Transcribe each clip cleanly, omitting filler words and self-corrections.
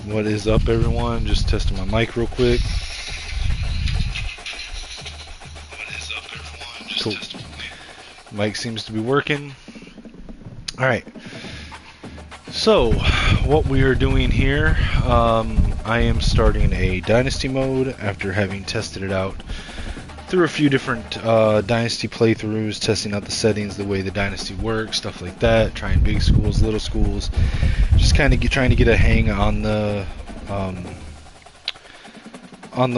What is up, everyone? Just testing my mic real quick. Cool. Mic seems to be working. Alright. So, what we are doing here, I am starting a Dynasty mode after having tested it out through a few different Dynasty playthroughs, testing out the settings, the way the Dynasty works, stuff like that, trying big schools, little schools, just kind of trying to get a hang on the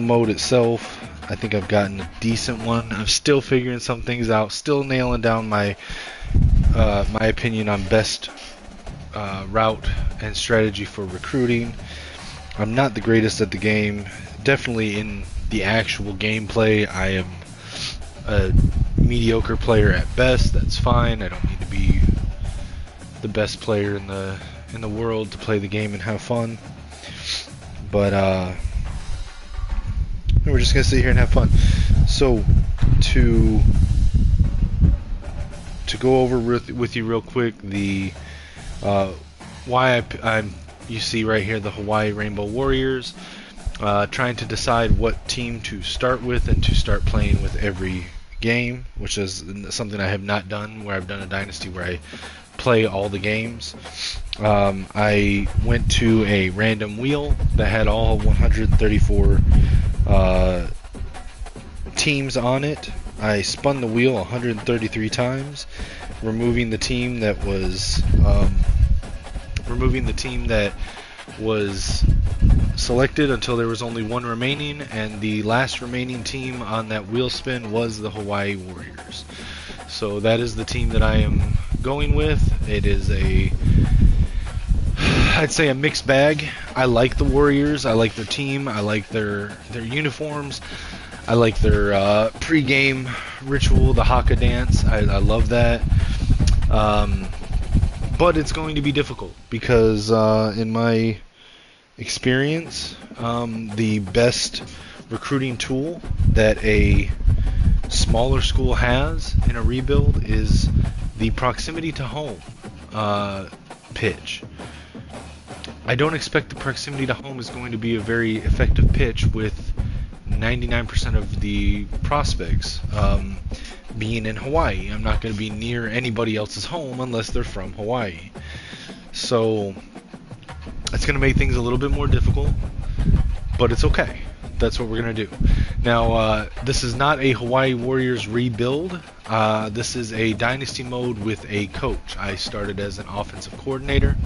mode itself. I think I've gotten a decent one. I'm still figuring some things out, still nailing down my opinion on best route and strategy for recruiting. I'm not the greatest at the game. Definitely in the actual gameplay, I am a mediocre player at best. That's fine. I don't need to be the best player in the world to play the game and have fun. But we're just gonna sit here and have fun. So to go over with you real quick, the why I'm you see right here the Hawaii Rainbow Warriors. Trying to decide what team to start with and to start playing with every game, which is something I have not done, where I've done a Dynasty where I play all the games. I went to a random wheel that had all 134 teams on it. I spun the wheel 133 times, removing the team that was selected until there was only one remaining, and the last remaining team on that wheel spin was the Hawaii Warriors. So that is the team that I am going with. It is I'd say a mixed bag. I like the Warriors. I like their team. I like their uniforms. I like their pre-game ritual, the haka dance. I love that. But it's going to be difficult because in my experience, the best recruiting tool that a smaller school has in a rebuild is the proximity to home pitch. I don't expect the proximity to home is going to be a very effective pitch with 99% of the prospects being in Hawaii. I'm not going to be near anybody else's home unless they're from Hawaii. So it's going to make things a little bit more difficult, but it's okay. That's what we're going to do. Now, this is not a Hawaii Warriors rebuild. This is a Dynasty mode with a coach. I started as an offensive coordinator.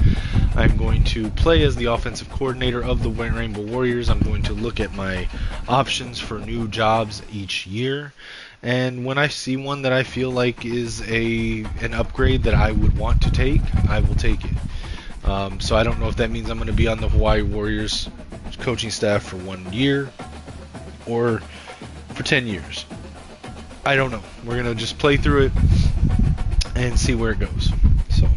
I'm going to play as the offensive coordinator of the Rainbow Warriors. I'm going to look at my options for new jobs each year. And when I see one that I feel like is an upgrade that I would want to take, I will take it. So I don't know if that means I'm going to be on the Hawaii Warriors coaching staff for 1 year or for 10 years. I don't know. We're going to just play through it and see where it goes. So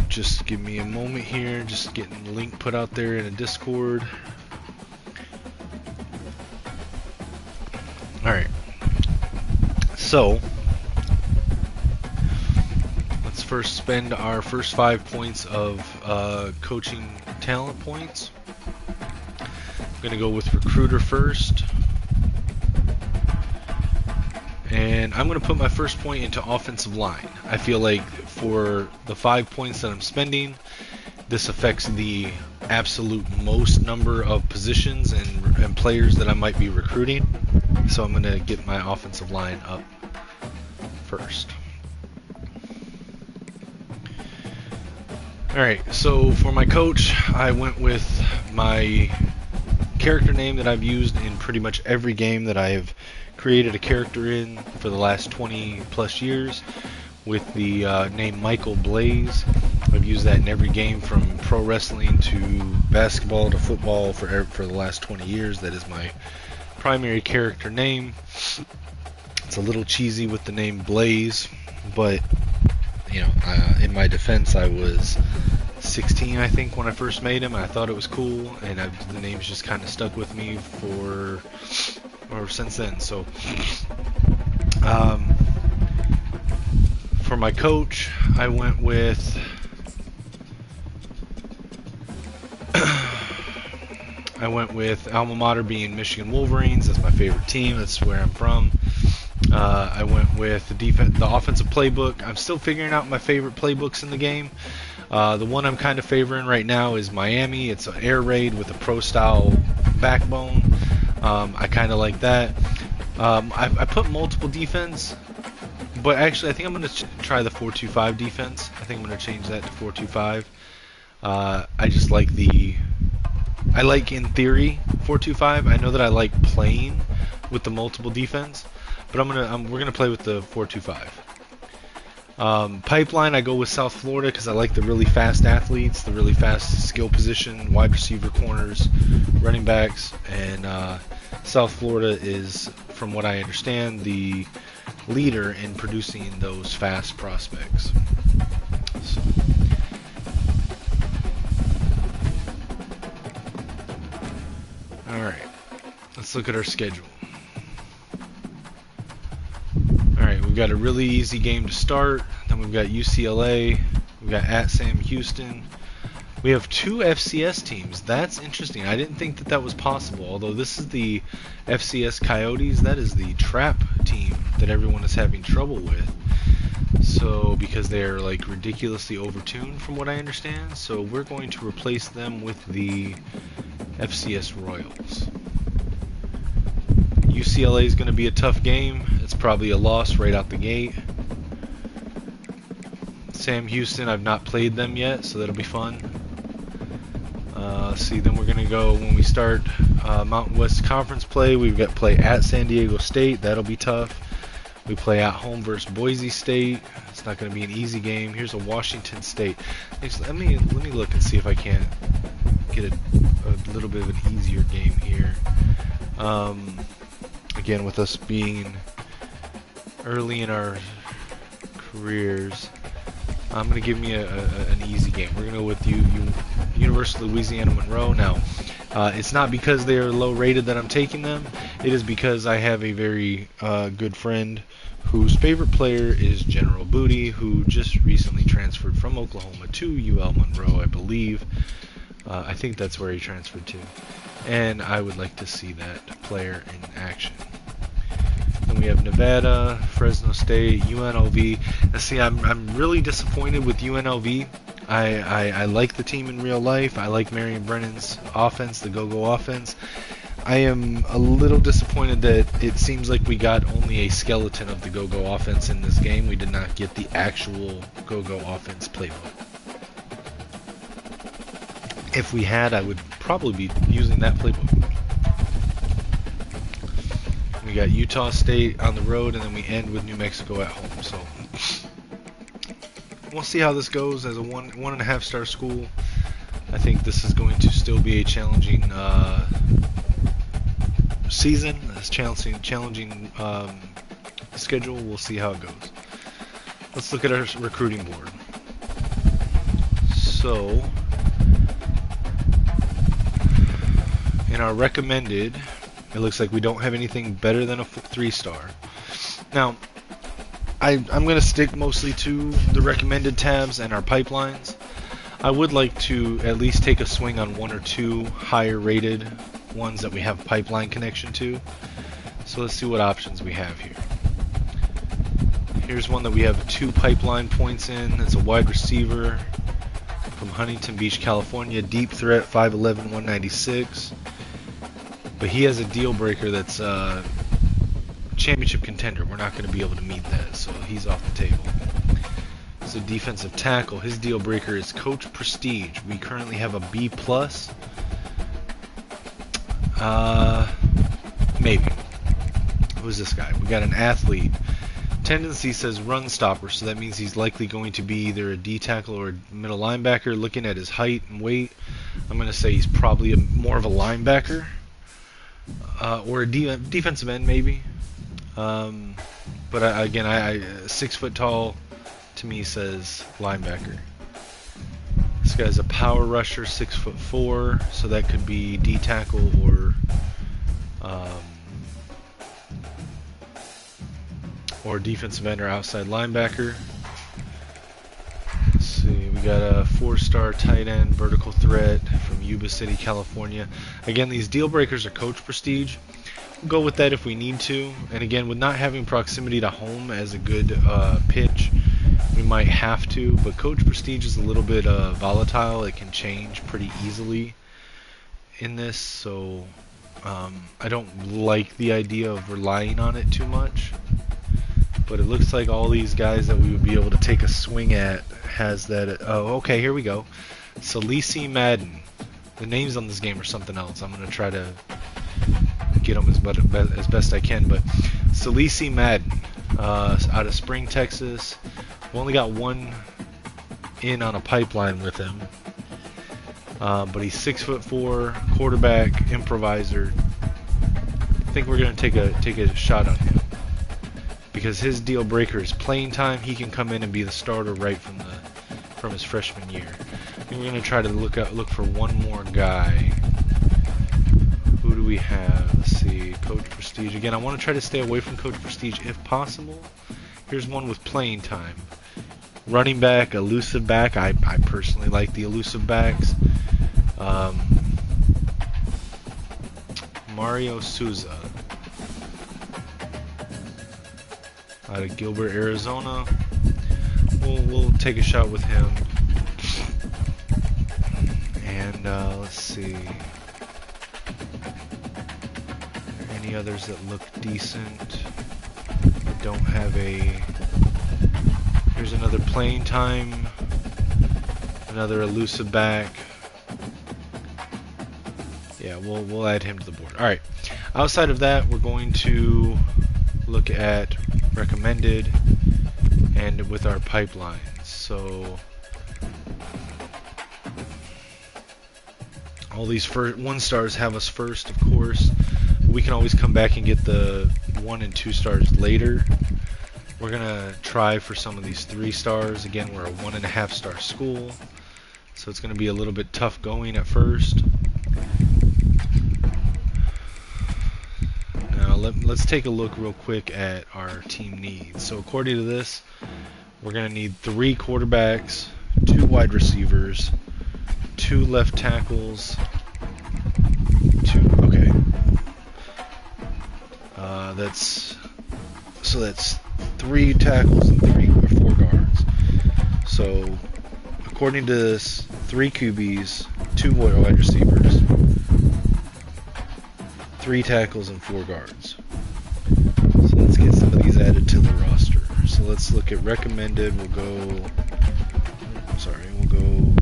just give me a moment here. Just getting the link put out there in a Discord. Alright. So let's first spend our first 5 points of coaching talent points. I'm going to go with recruiter first. And I'm going to put my first point into offensive line. I feel like for the 5 points that I'm spending, this affects the absolute most number of positions and players that I might be recruiting. So I'm going to get my offensive line up first. Alright, so for my coach, I went with my character name that I've used in pretty much every game that I have created a character in for the last 20 plus years, with the name Michael Blaze. I've used that in every game from pro wrestling to basketball to football for the last 20 years. That is my primary character name. It's a little cheesy with the name Blaze, but you know, in my defense, I was 16, I think, when I first made him. I thought it was cool, and the name's just kind of stuck with me since then. So, for my coach, I went with I went with alma mater being Michigan Wolverines. That's my favorite team. That's where I'm from. I went with the offensive playbook. I'm still figuring out my favorite playbooks in the game. The one I'm kind of favoring right now is Miami. It's an air raid with a pro-style backbone. I kind of like that. I put multiple defense, but actually I think I'm going to try the 4-2-5 defense. I think I'm going to change that to 4-2-5. I just like in theory 4-2-5. I know that I like playing with the multiple defense, but we're gonna play with the 4-2-5. Pipeline, I go with South Florida because I like the really fast athletes, the really fast skill position, wide receiver, corners, running backs, and South Florida is, from what I understand, the leader in producing those fast prospects. So. Alright, let's look at our schedule. Alright, we've got a really easy game to start. Then we've got UCLA. We've got at Sam Houston. We have 2 FCS teams. That's interesting. I didn't think that that was possible. Although this is the FCS Coyotes. That is the trap team that everyone is having trouble with. So, because they're like ridiculously overtuned from what I understand. So we're going to replace them with the FCS Royals. UCLA is going to be a tough game. It's probably a loss right out the gate. Sam Houston, I've not played them yet, so that'll be fun. See, then we're going to go, when we start Mountain West Conference play, we've got play at San Diego State. That'll be tough. We play at home versus Boise State. It's not going to be an easy game. Here's a Washington State. Let me look and see if I can't get a little bit of an easier game here. Again, with us being early in our careers, I'm going to give me an easy game. We're going to go with University of Louisiana Monroe. Now, it's not because they are low rated that I'm taking them. It is because I have a very good friend whose favorite player is General Booty, who just recently transferred from Oklahoma to UL Monroe, I believe. I think that's where he transferred to. And I would like to see that player in action. Then we have Nevada, Fresno State, UNLV. Now see, I'm really disappointed with UNLV. I like the team in real life. I like Marion Brennan's offense, the go-go offense. I am a little disappointed that it seems like we got only a skeleton of the go-go offense in this game. We did not get the actual go-go offense playbook. If we had, I would probably be using that playbook. We got Utah State on the road, and then we end with New Mexico at home. So we'll see how this goes as a 1.5 star school. I think this is going to still be a challenging season, a challenging schedule. We'll see how it goes. Let's look at our recruiting board. So, in our recommended, it looks like we don't have anything better than a 3-star. Now, I'm going to stick mostly to the recommended tabs and our pipelines. I would like to at least take a swing on 1 or 2 higher rated ones that we have pipeline connection to. So let's see what options we have here. Here's one that we have 2 pipeline points in. It's a wide receiver from Huntington Beach, California. Deep threat, 5'11", 196. But he has a deal breaker that's championship contender. We're not going to be able to meet that, so he's off the table. So defensive tackle, his deal breaker is Coach Prestige. We currently have a B+. Maybe. Who's this guy? We got an athlete. Tendency says run stopper, so that means he's likely going to be either a D tackle or a middle linebacker. Looking at his height and weight, I'm going to say he's probably more of a linebacker. Or a defensive end, maybe. But again, 6 foot tall, to me, says linebacker. This guy's a power rusher, 6'4", so that could be D tackle or defensive end or outside linebacker. Let's see, we got a 4-star tight end, vertical threat from Yuba City, California. Again, these deal breakers are coach prestige. We'll go with that if we need to. And again, with not having proximity to home as a good pitch, we might have to. But coach prestige is a little bit volatile. It can change pretty easily in this. So I don't like the idea of relying on it too much. But it looks like all these guys that we would be able to take a swing at has that. Oh, okay, here we go. Salisi Madden. The names on this game are something else. I'm going to try to get them as best I can. But Salisi Madden, out of Spring, Texas. We only got one in on a pipeline with him. But he's 6'4", quarterback, improviser. I think we're going to take a shot on him. Because his deal breaker is playing time, he can come in and be the starter right from his freshman year. I think we're going to try to look for one more guy. Who do we have? Let's see, Coach Prestige. Again, I want to try to stay away from Coach Prestige if possible. Here's one with playing time. Running back, elusive back. I personally like the elusive backs. Mario Souza. Out of Gilbert, Arizona. We'll take a shot with him. And let's see. Any others that look decent? Don't have a. Here's another playing time. Another elusive back. Yeah, we'll add him to the board. All right. Outside of that, we're going to look at recommended and with our pipelines. So all these 1-stars have us first, of course. We can always come back and get the 1 and 2 stars later. We're gonna try for some of these 3 stars. Again, we're a 1.5-star school, so it's gonna be a little bit tough going at first. Let's take a look real quick at our team needs. So according to this, we're going to need 3 quarterbacks, 2 wide receivers, 2 left tackles, 2. Okay. That's 3 tackles and 4 guards. So according to this, 3 QBs, 2 wide receivers, 3 tackles and 4 guards. So let's get some of these added to the roster. So let's look at recommended. We'll go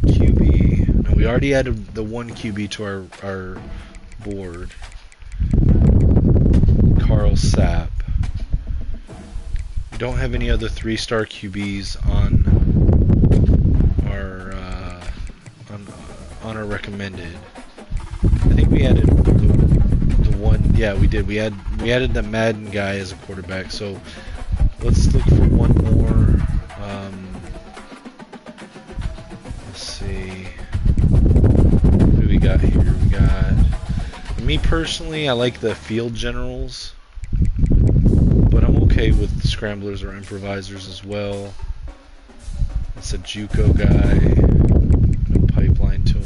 QB. No, we already added the 1 QB to our board. Carl Sapp. We don't have any other 3-star QBs on our recommended. I think we added the 1. Yeah, we did. We added the Madden guy as a quarterback. So let's look for one more. Let's see. Who do we got here? We got. Me personally, I like the field generals, but I'm okay with scramblers or improvisers as well. That's a JUCO guy. No pipeline to him.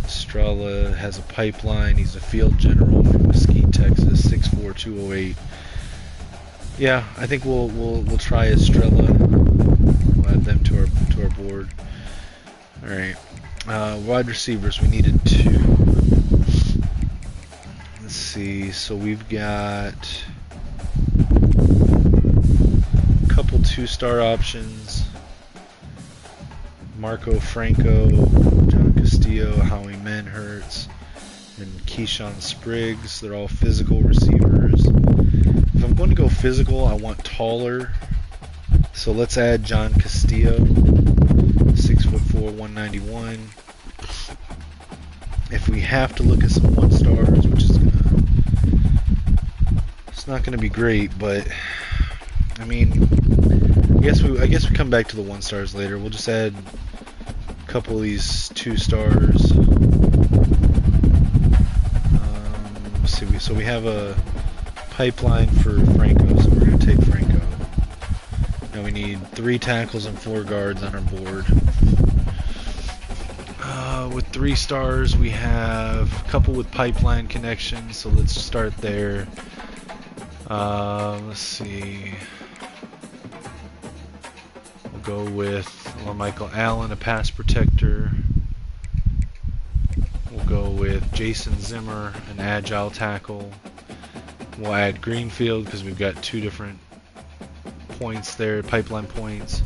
Estrella has a pipeline. He's a field general from Mesquite, Texas, 6'4", 208. Yeah, I think we'll try Estrella. We'll add them to our board. All right, wide receivers. We needed 2. Let's see. So we've got a couple 2-star options. Marco Franco, John Castillo, Howie Manhertz, and Keyshawn Spriggs. They're all physical receivers. If I'm going to go physical, I want taller. So let's add John Castillo, 6'4", 191. If we have to look at some 1-stars, which is it's not gonna be great, but I mean, I guess we come back to the 1-stars later. We'll just add a couple of these 2-stars. Let's see. So we have a pipeline for Franco, so we're gonna take Franco. Now Now we need 3 tackles and 4 guards on our board. With 3 stars, we have a couple with pipeline connections, so let's start there. Let's see. We'll go with Michael Allen, a pass protector. We'll go with Jason Zimmer, an agile tackle. We'll add Greenfield because we've got 2 different points there, pipeline points.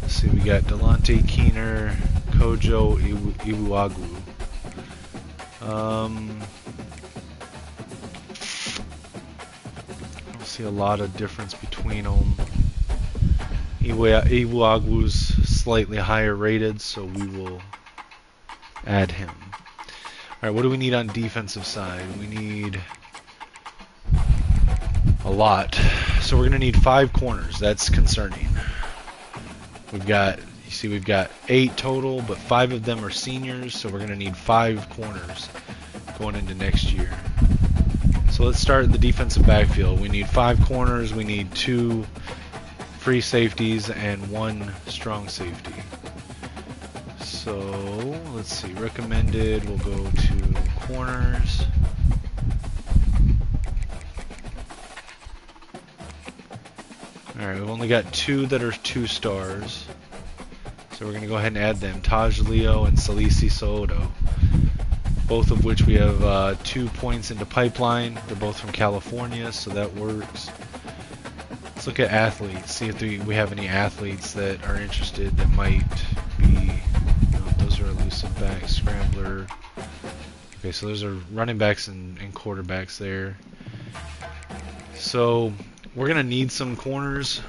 Let's see, we got Delonte Keener, Kojo Iwuagwu. I don't see a lot of difference between them. Iwuagwu's slightly higher rated, so we will add him. Alright, what do we need on defensive side? We need a lot. So we're going to need 5 corners. That's concerning. We've got 8 total, but 5 of them are seniors, so we're going to need 5 corners going into next year. So let's start in the defensive backfield. We need 5 corners, we need 2 free safeties, and 1 strong safety. So let's see, recommended, we'll go to corners. Alright, we've only got 2 that are 2 stars. So we're going to go ahead and add them. Taj Leo and Salisi Soto. Both of which we have 2 points into pipeline. They're both from California, so that works. Let's look at athletes. See if we have any athletes that are interested that might be... those are elusive backs, scrambler. Okay, so those are running backs and quarterbacks there. So we're going to need some corners.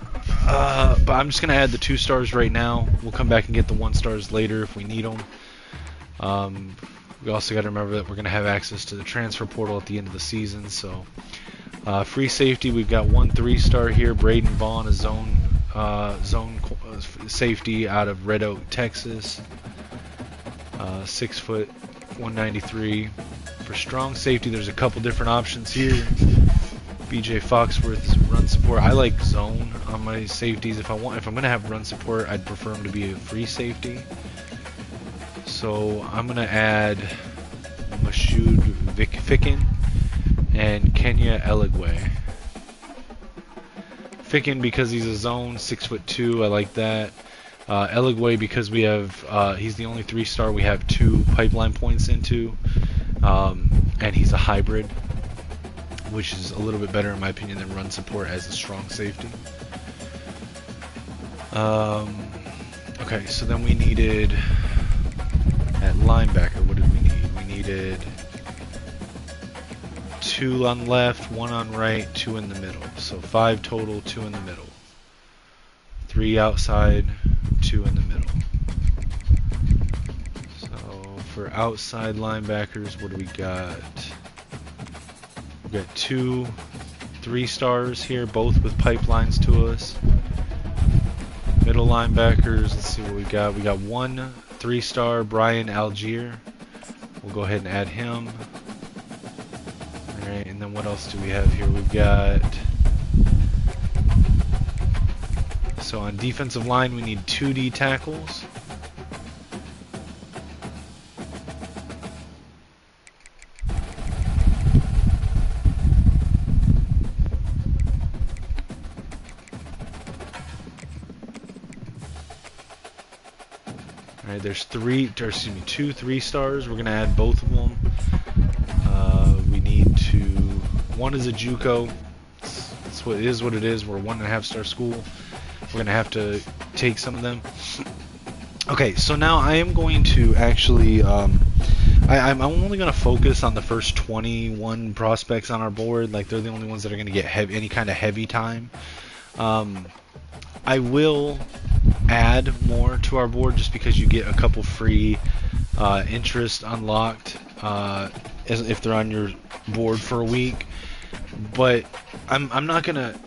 But I'm just going to add the 2 stars right now. We'll come back and get the 1 stars later if we need them. We also got to remember that we're going to have access to the transfer portal at the end of the season. So, free safety, we've got 1 3-star here. Braden Vaughn, a zone safety out of Red Oak, Texas. 6 foot, 193. For strong safety, there's a couple different options here. BJ Foxworth is run support. I like zone on my safeties. If I'm gonna have run support, I'd prefer him to be a free safety. So I'm gonna add Mashoud Ficken and Kenya Eligwe. Ficken because he's a zone, 6'2". I like that. Eligwe because we have he's the only 3-star we have 2 pipeline points into, and he's a hybrid, which is a little bit better in my opinion than run support as a strong safety. Okay, so then we needed at linebacker, what did we need? We needed 2 on left, 1 on right, 2 in the middle. So 5 total, 2 in the middle. 3 outside, 2 in the middle. So for outside linebackers, what do we got? We've got 2 3-stars here, both with pipelines to us. Middle linebackers, let's see what we got. We got 1 3-star, Brian Algier. We'll go ahead and add him. Alright, and then what else do we have here? We've got... So on defensive line, we need 2 D tackles. Alright, there's 2 3-stars. We're going to add both of them. We need to... 1 is a JUCO. It's what it is. We're a 1.5-star school. We're going to have to take some of them. Okay, so now I am going to actually... I'm only going to focus on the first 21 prospects on our board. Like, they're the only ones that are going to get any kind of heavy time. I will add more to our board just because you get a couple free interest unlocked if they're on your board for a week. But I'm not going to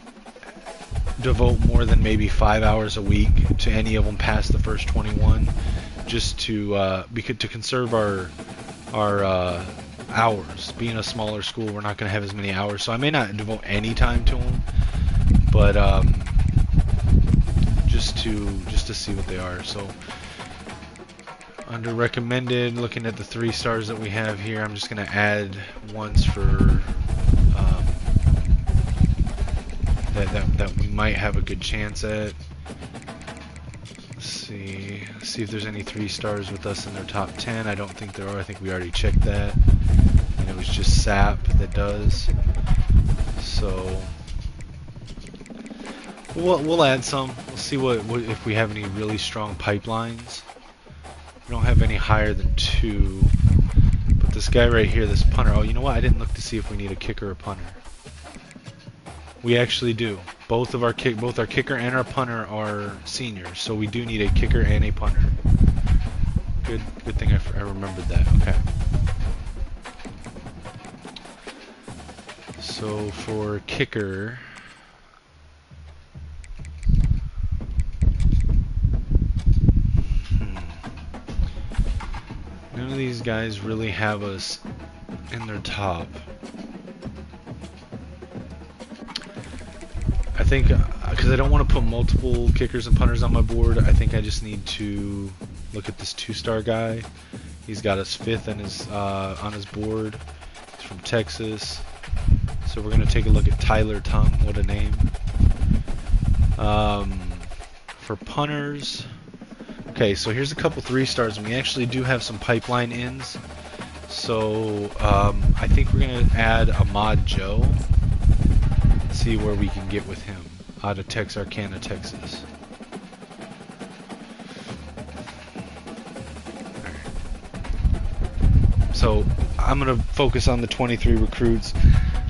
devote more than maybe 5 hours a week to any of them past the first 21, just to conserve our hours. Being a smaller school, we're not going to have as many hours, so I may not devote any time to them, but just to see what they are. So under recommended, looking at the 3 stars that we have here, I'm just going to add ones for that we might have a good chance at. Let's see if there's any 3 stars with us in their top 10. I don't think there are. I think we already checked that, and it was just SAP that does. So we'll add some. We'll see what if we have any really strong pipelines. We don't have any higher than 2. But this guy right here, this punter. Oh, you know what? I didn't look to see if we need a kicker or punter. We actually do. Both our kicker and our punter are seniors, so we do need a kicker and a punter. Good thing I remembered that. Okay. So for kicker, none of these guys really have us in their top. I think, because I don't want to put multiple kickers and punters on my board, I think I just need to look at this 2-star guy. He's got us 5th on his board. He's from Texas. So we're going to take a look at Tyler Tongue. What a name. For punters, okay, so here's a couple 3 stars, and we actually do have some pipeline ins. So I think we're going to add Ahmad Joe. See where we can get with him out of Texarkana, Texas. So I'm going to focus on the 23 recruits.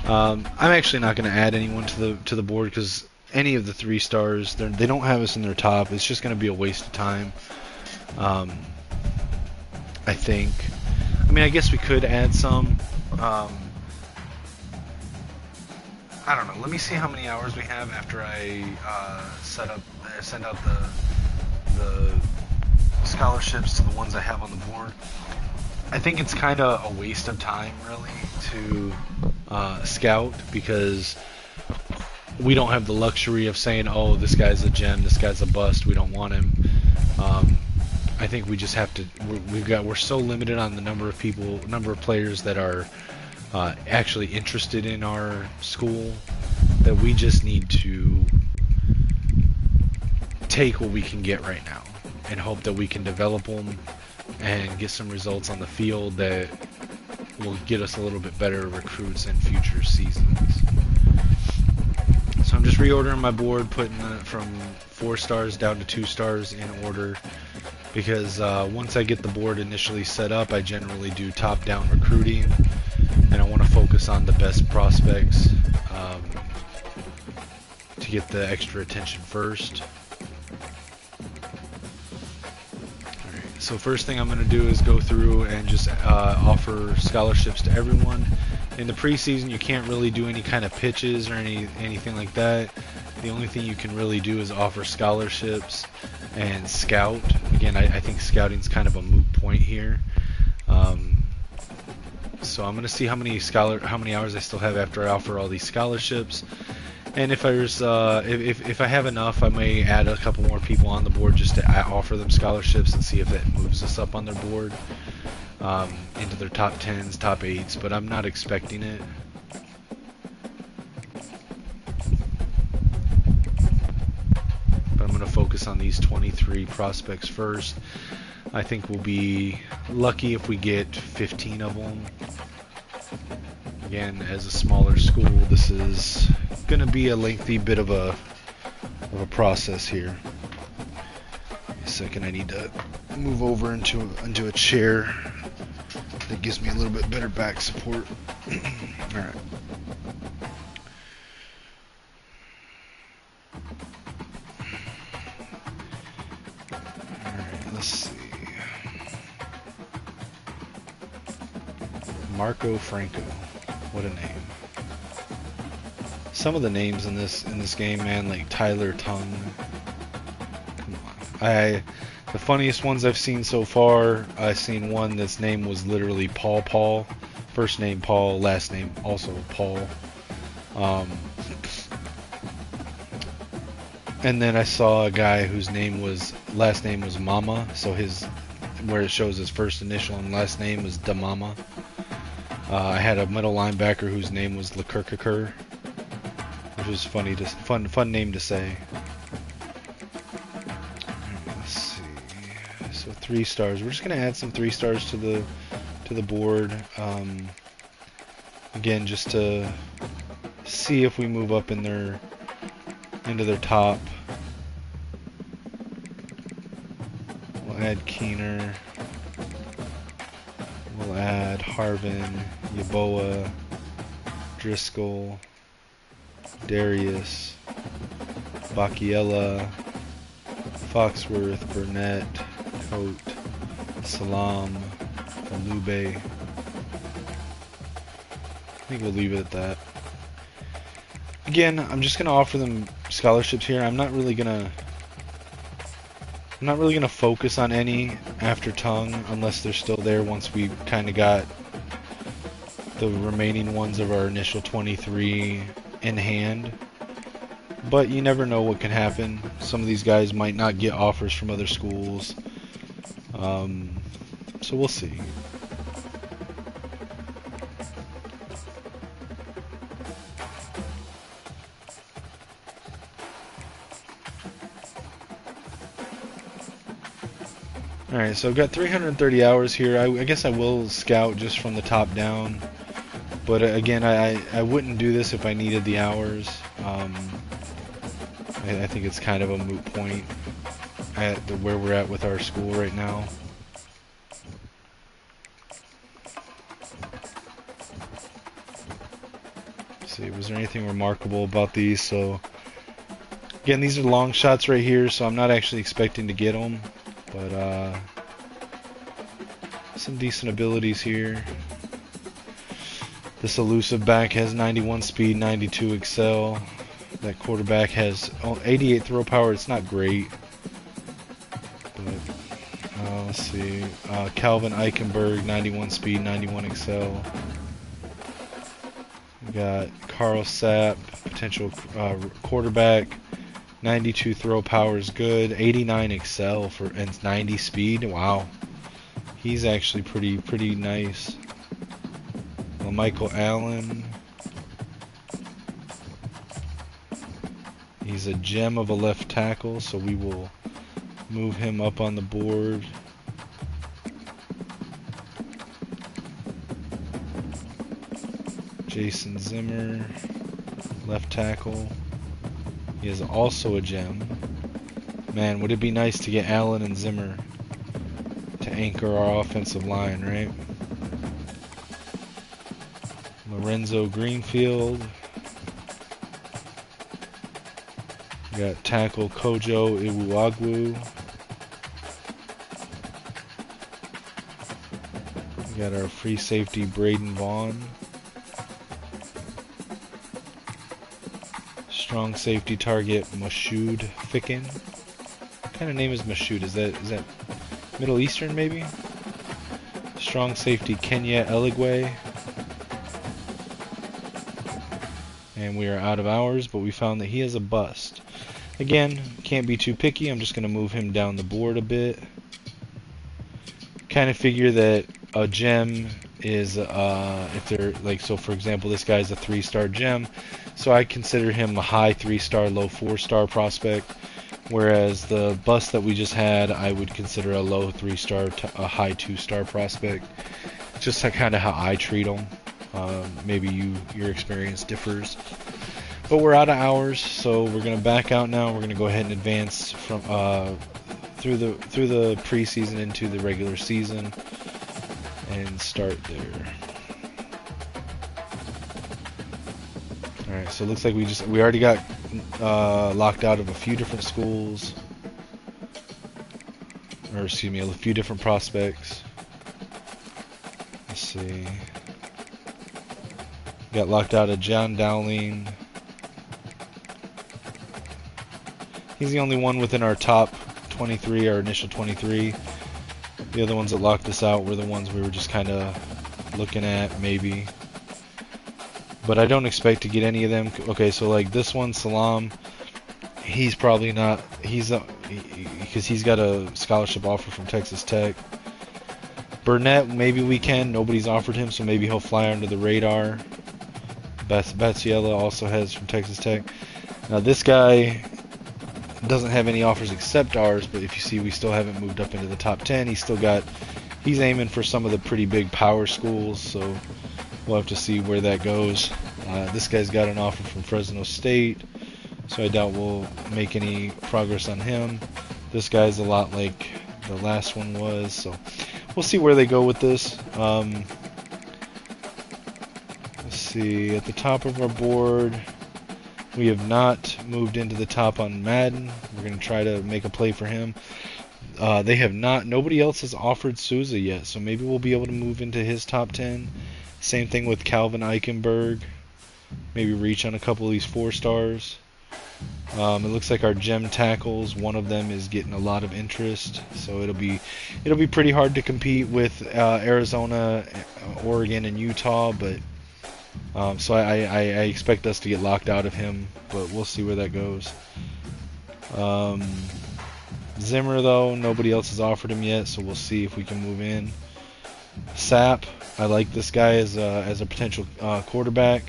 I'm actually not going to add anyone to the board because any of the 3 stars, they don't have us in their top. It's just going to be a waste of time. I think. I mean, I guess we could add some. I don't know. Let me see how many hours we have after I send out the scholarships to the ones I have on the board. I think it's kind of a waste of time, really, to scout, because we don't have the luxury of saying, "Oh, this guy's a gem, this guy's a bust, we don't want him." I think we just have to. We're so limited on the number of players that are actually interested in our school, that we just need to take what we can get right now and hope that we can develop them and get some results on the field that will get us a little bit better recruits in future seasons. So I'm just reordering my board, putting it from 4 stars down to 2 stars in order, because once I get the board initially set up, I generally do top-down recruiting, and I want to focus on the best prospects to get the extra attention first. Alright, so first thing I'm going to do is go through and just offer scholarships to everyone. In the preseason, you can't really do any kind of pitches or anything like that. The only thing you can really do is offer scholarships and scout. Again, I think scouting's kind of a moot point here. So I'm going to see how many hours I still have after I offer all these scholarships, and if I have enough, I may add a couple more people on the board just to offer them scholarships and see if that moves us up on their board into their top 10s, top 8s. But I'm not expecting it. But I'm going to focus on these 23 prospects first. I think we'll be lucky if we get 15 of them. Again, as a smaller school, this is going to be a lengthy bit of a process here. Give me a second, I need to move over into a chair that gives me a little bit better back support. All right. Let's see. Marco Franco. What a name. Some of the names in this game, man, like Tyler Tongue. Come on. The funniest ones I've seen so far, I've seen one that's name was literally Paul. First name Paul, last name also Paul. And then I saw a guy whose last name was Mama, so where it shows his first initial and last name was Damama. I had a middle linebacker whose name was Lecurcaker, which was fun name to say. Let's see. So 3 stars. We're just gonna add some 3 stars to the board. Again, just to see if we move up into their top. We'll add Keener. We'll add Harvin, Yaboa, Driscoll, Darius, Bakiela, Foxworth, Burnett, Coat, Salam, Alube. I think we'll leave it at that. Again, I'm just gonna offer them scholarships here. I'm not really gonna focus on any after Tongue unless they're still there once we kind of got the remaining ones of our initial 23 in hand. But you never know what can happen. Some of these guys might not get offers from other schools. So we'll see. Alright, so I've got 330 hours here. I guess I will scout just from the top down. But again, I wouldn't do this if I needed the hours. I think it's kind of a moot point at where we're at with our school right now. Let's see, was there anything remarkable about these? So, again, these are long shots right here, so I'm not actually expecting to get them. But some decent abilities here. This elusive back has 91 speed, 92 excel. That quarterback has 88 throw power. It's not great. But let's see. Calvin Eichenberg, 91 speed, 91 excel. We got Carl Sapp, potential quarterback. 92 throw power is good. 89 excel and 90 speed. Wow, he's actually pretty nice. Well, Michael Allen, he's a gem of a left tackle, so we will move him up on the board. Jason Zimmer, left tackle. He is also a gem. Man, would it be nice to get Allen and Zimmer to anchor our offensive line, right? Lorenzo Greenfield. We got tackle Kojo Iwuagwu. We got our free safety Braden Vaughn. Strong safety target Mashoud Ficken. What kind of name is Mashoud? Is that Middle Eastern maybe? Strong safety Kenya Eligwe. And we are out of hours, but we found that he is a bust. Again, can't be too picky. I'm just going to move him down the board a bit. Kind of figure that a gem is if they're like, so for example, this guy's a 3-star gem, so I consider him a high 3-star, low 4-star prospect, whereas the bust that we just had I would consider a low 3-star to a high 2-star prospect. Just kind of how I treat them. Maybe your experience differs, but we're out of hours, so we're gonna back out now. We're gonna go ahead and advance from through the preseason into the regular season and start there. All right, so it looks like we already got locked out of a few different schools, or excuse me, a few different prospects. Let's see. Got locked out of John Dowling. He's the only one within our top 23, our initial 23. The other ones that locked us out were the ones we were just kind of looking at, maybe. But I don't expect to get any of them. Okay, so like this one, Salam, he's probably not. Because he's got a scholarship offer from Texas Tech. Burnett, maybe we can. Nobody's offered him, so maybe he'll fly under the radar. Batsiella also has from Texas Tech. Now this guy doesn't have any offers except ours, but if you see, we still haven't moved up into the top 10. He's aiming for some of the pretty big power schools, so we'll have to see where that goes. This guy's got an offer from Fresno State, so I doubt we'll make any progress on him. This guy's a lot like the last one was, so we'll see where they go with this. Let's see, at the top of our board, we have not moved into the top on Madden. We're going to try to make a play for him. They have not. Nobody else has offered Souza yet, so maybe we'll be able to move into his top 10. Same thing with Calvin Eichenberg. Maybe reach on a couple of these 4-stars. It looks like our gem tackles, one of them is getting a lot of interest, so it'll be pretty hard to compete with Arizona, Oregon, and Utah. But so I expect us to get locked out of him, but we'll see where that goes. Zimmer, though, nobody else has offered him yet, so we'll see if we can move in. Sapp, I like this guy as a potential quarterback,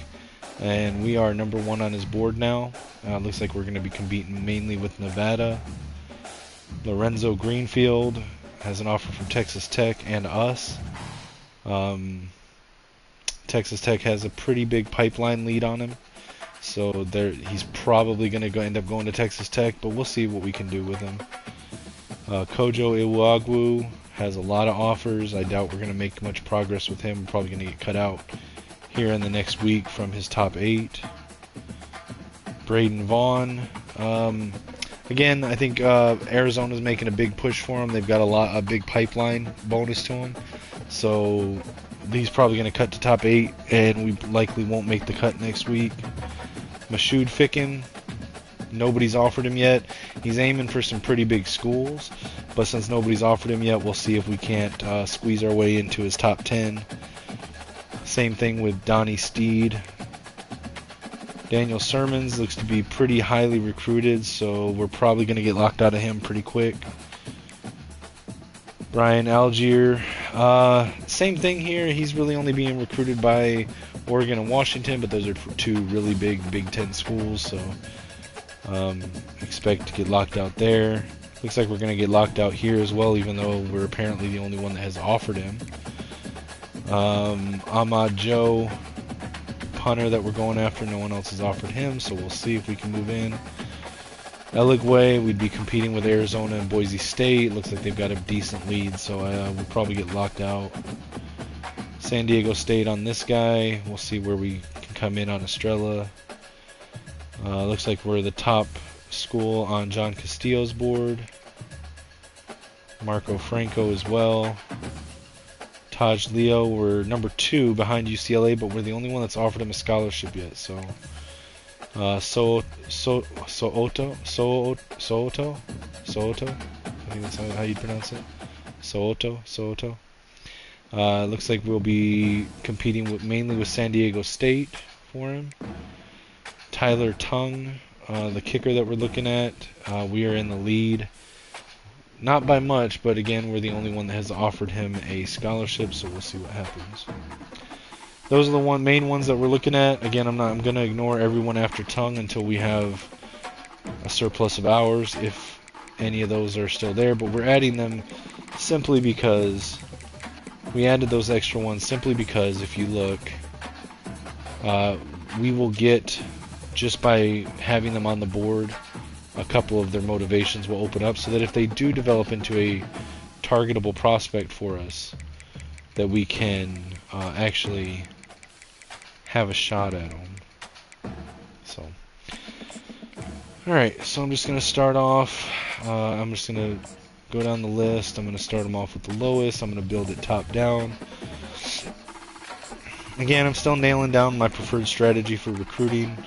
and we are number 1 on his board now. Looks like we're going to be competing mainly with Nevada. Lorenzo Greenfield has an offer from Texas Tech and us. Texas Tech has a pretty big pipeline lead on him, so he's probably going to end up going to Texas Tech, but we'll see what we can do with him. Kojo Iwuagwu has a lot of offers. I doubt we're going to make much progress with him. We're probably going to get cut out here in the next week from his top 8. Braden Vaughn. Again, I think Arizona's making a big push for him. They've got a big pipeline bonus to him. So he's probably going to cut to top 8, and we likely won't make the cut next week. Mashoud Ficken. Nobody's offered him yet. He's aiming for some pretty big schools, but since nobody's offered him yet, we'll see if we can't squeeze our way into his top 10. Same thing with Donnie Steed. Daniel Sermons looks to be pretty highly recruited, so we're probably going to get locked out of him pretty quick. Brian Algier, same thing here. He's really only being recruited by Oregon and Washington, but those are 2 really big Big Ten schools, so expect to get locked out there. Looks like we're going to get locked out here as well, even though we're apparently the only one that has offered him. Ahmad Joe, punter that we're going after, no one else has offered him, so we'll see if we can move in. Eligwe, we'd be competing with Arizona and Boise State. Looks like they've got a decent lead, so we'll probably get locked out. San Diego State on this guy. We'll see where we can come in on Estrella. Looks like we're the top school on John Castillo's board. Marco Franco as well. Taj Leo, we're number 2 behind UCLA, but we're the only one that's offered him a scholarship yet. So, Soto, I think that's how you pronounce it. Soto. Looks like we'll be competing mainly with San Diego State for him. Tyler Tung, the kicker that we're looking at, we are in the lead. Not by much, but again, we're the only one that has offered him a scholarship, so we'll see what happens. Those are the main ones that we're looking at. Again, I'm going to ignore everyone after Tung until we have a surplus of hours, if any of those are still there. But we're adding them simply because we added those extra ones simply because if you look, we will get, just by having them on the board, a couple of their motivations will open up, so that if they do develop into a targetable prospect for us, that we can actually have a shot at them. So, alright, so I'm just going to start off. I'm just going to go down the list. I'm going to start them off with the lowest. I'm going to build it top down. Again, I'm still nailing down my preferred strategy for recruiting.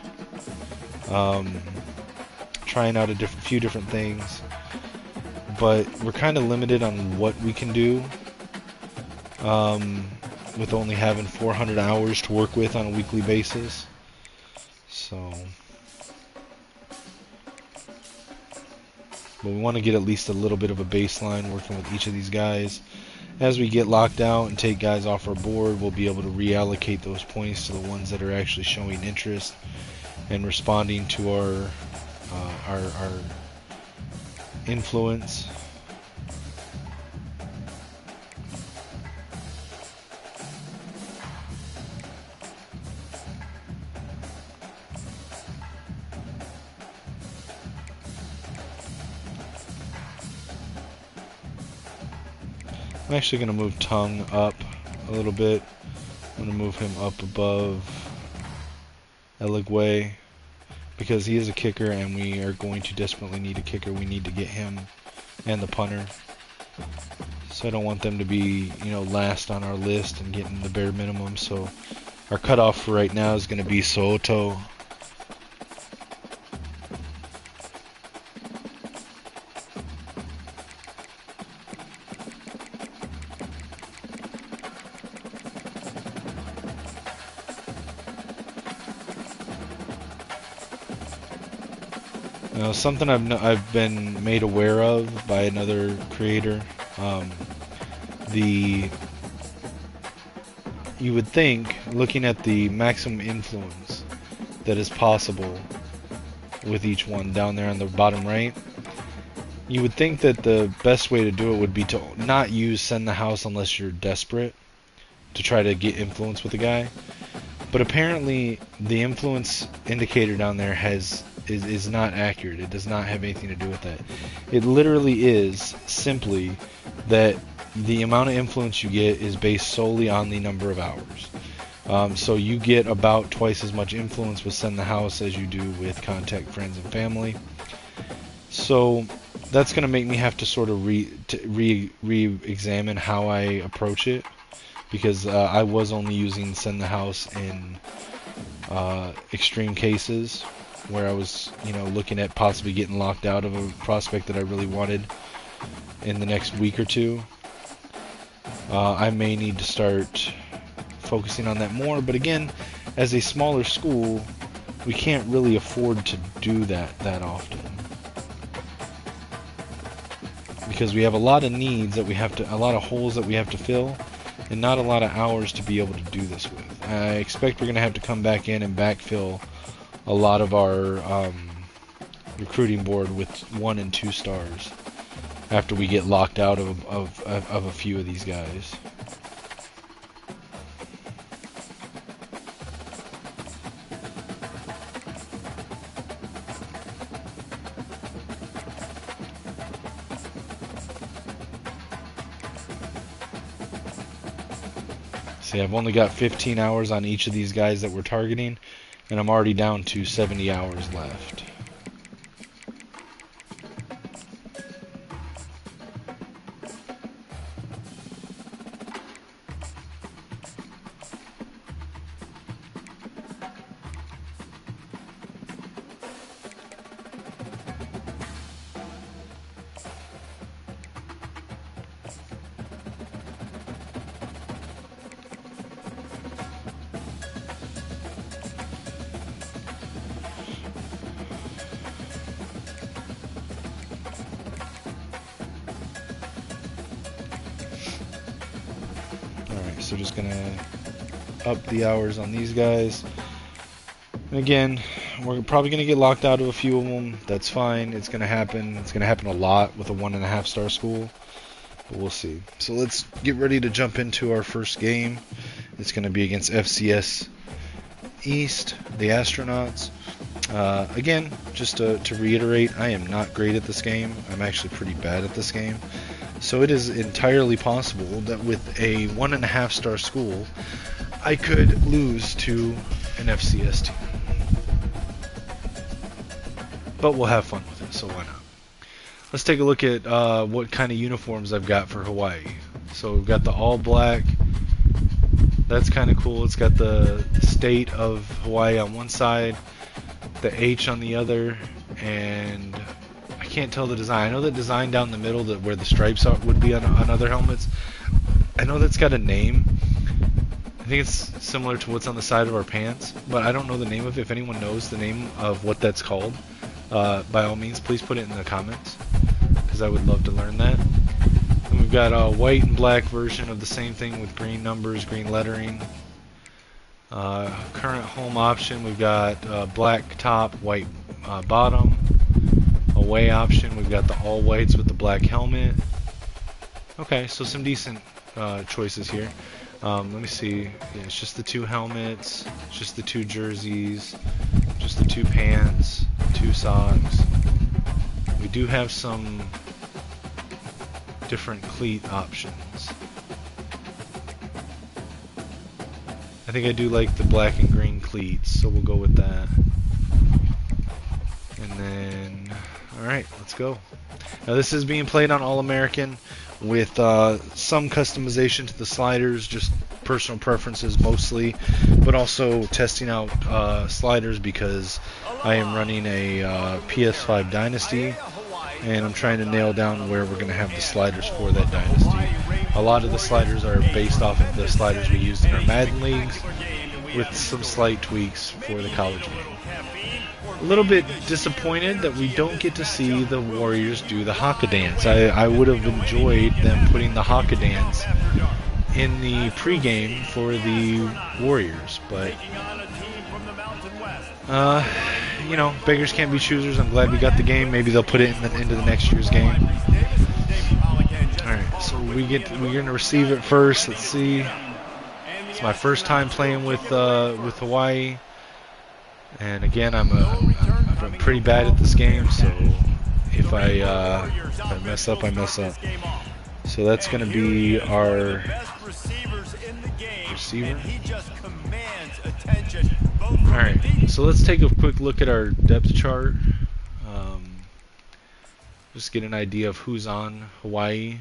Trying out a few different things, but we're kind of limited on what we can do with only having 400 hours to work with on a weekly basis. So But we want to get at least a little bit of a baseline working with each of these guys. As we get locked out and take guys off our board, we'll be able to reallocate those points to the ones that are actually showing interest and responding to our influence. I'm actually going to move Tongue up a little bit. I'm going to move him up above Eligwe because he is a kicker and we are going to desperately need a kicker. We need to get him and the punter. So I don't want them to be, last on our list and getting the bare minimum. So our cutoff for right now is going to be Soto. Now, something I've been made aware of by another creator, you would think, looking at the maximum influence that is possible with each one down there on the bottom right, you would think that the best way to do it would be to not use Send the House unless you're desperate to try to get influence with the guy. But apparently the influence indicator down there is not accurate. It does not have anything to do with that. It literally is simply that the amount of influence you get is based solely on the number of hours. So you get about twice as much influence with Send the House as you do with Contact Friends and Family. So that's going to make me have to sort of re-examine how I approach it, because I was only using Send the House in extreme cases where I was, looking at possibly getting locked out of a prospect that I really wanted in the next week or two. I may need to start focusing on that more, but again, as a smaller school, we can't really afford to do that often, because we have a lot of needs that a lot of holes that we have to fill, and not a lot of hours to be able to do this with. I expect we're going to have to come back in and backfill a lot of our recruiting board with 1 and 2 stars after we get locked out of a few of these guys. See, I've only got 15 hours on each of these guys that we're targeting, and I'm already down to 70 hours left. So just gonna up the hours on these guys. And again, we're probably gonna get locked out of a few of them. That's fine. It's gonna happen. It's gonna happen a lot with a 1.5 star school, but we'll see. So let's get ready to jump into our first game. It's gonna be against FCS East, the Astronauts. Again, just to reiterate, I am not great at this game. I'm actually pretty bad at this game. So it is entirely possible that with a 1.5 star school, I could lose to an FCS team. But we'll have fun with it, so why not? Let's take a look at what kind of uniforms I've got for Hawaii. So we've got the all black. That's kind of cool. It's got the state of Hawaii on one side, the H on the other, and I can't tell the design. I know the design down the middle, where the stripes would be on other helmets. I know that's got a name. I think it's similar to what's on the side of our pants, but I don't know the name of it. If anyone knows the name of what that's called, by all means, please put it in the comments. because I would love to learn that. And we've got a white and black version of the same thing with green numbers, green lettering. Current home option, we've got black top, white bottom. Away option, we've got the all whites with the black helmet. Okay, so some decent choices here. Let me see. Yeah, it's just the 2 helmets, just the 2 jerseys, just the 2 pants, 2 socks. We do have some different cleat options. I think I do like the black and green cleats, so we'll go with that. And then, alright, let's go. Now this is being played on All-American with some customization to the sliders, just personal preferences mostly, but also testing out sliders because I am running a PS5 Dynasty, and I'm trying to nail down where we're going to have the sliders for that Dynasty. A lot of the sliders are based off of the sliders we used in our Madden leagues, with some slight tweaks for the college game. A little bit disappointed that we don't get to see the Warriors do the Haka dance. I would have enjoyed them putting the Haka dance in the pregame for the Warriors, but you know, beggars can't be choosers. I'm glad we got the game. Maybe they'll put it into the next year's game. Alright, so we're gonna receive it first. Let's see. It's my first time playing with Hawaii, and again, I'm pretty bad at this game. So if I mess up, I mess up. So that's gonna be our receiver. Alright, so let's take a quick look at our depth chart. Just get an idea of who's on Hawaii.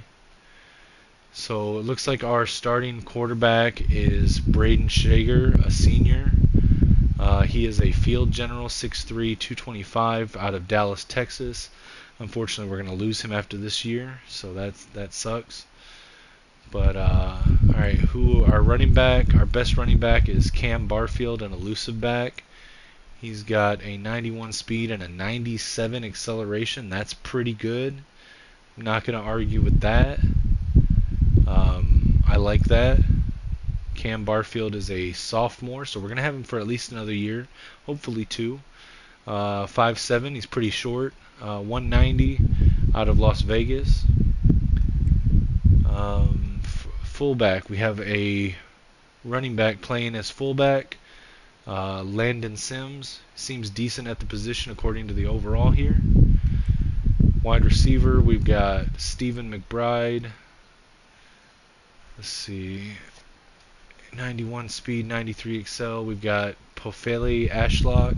So it looks like our starting quarterback is Braden Shager, a senior. He is a field general, 6'3", 225, out of Dallas, Texas. Unfortunately, we're going to lose him after this year, so that sucks. But alright, our running back, our best running back is Cam Barfield, an elusive back. He's got a 91 speed and a 97 acceleration. That's pretty good. I'm not going to argue with that. I like that. Cam Barfield is a sophomore, so we're going to have him for at least another year, hopefully 2. 5'7", he's pretty short. 190 out of Las Vegas. Fullback, we have a running back playing as fullback. Landon Sims seems decent at the position according to the overall here. Wide receiver, we've got Stephen McBride. Let's see, 91 speed, 93 excel. We've got Pofele Ashlock,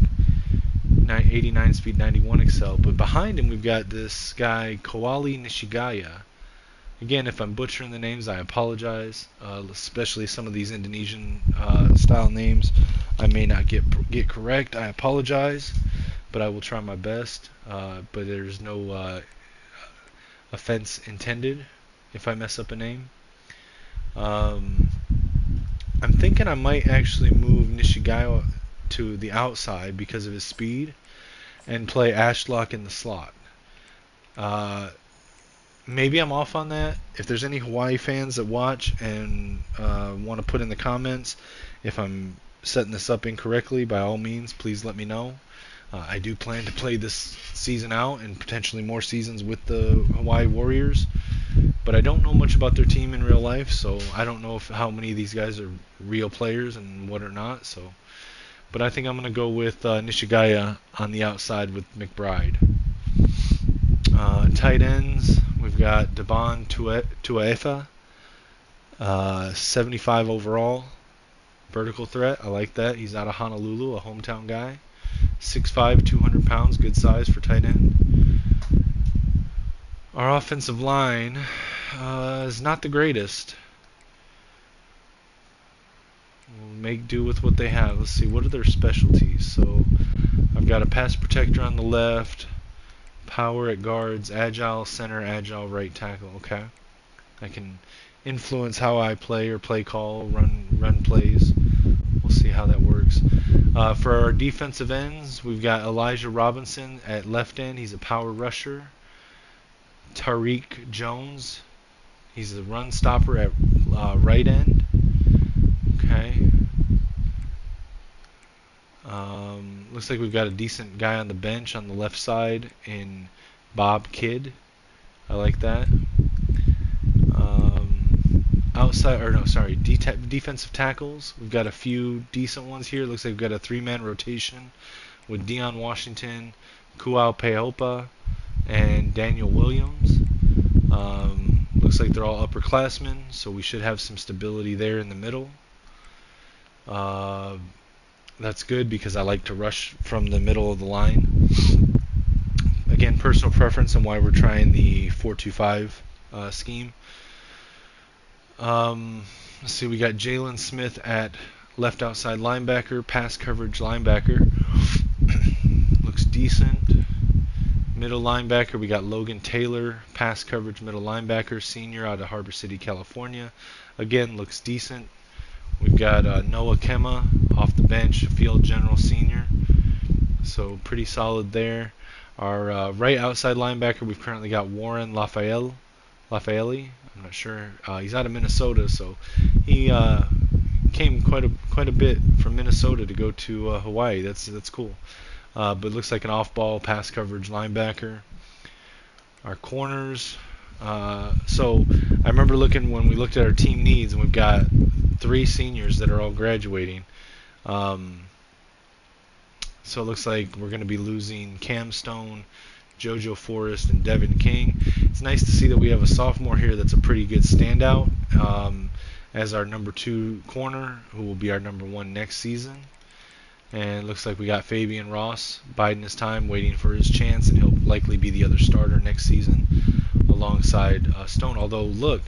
89 speed, 91 excel. But behind him, we've got this guy Koali Nishigaya. Again, if I'm butchering the names, I apologize. Especially some of these Indonesian style names, I may not get correct. I apologize, but I will try my best. But there's no offense intended if I mess up a name. I'm thinking I might actually move Nishigaya to the outside because of his speed and play Ashlock in the slot. Maybe I'm off on that. If there's any Hawaii fans that watch and want to put in the comments if I'm setting this up incorrectly, by all means, please let me know. I do plan to play this season out and potentially more seasons with the Hawaii Warriors, but I don't know much about their team in real life, so I don't know how many of these guys are real players and what are not. So, but I think I'm going to go with Nishigaya on the outside with McBride. Tight ends, we've got Devon Tuaefa, 75 overall, vertical threat. I like that. He's out of Honolulu, a hometown guy. 6'5", 200 pounds, good size for tight end. Our offensive line is not the greatest. We'll make do with what they have. Let's see, what are their specialties? So I've got a pass protector on the left, power at guards, agile center, agile right tackle. Okay, I can influence how I play or play call, run plays. We'll see how that works. For our defensive ends, we've got Elijah Robinson at left end. He's a power rusher. Tariq Jones. He's a run stopper at right end. Okay. Looks like we've got a decent guy on the bench on the left side in Bob Kidd. I like that. Outside, or no, sorry, defensive tackles. We've got a few decent ones here. Looks like we've got a three-man rotation with Deion Washington, Kuau Peopa, and Daniel Williams. Looks like they're all upperclassmen, so we should have some stability there in the middle. That's good because I like to rush from the middle of the line. Again, personal preference and why we're trying the 4-2-5 scheme. Let's see, we got Jalen Smith at left outside linebacker, pass coverage linebacker. Looks decent. Middle linebacker, we got Logan Taylor, pass coverage middle linebacker, senior out of Harbor City, California. Again, looks decent. We've got Noah Kemma off the bench, field general senior. So pretty solid there. Our right outside linebacker, we've currently got Warren Lafayette. I'm not sure. He's out of Minnesota, so he came quite a bit from Minnesota to go to Hawaii. That's cool. But it looks like an off-ball pass coverage linebacker. Our corners. So I remember looking when we looked at our team needs, and we've got 3 seniors that are all graduating. So it looks like we're going to be losing Cam Stone, JoJo Forrest, and Devin King. It's nice to see that we have a sophomore here that's a pretty good standout as our number 2 corner, who will be our number 1 next season. And it looks like we got Fabian Ross biding his time, waiting for his chance, and he'll likely be the other starter next season alongside Stone. Although, look,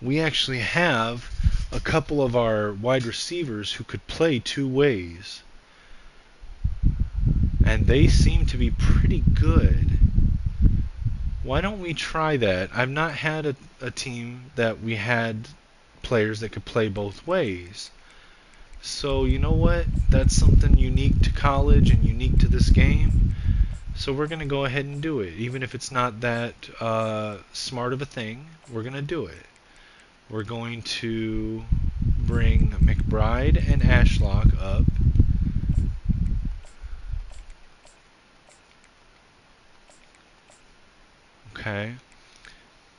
we actually have a couple of our wide receivers who could play 2 ways. And they seem to be pretty good. Why don't we try that? I've not had a team that we had players that could play both ways. So you know what? That's something unique to college and unique to this game. So we're going to go ahead and do it. Even if it's not that smart of a thing, we're going to do it. We're going to bring McBride and Ashlock up. Okay.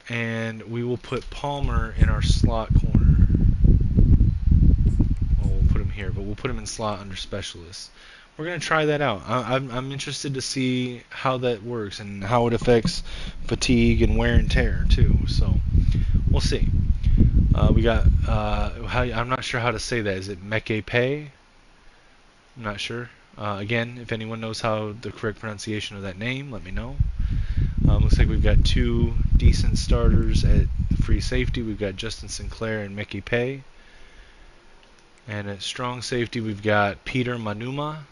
And we will put Palmer in our slot corner. Well, we'll put him here, but we'll put him in slot under specialists. We're going to try that out. I'm interested to see how that works and how it affects fatigue and wear and tear too. So we'll see. We got I'm not sure how to say that. Is it Mekepe? I'm not sure. Again, if anyone knows how the correct pronunciation of that name, let me know. Looks like we've got 2 decent starters at free safety. We've got Justin Sinclair and Mickey Pay. And at strong safety, we've got Peter Manuma,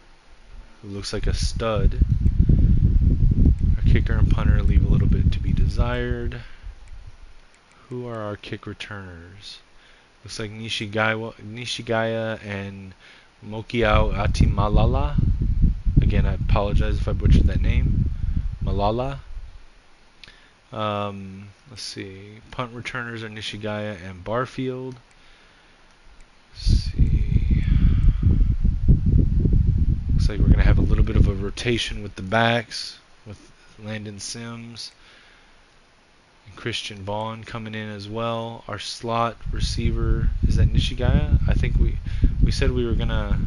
who looks like a stud. Our kicker and punter leave a little bit to be desired. Who are our kick returners? Looks like Nishigaya and Mokiao Atimalala. Again, I apologize if I butchered that name. Malala. Let's see. Punt returners are Nishigaya and Barfield. Let's see. Looks like we're going to have a little bit of a rotation with the backs, with Landon Sims and Christian Vaughn coming in as well. Our slot receiver, is that Nishigaya? I think we said we were going to,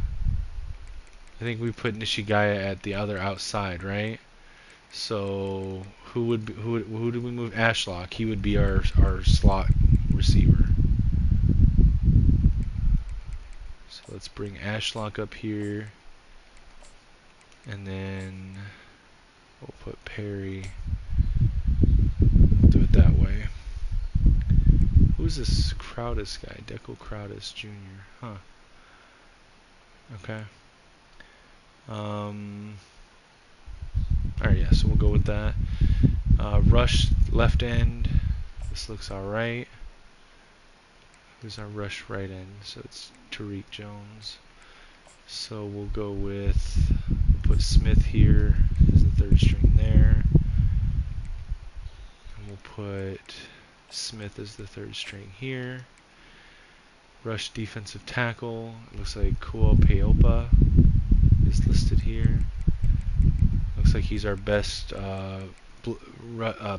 I think we put Nishigaya at the other outside, right? So who did we move? Ashlock. He would be our slot receiver. So let's bring Ashlock up here, and then we'll put Perry. We'll do it that way. Who's this Crowdis guy? Deco Crowdis Jr. Huh. Okay. Alright, yeah, so we'll go with that. Rush left end. This looks alright. Who's our rush right end? So it's Tariq Jones. So we'll go with, we'll put Smith here as the 3rd string there. And we'll put Smith as the third string here. Rush defensive tackle. It looks like Kuo Peopa is listed here. Looks like he's our best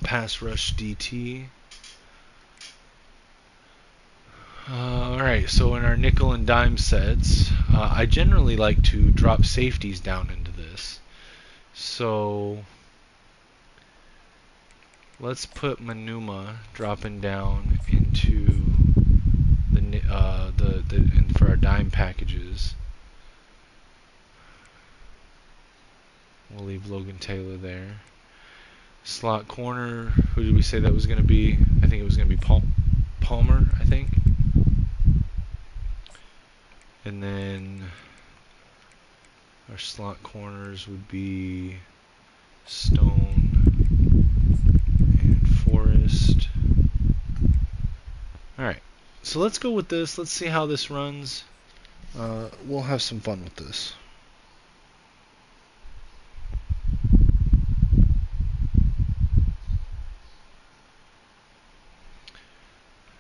pass rush DT. Alright, so in our nickel and dime sets, I generally like to drop safeties down into this. So let's put Manuma dropping down into for our dime packages. We'll leave Logan Taylor there. Slot corner, who did we say that was going to be? I think it was going to be Palmer, I think. And then our slot corners would be Stone and Forrest. Alright, so let's go with this. Let's see how this runs. We'll have some fun with this.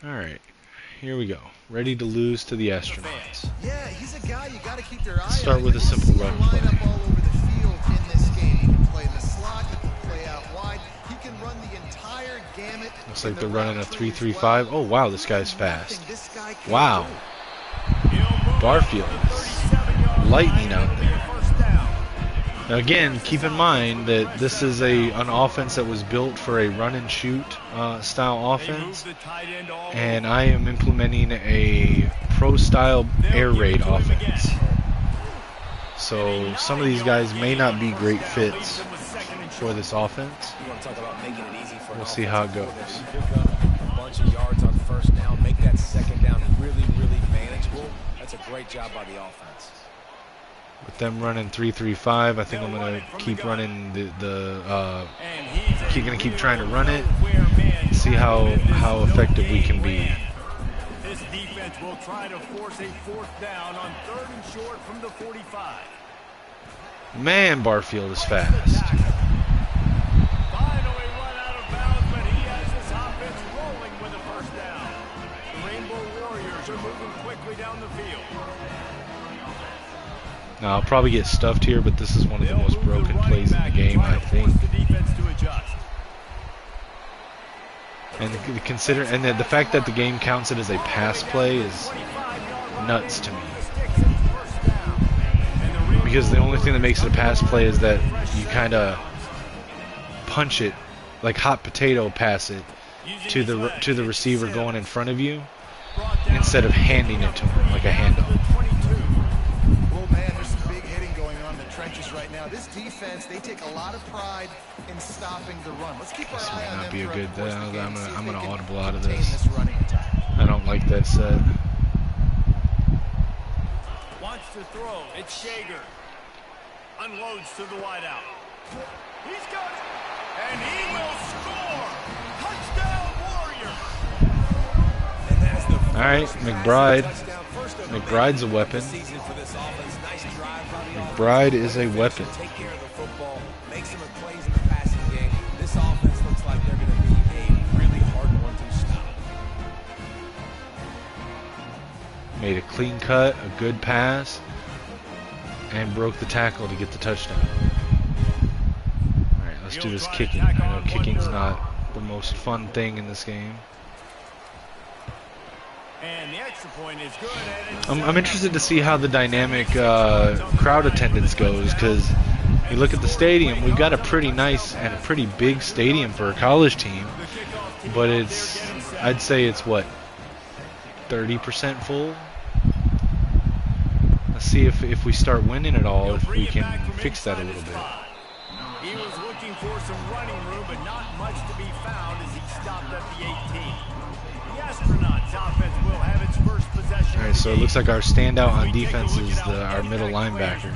Alright, here we go. Ready to lose to the Astronauts. Yeah, he's a guy you got to keep your eye on. Start with a simple run play. All over the field in this game. He can play in the slot, he can play out wide. He can run the entire gamut. Looks like they're running a 3-3-5. Oh wow, this guy's fast. Wow. Barfield is lightning out there. Now again, keep in mind that this is an offense that was built for a run and shoot style offense, and I am implementing a pro style air raid offense. So some of these guys may not be great fits for this offense. We'll see how it goes. A bunch of yards on first down, make that second down really, really manageable. That's a great job by the offense. With them running 3-3-5, I think I'm gonna keep running keep trying to run it. See how effective we can be. This defense will try to force a fourth down on 3rd and short from the 45. Man, Barfield is fast. Finally run out of bounds, but he has his offense rolling with a first down. The Rainbow Warriors are moving quickly down the field. Now, I'll probably get stuffed here, but this is one of the most broken plays in the game, I think. And the fact that the game counts it as a pass play is nuts to me. Because the only thing that makes it a pass play is that you kind of punch it, like hot potato pass it to the receiver going in front of you, instead of handing it to him like a handoff. Right now, this defense, they take a lot of pride in stopping the run. Let's keep our eye on them. This might not be a good. I'm gonna audible out of this. I don't like that set. Wants to throw. It's Shager. Unloads to the wideout. He's got it, and he will score. Touchdown, Warrior. All right, McBride. McBride's a weapon. McBride is a weapon. Take care of the football, make some plays in the passing game. This offense looks like they're going to be a really hard one to stop. Made a clean cut, a good pass, and broke the tackle to get the touchdown. All right, let's do this kicking. I know kicking's not the most fun thing in this game. And the extra point is good. I'm interested to see how the dynamic crowd attendance goes, because you look at the stadium, we've got a pretty nice and a pretty big stadium for a college team, but I'd say it's what, 30% full? Let's see if we start winning it all, if we can fix that a little bit. He was looking for some running room, but not much to be found as he stopped at the 18. The Astronauts offense will have its first possession. All right, so it looks like our standout on defense is our middle linebacker.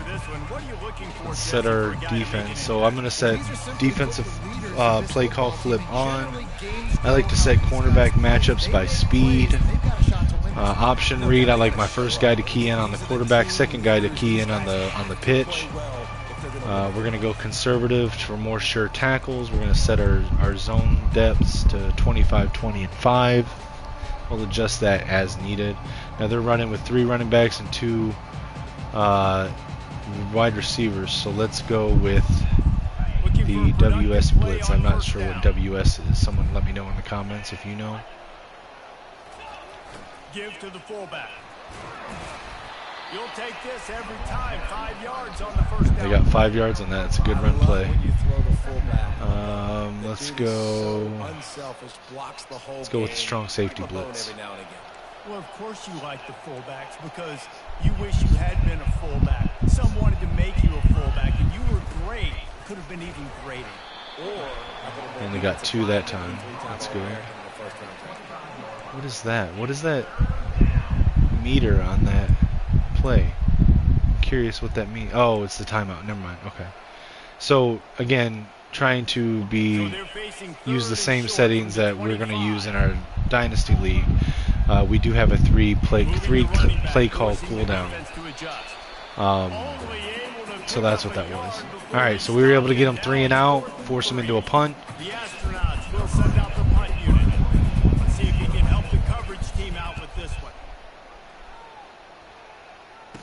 Let's set our defense. So I'm going to set defensive play call flip on. I like to set cornerback matchups by speed. Option read, I like my first guy to key in on the quarterback, second guy to key in on the pitch. We're going to go conservative for more sure tackles. We're going to set our zone depths to 25, 20, and 5. We'll adjust that as needed. Now they're running with 3 running backs and 2 wide receivers. So let's go with the WS blitz. I'm not sure what WS is. Someone let me know in the comments if you know. Give to the fullback. You'll take this every time. 5 yards on the first down. They got 5 yards on that. It's a good run play. Let's go. Let's go with the strong safety blitz. Well, of course you like the fullbacks because you wish you had been a fullback. Some wanted to make you a fullback, and you were great. Could have been even greater. Only got 2 that time. That's good. What is that? What is that meter on that play? I'm curious what that means. Oh, it's the timeout. Never mind. Okay. So again, trying to use the same settings that we're going to use in our Dynasty League. We do have a 3 play call cooldown. So that's what that was. All right, so we were able to get him 3 and out, force him into a punt. The astronauts will send out the punt unit. Let's see if he can help the coverage team out with this one.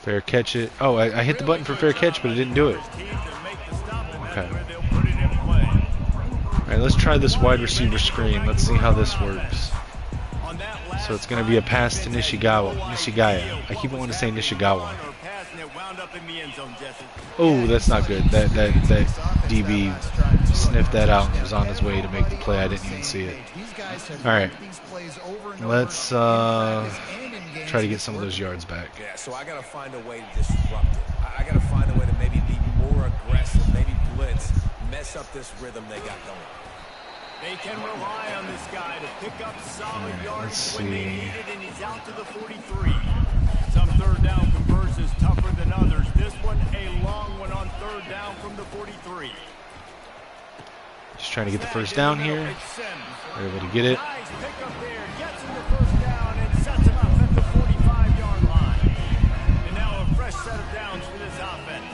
Fair catch it. Oh, I hit the button for fair catch, but it didn't do it. Okay. All right, let's try this wide receiver screen. Let's see how this works. So it's going to be a pass to Nishigaya. I keep wanting to say Nishigawa. Oh, that's not good. That DB sniffed that out and was on his way to make the play. I didn't even see it. All right, let's try to get some of those yards back. Yeah, so I got to find a way to disrupt it. I got to find a way to maybe be more aggressive, maybe blitz, mess up this rhythm they got going. They can rely on this guy to pick up solid yards when they need it, and he's out to the 43. Some third down conversions tougher than others. This one, a long one on third down from the 43. Just trying to get the first down here. We're able to get it. Nice pick up there. Gets him the first down and sets him up at the 45-yard line. And now a fresh set of downs for this offense.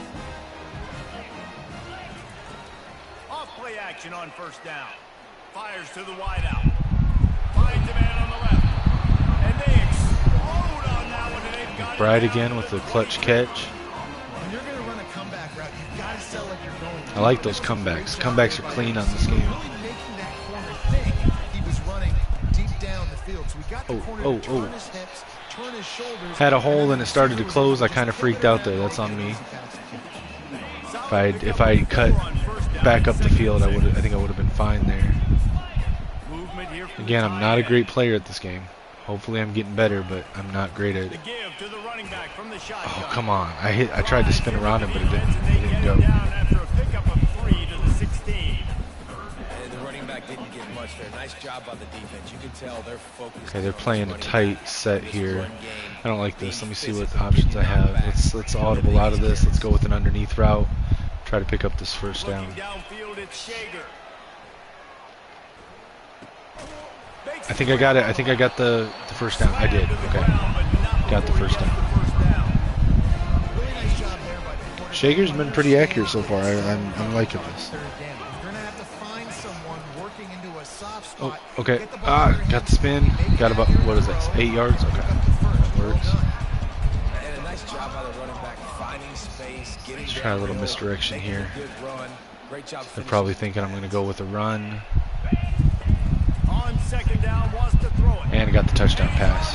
Off play action on first down. Fires to the wideout. Finds a man on the left. And they explode on that one. And they've got Bride again with the clutch catch. When you're going to run a comeback route, you've got to sell like you're going to. I like those comebacks. Comebacks are clean on this game. Really making that corner think he was running deep down the field. So we got the corner to turn his hips, turn his shoulders. Had a hole and it started to close. I kind of freaked out there. That's on me. If I cut back up the field, I think I would have been fine there. Again, I'm not a great player at this game. Hopefully I'm getting better, but I'm not great at it. Oh, come on. I tried to spin around him, but it didn't go. The running back didn't get much there. Nice job by the defense. You can tell they're focused. Okay, they're playing a tight set here. I don't like this. Let me see what options I have. Let's audible out of this. Let's go with an underneath route. Try to pick up this first down. I think I got it. I think I got the first down. I did. Okay. Got the first down. Shager's been pretty accurate so far. I'm liking this. Oh, okay. Got the spin. Got about, what is that, 8 yards? Okay. That works. Let's try a little misdirection here. They're probably thinking I'm going to go with a run. And got the touchdown pass.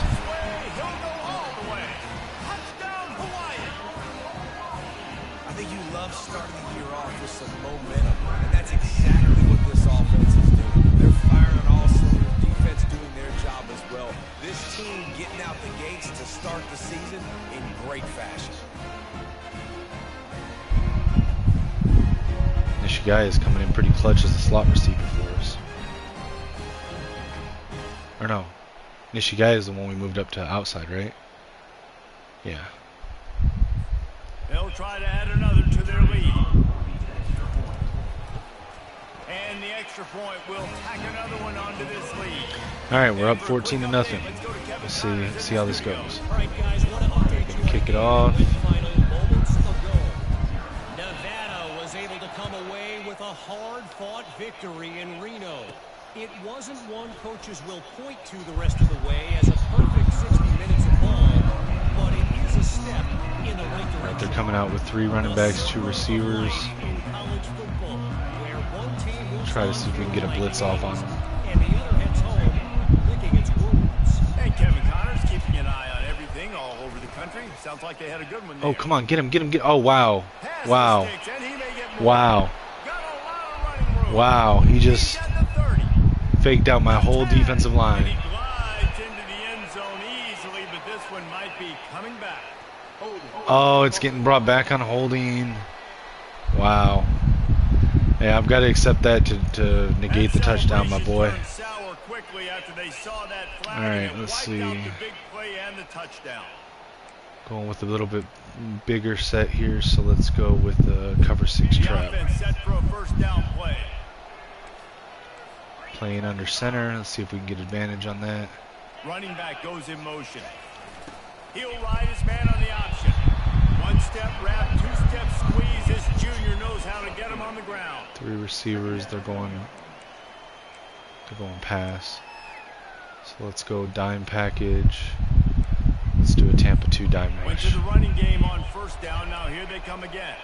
I think you love starting the year off with some momentum, and that's exactly what this offense is doing. They're firing on all cylinders, defense doing their job as well. This team getting out the gates to start the season in great fashion. Nishigaya is coming in pretty clutch as a slot receiver for us. Or no, Nishigaya is the one we moved up to outside, right? Yeah. They'll try to add another to their lead. And the extra point will tack another one onto this lead. All right, we're up 14-0. Let's see how this goes. Kick it off. come away with a hard-fought victory in Reno. It wasn't one coaches will point to the rest of the way as a perfect 60 minutes of ball, but it is a step in the right direction. Right, they're coming out with 3 running backs, 2 receivers. In college football, where one team will Try to see if we can get a blitz off on them. and the other heads home, licking its wounds. Hey, Kevin Connors keeping an eye on everything all over the country. Sounds like they had a good one there. Oh, come on, get him, get him, get him. Oh, wow. Pass Wow. mistakes, and he may get more. Wow. Got a lot of running room. Wow, he just He's at the 30. faked out my whole defensive And line. he glides into the end zone easily, but this one might be coming back. Oh, it's getting brought back on holding. Wow. Yeah, I've got to accept that to negate the touchdown, my boy. Turned sour quickly after they saw that flag, All right, and it let's wiped out see. the big play and the touchdown. Going with a little bit bigger set here, so let's go with the cover 6 The trap. offense set for a first down play. Playing under center. Let's see if we can get advantage on that. Running back goes in motion. He'll ride his man on the option. 1-step wrap, 2-step squeeze. This junior knows how to get him on the ground. 3 receivers. They're going pass. So let's go dime package. Let's do a Tampa 2 dime Went rush. to the running game on first down. Now here they come again.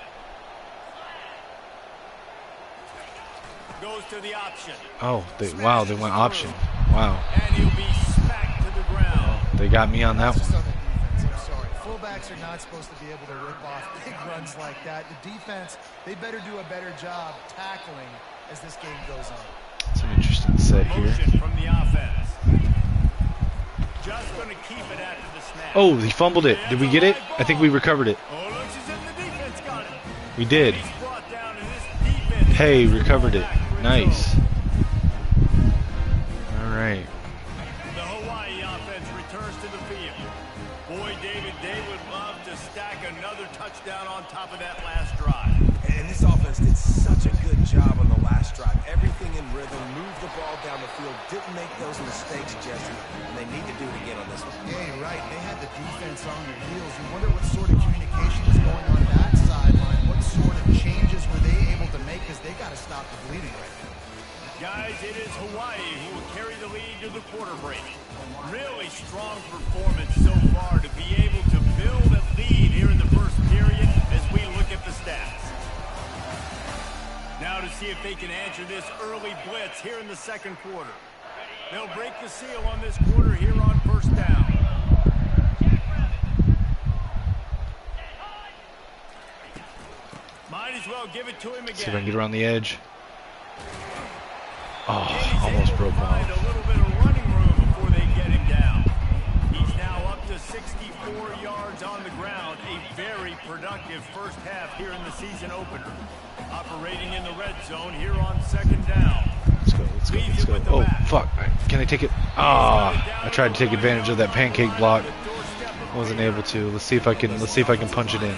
Goes to the option. Oh, wow, they went option. Wow. And he'll be smacked to the ground. They got me on that That's just one. on the defense. I'm sorry. Fullbacks are not supposed to be able to rip off big runs like that. The defense, they better do a better job tackling as this game goes on. It's an interesting set here. Motion from the offense. Just going to keep it after the snap. Oh, he fumbled it. Did we get it? I think we recovered it. Oh, looks as if the defense got it. We did. He's brought down, and this defense Hey, gets the recovered ball it. back for its Nice. own. All right. The Hawaii offense returns to the field. Boy, David, they would love to stack another touchdown on top of that last drive. And this offense did such a good job on the last drive. Everything in rhythm, moved the ball down the field, didn't make those mistakes, Jesse, and they need to do it again on this one. Yeah, you're right. They had the defense on their heels. You wonder what sort of communication is going on that sideline. What sort of changes were they able to make, because they got to stop the bleeding right now. Guys, it is Hawaii who will carry the lead to the quarter break. Really strong performance so far to be able to build a lead here in the first period as we look at the stats. Now to see if they can answer this early blitz here in the second quarter. They'll break the seal on this quarter here on first down. Might as well give it to him again. See if I can get around the edge. Oh, He's almost able to broke find off. a little bit of running room before they get him down. He's now up to 64 yards on the ground. A very productive first half here in the season opener. Operating in the red zone here on second down. Let's go, let's go, let's go. Oh, fuck. Can I take it? Ah, I tried to take advantage of that pancake block. Wasn't able to. Let's see if I can punch it in.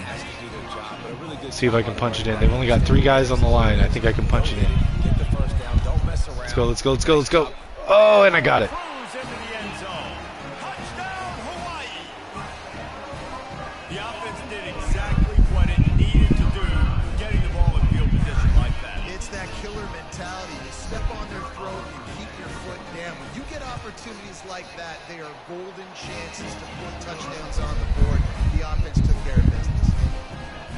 See if I can punch it in. They've only got 3 guys on the line. I think I can punch it in. Get the first down, don't mess around. Let's go, let's go, let's go, let's go. Oh, and I got it. Throws into the end zone. Touchdown, Hawaii. The offense did exactly what it needed to do, getting the ball in field position like that. It's that killer mentality. You step on their throat, you keep your foot down. When you get opportunities like that, they are golden chances to put touchdowns on the board. The offense took care of business.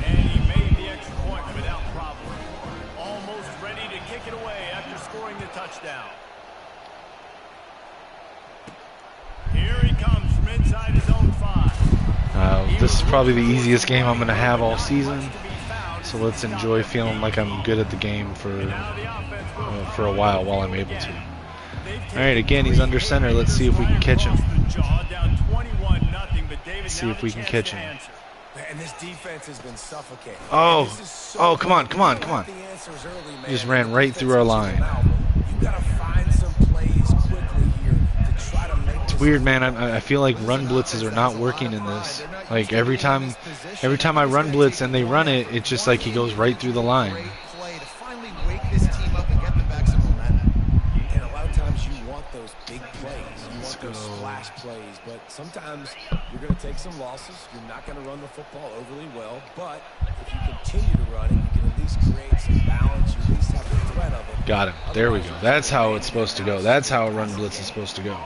And he made the extra point without problem. Almost ready to kick it away after scoring the touchdown. Here he comes from inside his own 5. This is probably the easiest game I'm going to have all season. So let's enjoy feeling like I'm good at the game for a while I'm able to. All right, again, he's under center. Let's see if we can catch him. See if we can catch him. And this defense has been suffocating. Oh, This is so oh, come on, good. come on, You come got on. the answers early, man. Just ran right through our line. You got to find some plays quickly here to try to make It's weird, man. I feel like run blitzes are not working in this. Like every time I run blitz and they run it, it's just like he goes right through the line. Great play to finally wake this team up and get them back some momentum. And a lot of times you want those big plays. You Let's want those go. splash plays. But sometimes you're going to take some losses. You're not going to run the football overly well. But if you continue to run it, you can at least create some Got him. There we go. That's how it's supposed to go. That's how a run blitz is supposed to go.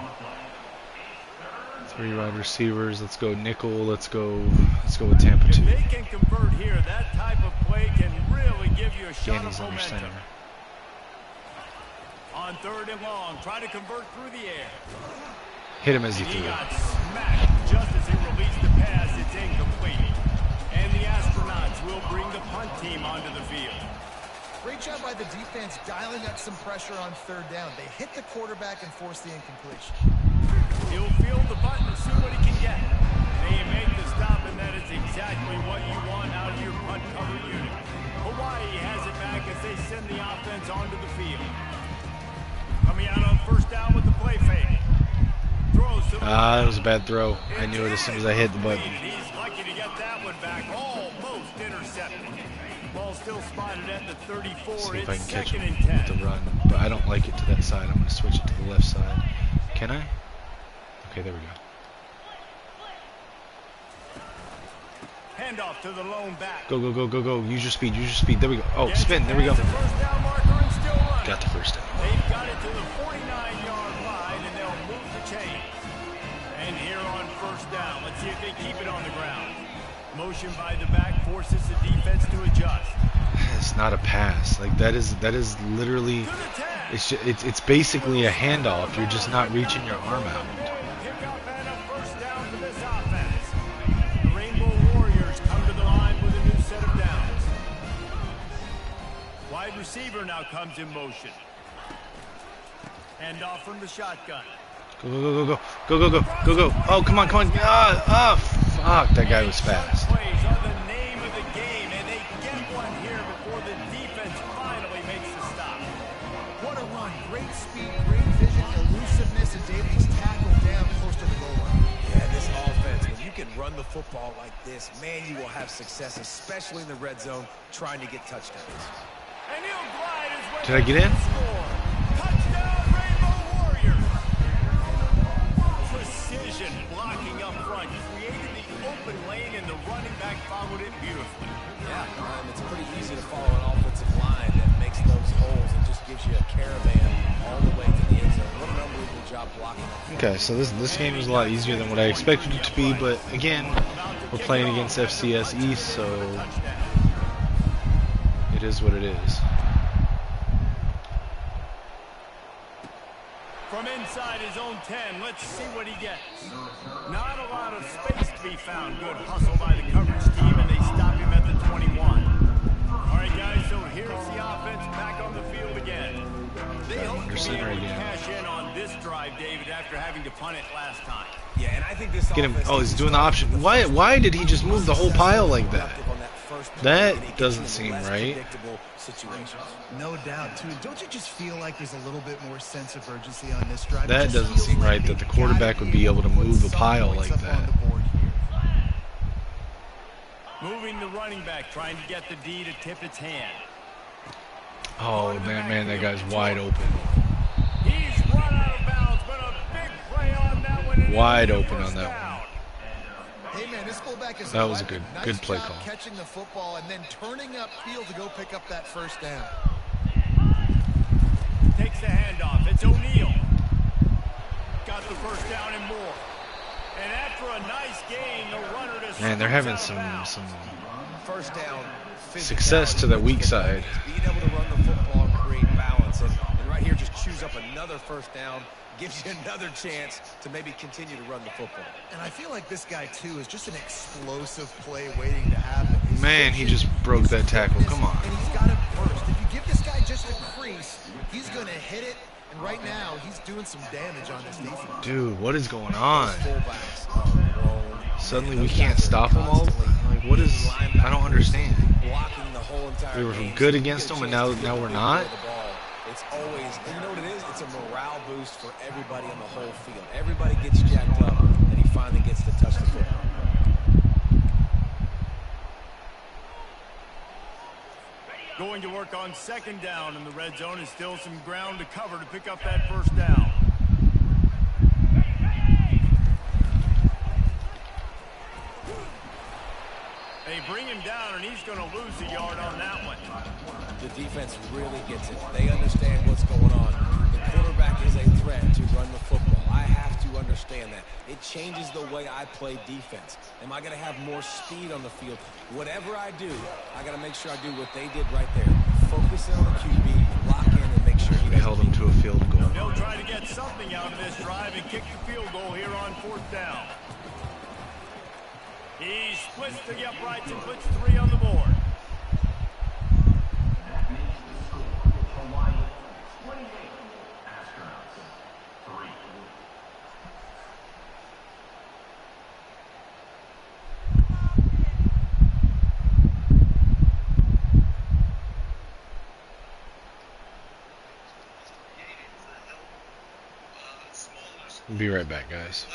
3 wide receivers. Let's go nickel. Let's go with Tampa 2. If they can convert here, that type of play can really give you a shot of momentum. On 3rd and long, try to convert through the air. Hit him as he threw. He got smacked just as he released the pass. It's incomplete. And the astronauts will bring the punt team onto the field. Great job by the defense dialing up some pressure on 3rd down. They hit the quarterback and forced the incompletion. He'll field the button and see what he can get. They make the stop, and that is exactly what you want out of your punt cover unit. Hawaii has it back as they send the offense onto the field. Coming out on 1st down with the play fake. That was a bad throw. I knew it as soon as I hit the button. He's lucky to get that one back. Almost intercepted. Ball still spotted at the 34. See if I It's can catch 2nd him and 10. with the run. But I don't like it to that side. I'm going to switch it to the left side. Can I? Okay, there we go. Handoff to the lone back. Go, go, go, go, go. Use your speed. Use your speed. There we go. Oh, spin. There we go. Got the first down. They've got it to the 49-yard line, and they'll move the chain. And here on 1st down, let's see if they keep it on the ground. Motion by the back forces the defense to adjust. It's not a pass. Like that is literally. It's basically a handoff. You're just not reaching your arm out. Pick up and a 1st down for this offense. The Rainbow Warriors come to the line with a new set of downs. Wide receiver now comes in motion. Hand off from the shotgun. Go, go, go, go, go, go, go, go, go. Oh, come on, come on. Fuck. That guy was fast. Plays are the name of the game, and they get one here before the defense finally makes the stop. What a run. Great speed, great vision, elusiveness, and Davies tackled down close to the goal line. Yeah, this offense, when you can run the football like this, man, you will have success, especially in the red zone, trying to get touchdowns. And he'll glide his way. Did I get in? Touchdown, Rainbow Warriors. Precision blocking up front created the open lane, and the running back followed it beautifully. Yeah, it's pretty easy to follow an offensive line that makes those holes and just gives you a caravan all the way to the end zone. What an unbelievable job blocking up. Okay, so this game is a lot easier than what I expected it to be, but again, we're playing against FCS East, so it is what it is. From inside his own 10, let's see what he gets. Not a lot of space to be found. Good hustle by the coverage team, and they stop him at the 21. All right, guys, so here's the offense back on the field again. They hope to be able to cash in on this drive, David, after having to punt it last time. Yeah, and I think this Get him. Oh, he's doing the option. Why did he just move the whole pile like that? That doesn't seem right. No doubt, too. Don't you just feel like there's a little bit more sense of urgency on this drive? That doesn't seem right that the quarterback would be able to move the pile like that. Moving the running back, trying to get the D to tip its hand. Oh, man, that guy's wide open. He's run out of bounds, but a big play on that one. Wide open on that one. Hey man, this fullback is that was a good play job call. Catching the football and then turning upfield to go pick up that 1st down. Takes the handoff. It's O'Neal. Got the 1st down and more. And after a nice gain, the runner to man, they're having some 1st down success to the weak side. Being able to run the football and create balance, and right here just chews up another 1st down. Gives you another chance to maybe continue to run the football. And I feel like this guy, too, is just an explosive play waiting to happen. Man, he just broke that tackle. Come on. And he's got it first. If you give this guy just a crease, he's going to hit it. And right now, he's doing some damage on this defense. Dude, what is going on? Suddenly we can't stop them all? Like, what is... I don't understand. We were good against them, and now we're not? It's always, you know what it is? It's a morale boost for everybody on the whole field. Everybody gets jacked up, and he finally gets to touch the football. Going to work on 2nd down in the red zone is still some ground to cover to pick up that 1st down. They bring him down, and he's going to lose a yard on that one. The The defense really gets it. They understand what's going on. The quarterback is a threat to run the football. I have to understand that. It changes the way I play defense. Am I going to have more speed on the field? Whatever I do, I got to make sure I do what they did right there. Focus in on the QB, lock in, and make sure he held him to a field goal. They'll try to get something out of this drive and kick the field goal here on 4th down. He splits to the uprights and puts 3 on the board. Be right back, guys.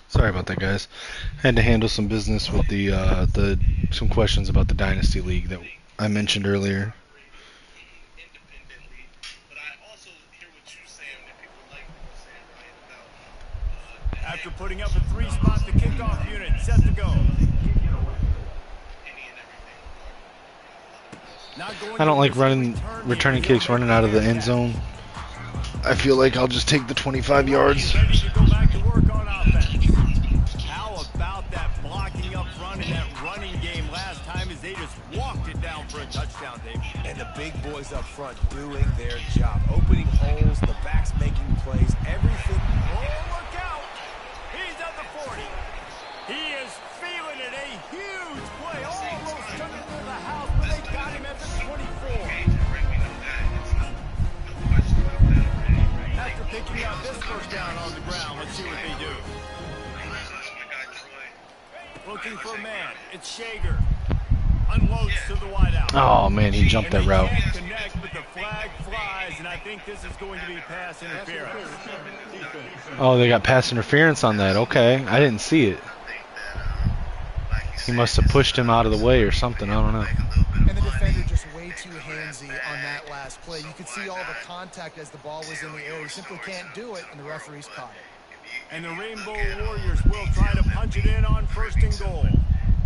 Sorry about that, guys. Had to handle some business with the some questions about the Dynasty League that I mentioned earlier. After putting up a 3-spot, the kickoff unit set to go. I don't like returning kicks running out of the end zone. I feel like I'll just take the 25 yards. Ready to go back to work on offense. How about that blocking up front in that running game last time as they just walked it down for a touchdown, Dave? And the big boys up front doing their job. Opening holes, the backs making plays, everything. Oh, look out! He's at the 40. He is feeling it. A huge play. Almost took it to the house, but they got him at the 24. After picking up this first down on on the ground. Let's see what they do. Looking for a man. It's Shager. Unloads to the wideout. Oh man, he jumped that route. Can't connect, but the flag flies, and I think this is going to be pass interference. Oh, they got pass interference on that. Okay, I didn't see it. He must have pushed him out of the way or something. I don't know. And the defender just way too handsy on that last play. You could see all the contact as the ball was in the air. He simply can't do it, and the referee's caught it. And the Rainbow Warriors will try to punch it in on 1st and goal.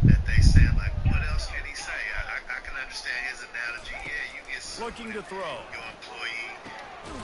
That they said, like, what else can he say? I can understand his analogy. Yeah, you get Looking to throw. your employee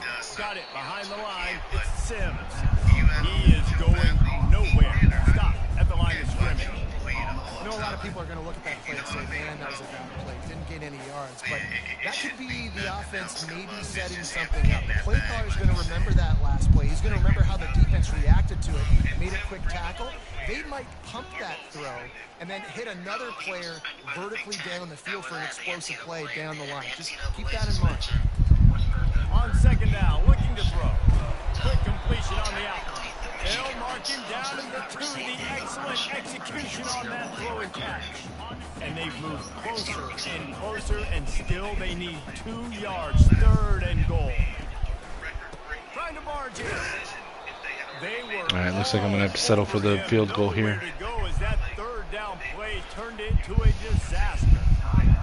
does Got it behind the line. but It's Sims. you have He is going nowhere. Stop at the line of scrimmage. I know a lot of people are going to look at that play and say, man, that was a bad play. Didn't gain any yards. But that could be the offense maybe setting something up. The play caller is going to remember that last play. He's going to remember how the defense reacted to it, made a quick tackle. They might pump that throw and then hit another player vertically down the field for an explosive play down the line. Just keep that in mind. On 2nd down, looking to throw. Quick completion on the out. They'll mark him down in the 2. The excellent execution on that throw and catch. And they've moved closer, and still they need 2 yards. 3rd and goal. Trying to barge in. All right, looks like I'm gonna have to settle for the field goal here. Go as that 3rd down play turned into a disaster.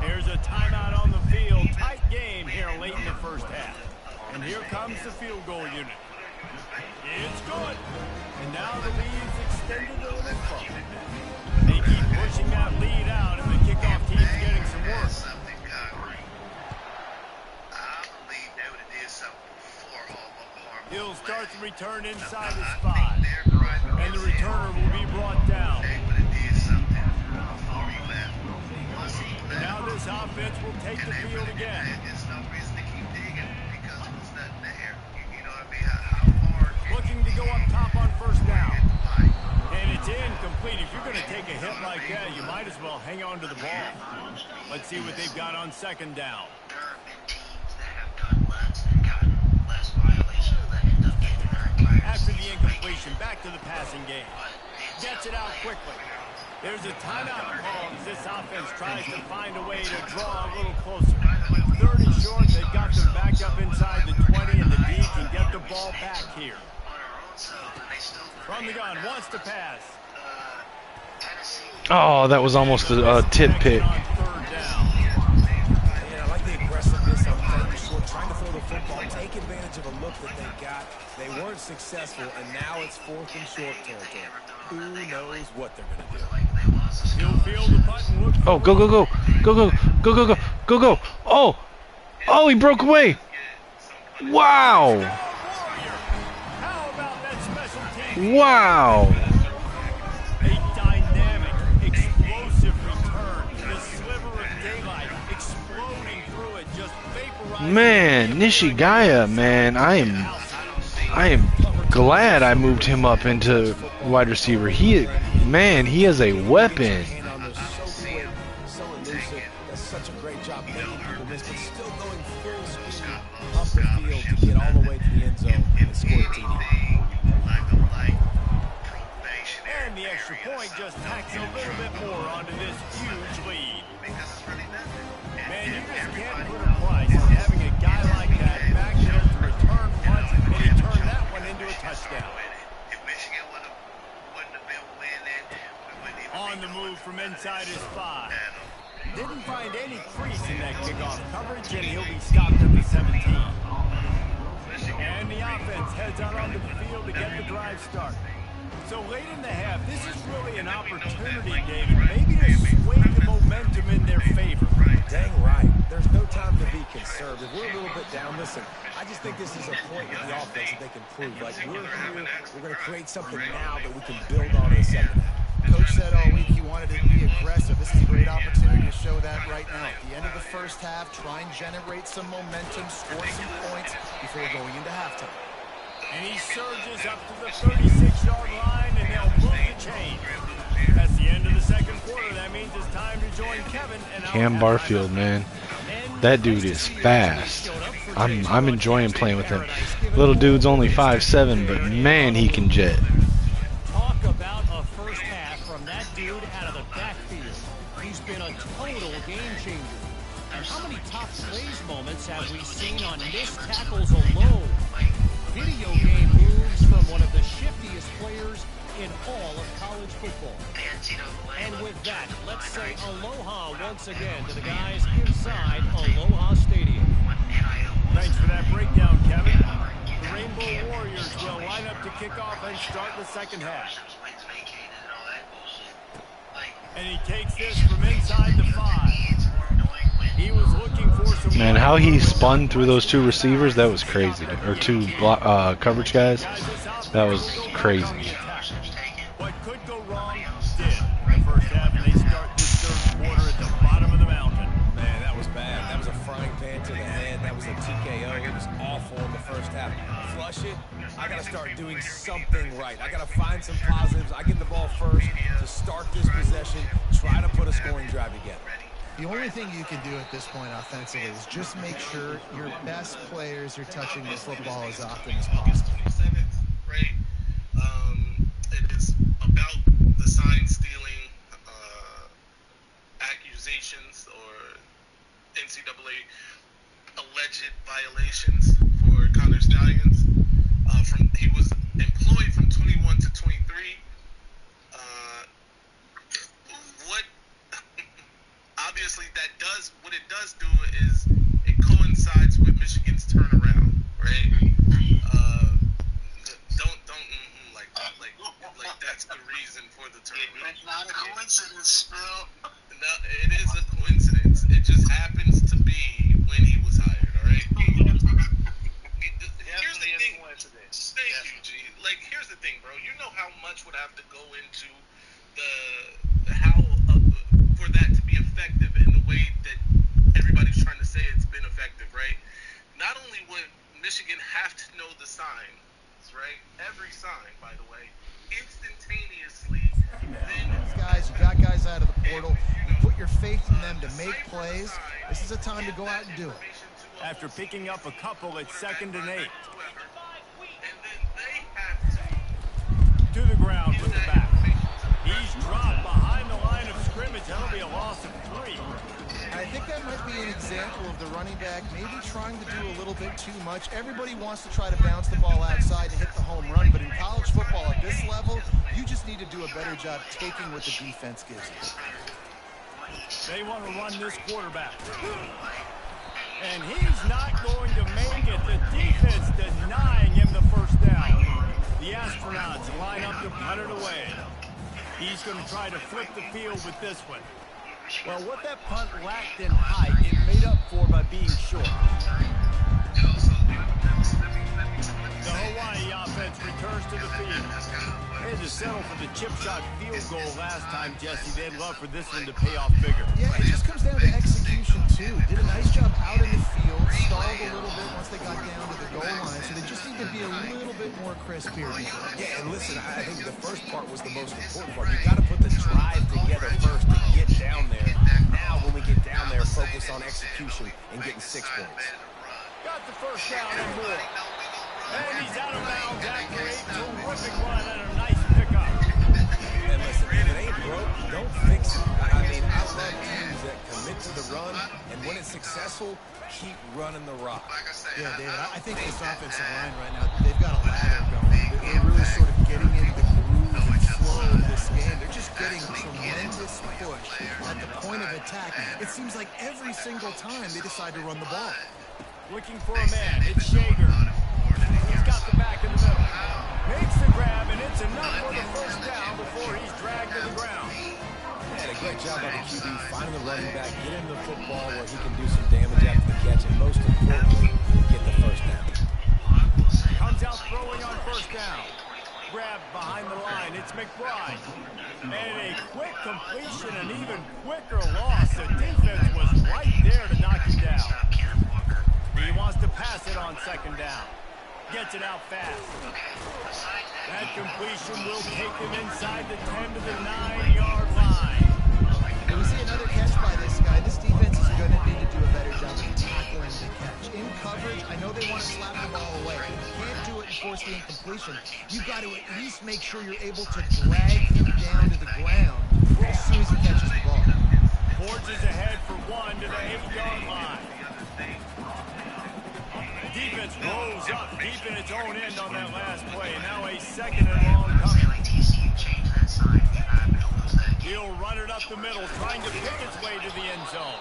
There's a timeout on the field. Tight game here late in the 1st half. And here comes the field goal unit. It's good. And now the lead's extended a little further. They keep pushing that lead out, and the kickoff team's getting some work. something concrete. I believe they would have did something before all harm. He'll start the return inside his 5. And the returner will be brought down. They would have did something before he left. Once he left, Now this offense will take the field again. there's no reason to keep digging because there was nothing there. You know what I mean? How far can Looking to go up top on 1st down. you And it's incomplete. If you're going to take a hit like that, you might as well hang on to the ball. Let's see what they've got on 2nd down. There have been teams that have done less and gotten less violations that end up getting hurt. After the incompletion, back to the passing game. Gets it out quickly. There's a timeout call as this offense tries to find a way to draw a little closer. 3rd and short, they've got them back up inside the 20, and the D can get the ball back here. From the gun, wants to pass. Oh, that was almost a tip pick. On 3rd down. Yeah, I like the aggressiveness on 3rd and short, trying to throw the football, take advantage of a look that they got. They weren't successful, and now it's 4th and short territory. Who knows what they're going to do? He'll feel the button. Look for Oh, go, go, go. Go, go, go, go, go, go, go. Oh, oh, he broke away. Wow. How about that special team? Wow. A dynamic, explosive return. The sliver of daylight exploding through it, just vaporizing. Man, Nishigaya, man, I am glad I moved him up into wide receiver. He is a weapon. Hand on those so quick, so elusive. Does such a great job making people miss, but still going full speed up the field to get all the way to the end zone and score a TD. And the extra point just tacks a little bit more onto this huge lead. Man, you just can't put a price on having a guy like that back there to return punts, and he turned that one into a touchdown. On the move from inside his 5. Didn't find any crease in that kickoff coverage, and he'll be stopped at the 17. And the offense heads out onto the field to get the drive started. So late in the half, this is really an opportunity, David, maybe to swing the momentum in their favor. Dang right. There's no time to be conservative. We're a little bit down. Listen, I just think this is a point with the offense that they can prove. Like, we're here, we're going to create something now that we can build on in the 2nd half. Coach said all week he wanted to be aggressive. This is a great opportunity to show that right now. At the end of the 1st half, try and generate some momentum, score some points before going into halftime. And he surges up to the 36-yard line, and they'll move the chain. That's the end of the 2nd quarter. That means it's time to join Kevin. And Cam Barfield, man. That dude is fast. I'm enjoying playing with him. Little dude's only 5'7", but man, he can jet. Talk about a first half from that dude out of the backfield. He's been a total game changer. And how many top plays moments have we seen on missed tackles alone? Video game moves from one of the shiftiest players in all of college football. And with that, let's say aloha once again to the guys inside Aloha Stadium. Thanks for that breakdown, Kevin. The Rainbow Warriors will line up to kick off and start the second half. And he takes this from inside the 5. He was looking for some... Man, how he spun through those 2 receivers, that was crazy. Or 2 coverage guys, that was crazy. What could go wrong did. The first half, and they start this third quarter at the bottom of the mountain. Man, that was bad. That was a frying pan to the head. That was a TKO. It was awful in the first half. Flush it. I got to start doing something right. I got to find some positives. I get the ball first to start this possession, try to put a scoring drive together. The only thing you can do at this point offensively is just make sure your best players are touching the football as often as possible. Right? It is about the sign-stealing accusations or NCAA alleged violations for Connor Stallions. He was employed from 21 to 23. Obviously, what it does do is it coincides with Michigan's turnaround, right? Like that's the reason for the turnaround. It's not a coincidence, Phil. No, it is a coincidence. It just happens to be when he was hired, all right? Here's the thing. Thank you, G. Like, here's the thing, bro. You know how much would have to go into for that to be effective in the way that everybody's trying to say it's been effective, right? Not only would Michigan have to know the signs, right? Every sign, by the way, instantaneously. Then Guys, you got guys out of the portal. You put your faith in them to make plays. This is a time to go out and do it. After picking up a couple at 2nd and 8. and then they have To the ground with the back. He's dropped behind the line of scrimmage. That'll be a loss of 3. I think that might be an example of the running back maybe trying to do a little bit too much. Everybody wants to try to bounce the ball outside to hit the home run, but in college football at this level, you just need to do a better job taking what the defense gives you. They want to run this quarterback. And he's not going to make it. The defense denying him the first down. The astronauts line up to punt it away. He's going to try to flip the field with this one. Well, what that punt lacked in height, it made up for by being short. The Hawaii offense returns to the field. They had to settle for the chip shot field goal last time, Jesse. They'd love for this one to pay off bigger. Yeah, it just comes down to execution, too. Did a nice job out in the field, stalled a little bit once they got down to the goal line, so they just need to be a little bit more crisp here. Yeah, and listen, I think the first part was the most important part. You got to put the drive together first to get down there. Now, when we get down there, focus on execution and getting 6 points. Got the first down and more. And he's out of bounds after a terrific run and a nice pickup. And listen, if it ain't broke, don't fix it. I mean, I love teams that commit to the run, and when it's successful, keep running the rock. Yeah, David, I think this offensive line right now, they've got a ladder going. They're really sort of getting into the groove and flow of this game. They're just getting tremendous push at the point of attack. It seems like every single time they decide to run the ball. Looking for a man. It's Shager. He's got the back in the middle. Makes the grab, and it's enough for the first down before he's dragged to the ground. Yeah, a great job by the QB finding the running back, get him the football where he can do some damage after the catch, and most importantly, get the first down. Comes out throwing on first down. Grab behind the line. It's McBride. And a quick completion, an even quicker loss. The defense was right there to knock him down. He wants to pass it on second down. Gets it out fast. That completion will take him inside the 10 to the 9-yard line. Can we see another catch by this guy. This defense is going to need to do a better job of tackling the catch. In coverage, I know they want to slap the ball away. But you can't do it and force the incompletion. You've got to at least make sure you're able to drag him down to the ground as soon as he catches the ball. Forges ahead for 1 to the 8-yard line. Defense rolls up deep in its own end on that last play. Now a 2nd and long coming. He'll run it up the middle, trying to pick its way to the end zone.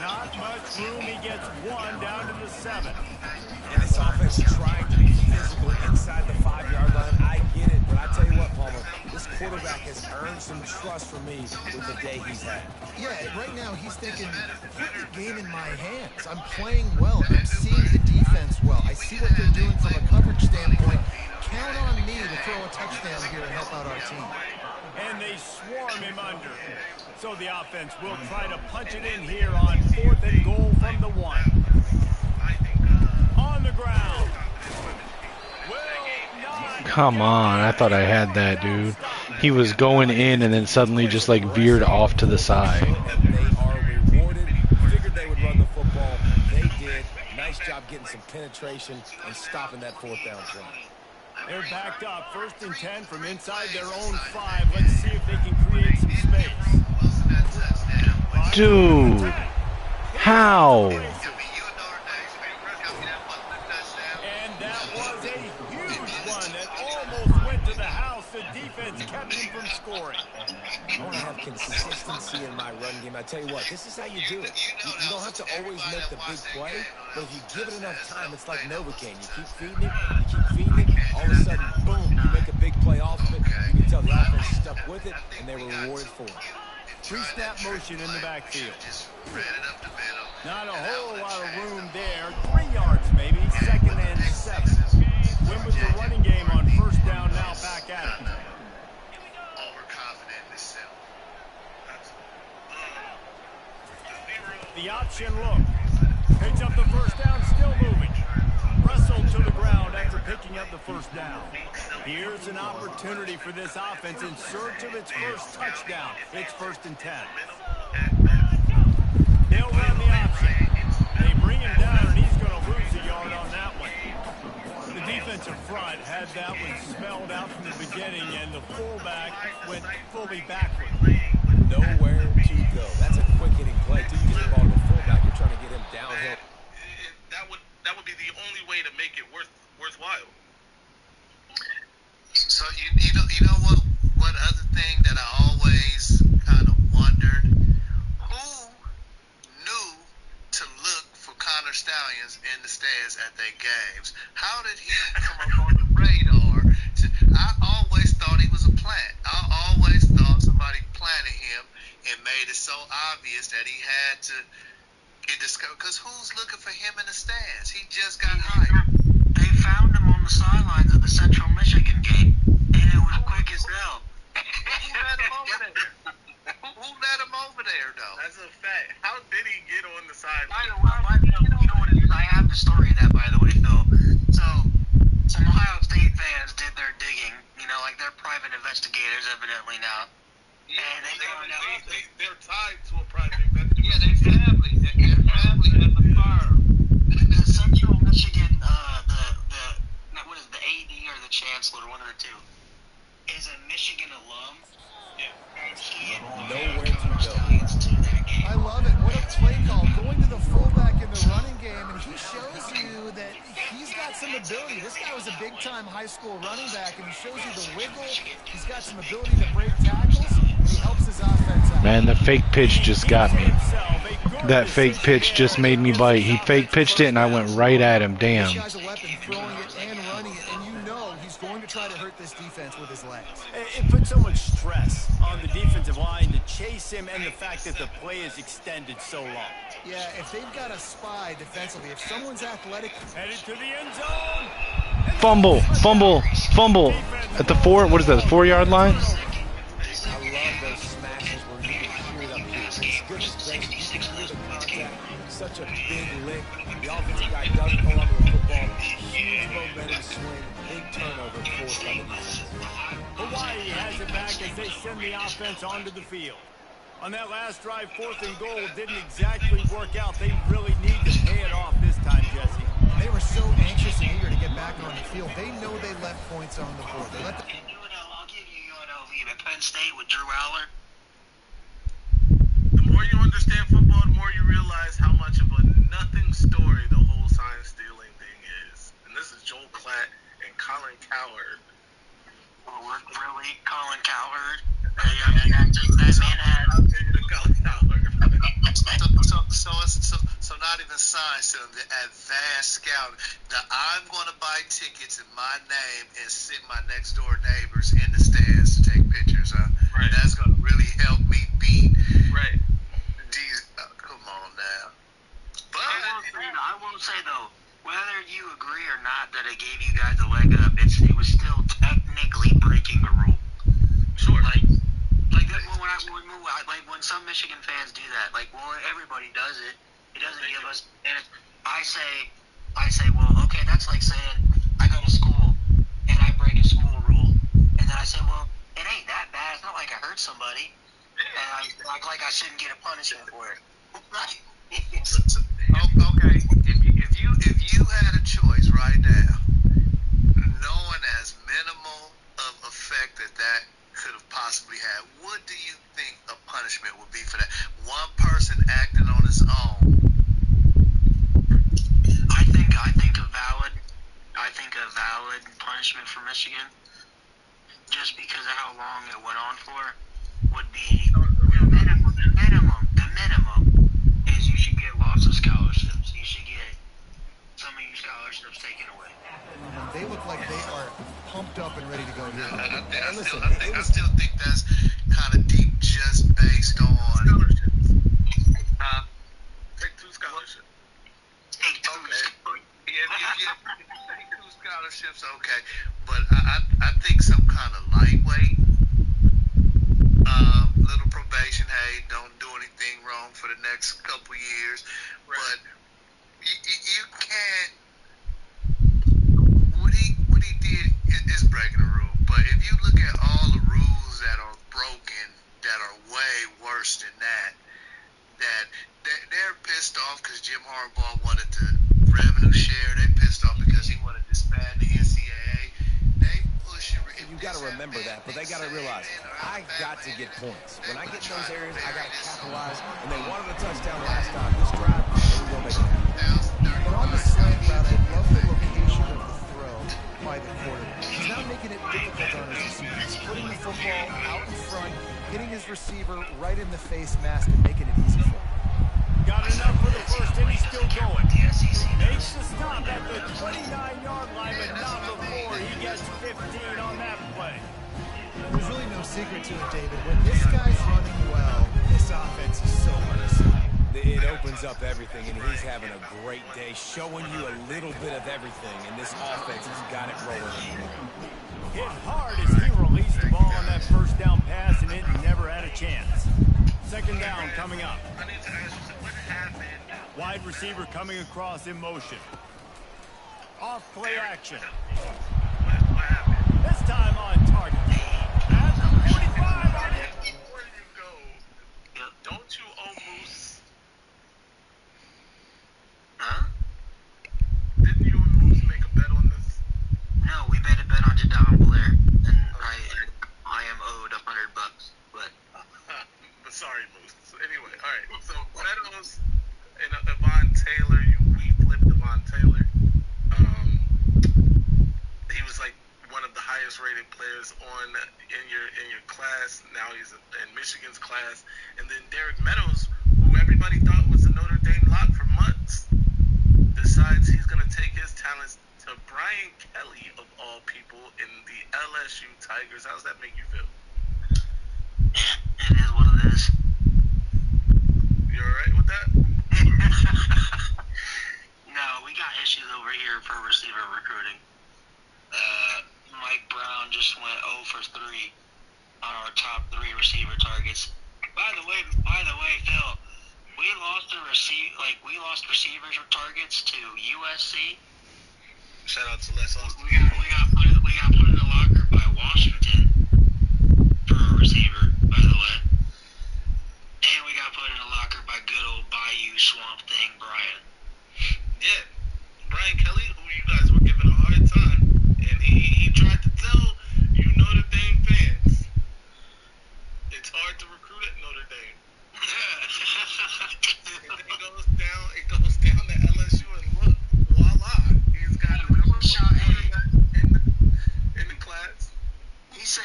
Not much room. He gets 1 down to the 7. And this offense is trying to be physical inside the 5-yard line. I get it, but I tell you what, Palmer, this quarterback has earned some trust from me with the day he's had. Yeah, right now he's thinking, put the game in my hands. I'm playing well, and I'm seeing the defense well. I see what they're doing from a coverage standpoint. Count on me to throw a touchdown here and help out our team. And they swarm him under. So the offense will try to punch it in here on 4th and goal from the 1. On the ground. Come on, I thought I had that, dude. He was going in and then suddenly just like veered off to the side. They are rewarded. Figured they would run the football. They did. Nice job getting some penetration and stopping that 4th down play. They're backed up. 1st and 10 from inside their own 5. Let's see if they can create some space. Dude, how? And that was a huge one that almost went to the house. The defense kept him from scoring. I want to have consistency in my run game. I tell you what, this is how you do it. You don't have to always make the big play, but if you give it enough time, it's like Novocaine. You keep feeding it, all of a sudden, boom, you make a big play off of it. You can tell the offense stuck with it, and they were rewarded for it. 3-snap motion in the backfield. Not a whole lot of room there. 3 yards maybe. 2nd and 7. Win with the running game on 1st down. Now back at it. The option look. Picks up the 1st down. Still moving. Wrestled to the ground after picking up the 1st down. Here's an opportunity for this offense in search of its first touchdown. It's 1st and 10. They'll run the option. They bring him down, and he's going to lose a yard on that one. The defensive front had that one spelled out from the beginning, and the fullback went fully backward. Nowhere to go. That's a quick hitting play. Till you get the ball to the fullback, you're trying to get him downhill. That would be the only way to make it worthwhile. So you know what other thing that I always kind of wondered, who knew to look for Connor Stallions in the stands at their games? How did he come up on the radar? I always thought he was a plant. I always thought somebody planted him and made it so obvious that he had to get discovered. Because who's looking for him in the stands? He just got hired. They found him on the sidelines of the Central Michigan game, and it was quick as hell. Who let him over there? Who let him over there, though? That's a fact. How did he get on the sideline? You know what it is? I have the story of that, by the way, Phil. So, some Ohio State fans did their digging, like they're private investigators, evidently now. Yeah, and they're tied to a private investigator. Yeah, their family has the firm. The Central Michigan, the AD or the Chancellor, one of the two, is a Michigan alum. Yeah. And he Nowhere to go. I love it. What a play call. Going to the fullback in the running game, and he shows you that he's got some ability. This guy was a big-time high school running back, and he shows you the wiggle. He's got some ability to break tackles, and he helps his offense out. Man, the fake pitch just got me. That fake pitch just made me bite. He fake pitched it, and I went right at him. Damn. This guy's a weapon, throwing it and running it, and he's going to try to hurt this defense with his legs. It put so much stress on the defensive line to chase him, and the fact that the play is extended so long. Yeah, if they've got a spy defensively, if someone's athletic... Headed to the end zone. Fumble at the 4. What is that? The 4-yard line? I love those smashes where you can hear it up here. It's good strength. You can hear the contact. Such a big lick. The offensive guy doesn't hold on to the football. Huge momentum swing. Big turnover forced by the defense. Hawaii has it back as they send the offense onto the field. On that last drive, 4th and goal didn't exactly work out. They really need to pay it off this time, Jesse. They were so anxious and eager to get back on the field. They know they left points on the board. They let the I'll give you UNLV, but Penn State with Drew Aller. The more you understand football, the more you realize how much of a nothing story the whole sign stealing thing is. And this is Joel Klatt and Colin Cowherd. Well, really, Colin Cowherd? I gotta take that man out. I'll take you to Colin Cowherd. So not even signs to them, the advanced scout. Now I'm gonna buy tickets in my name and sit my next door neighbors in the stands to take pictures. Right. That's gonna really help me beat. Right. These. Come on now. But I will say though, whether you agree or not that it gave you guys a leg up, it was still technically breaking the rule. Sure. When some Michigan fans do that, well, everybody does it. It doesn't give us. And if I say, well, okay, that's like saying I go to school and I break a school rule, and then I say, well, it ain't that bad. It's not like I hurt somebody, and I like I shouldn't get a punishment for it. okay, if you had a choice right now, knowing as minimal of effect that could have possibly had, what do you think a punishment would be for that? One person acting on his own. I think a valid punishment for Michigan, just because of how long it went on for, would be the minimum is you should get lots of scholarships. You should get some of your scholarships taken away. They look like they are pumped up and ready to go here. I still think that's kind of deep, just based on scholarships. Take 2 scholarships. Take two. Okay. Yeah, take 2 scholarships, okay. But I think some kind of lightweight, little probation. Hey, don't do anything wrong for the next couple years. Right. But you can't. What he did is breaking the rule. But if you look at all the rules that are broken, that are way worse than that they're pissed off because Jim Harbaugh wanted to revenue share. They pissed off because he wanted to disband the NCAA. They push it. You got to remember that, but they got to realize I got to get points. When I get in those areas, I got to capitalize. And they wanted a touchdown last time. This drive, they will make it happen. But on the slant route, I love the location of the throw by the quarterback. He's not making it difficult on his receiver. He's putting the football out in front, hitting his receiver right in the face mask and making it easy for him. Got enough for the first, and he's still going. Makes the stop at the 29-yard line, but not before he gets 15 on that play. There's really no secret to it, David. When this guy's running well, this offense is so hard to stop. It opens up everything, and he's having a great day, showing you a little bit of everything, and this offense has got it rolling. Hit hard as he released the ball on that first down pass, and it never had a chance. Second down coming up. I need to ask you, what happened? Wide receiver coming across in motion. Off play action. What happened? This time on target. At the 45 on it. Where did you go? Don't you owe Moose? Huh? Didn't you and Moose make a bet on this? No, we made a bet on Jadon Blair, and I am owed $100, but. But sorry, Moose. So anyway, all right. So Meadows and Avon Taylor, we flipped Avon Taylor. He was like one of the highest rated players in your class. Now he's in Michigan's class. And then Derek Meadows, who everybody thought was a Notre Dame lock for months, decides he's going to take his talents to Brian Kelly, of all people, in the LSU Tigers. How does that make you feel? It is what it is. You alright with that? No, we got issues over here for receiver recruiting. Mike Brown just went 0 for 3 on our top 3 receiver targets. By the way, Phil, we lost receivers or targets to USC. Shout out to Les Austin. We got put in the locker by Washington for a receiver, by the way.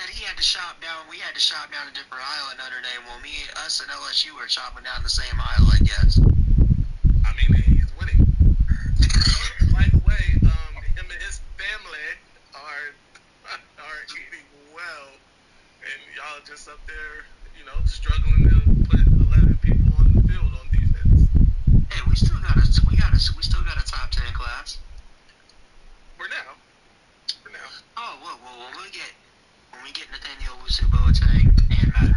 he had to shop down. We had to shop down a different aisle at Notre Dame. Well, us and LSU were shopping down the same aisle, I guess. I mean, he's winning. By the way, him and his family are eating well, and y'all just up there, struggling to put 11 people on the field on defense. Hey, we still got a top 10 class. For now. Oh, well, when we get Nathaniel Boateng and Matt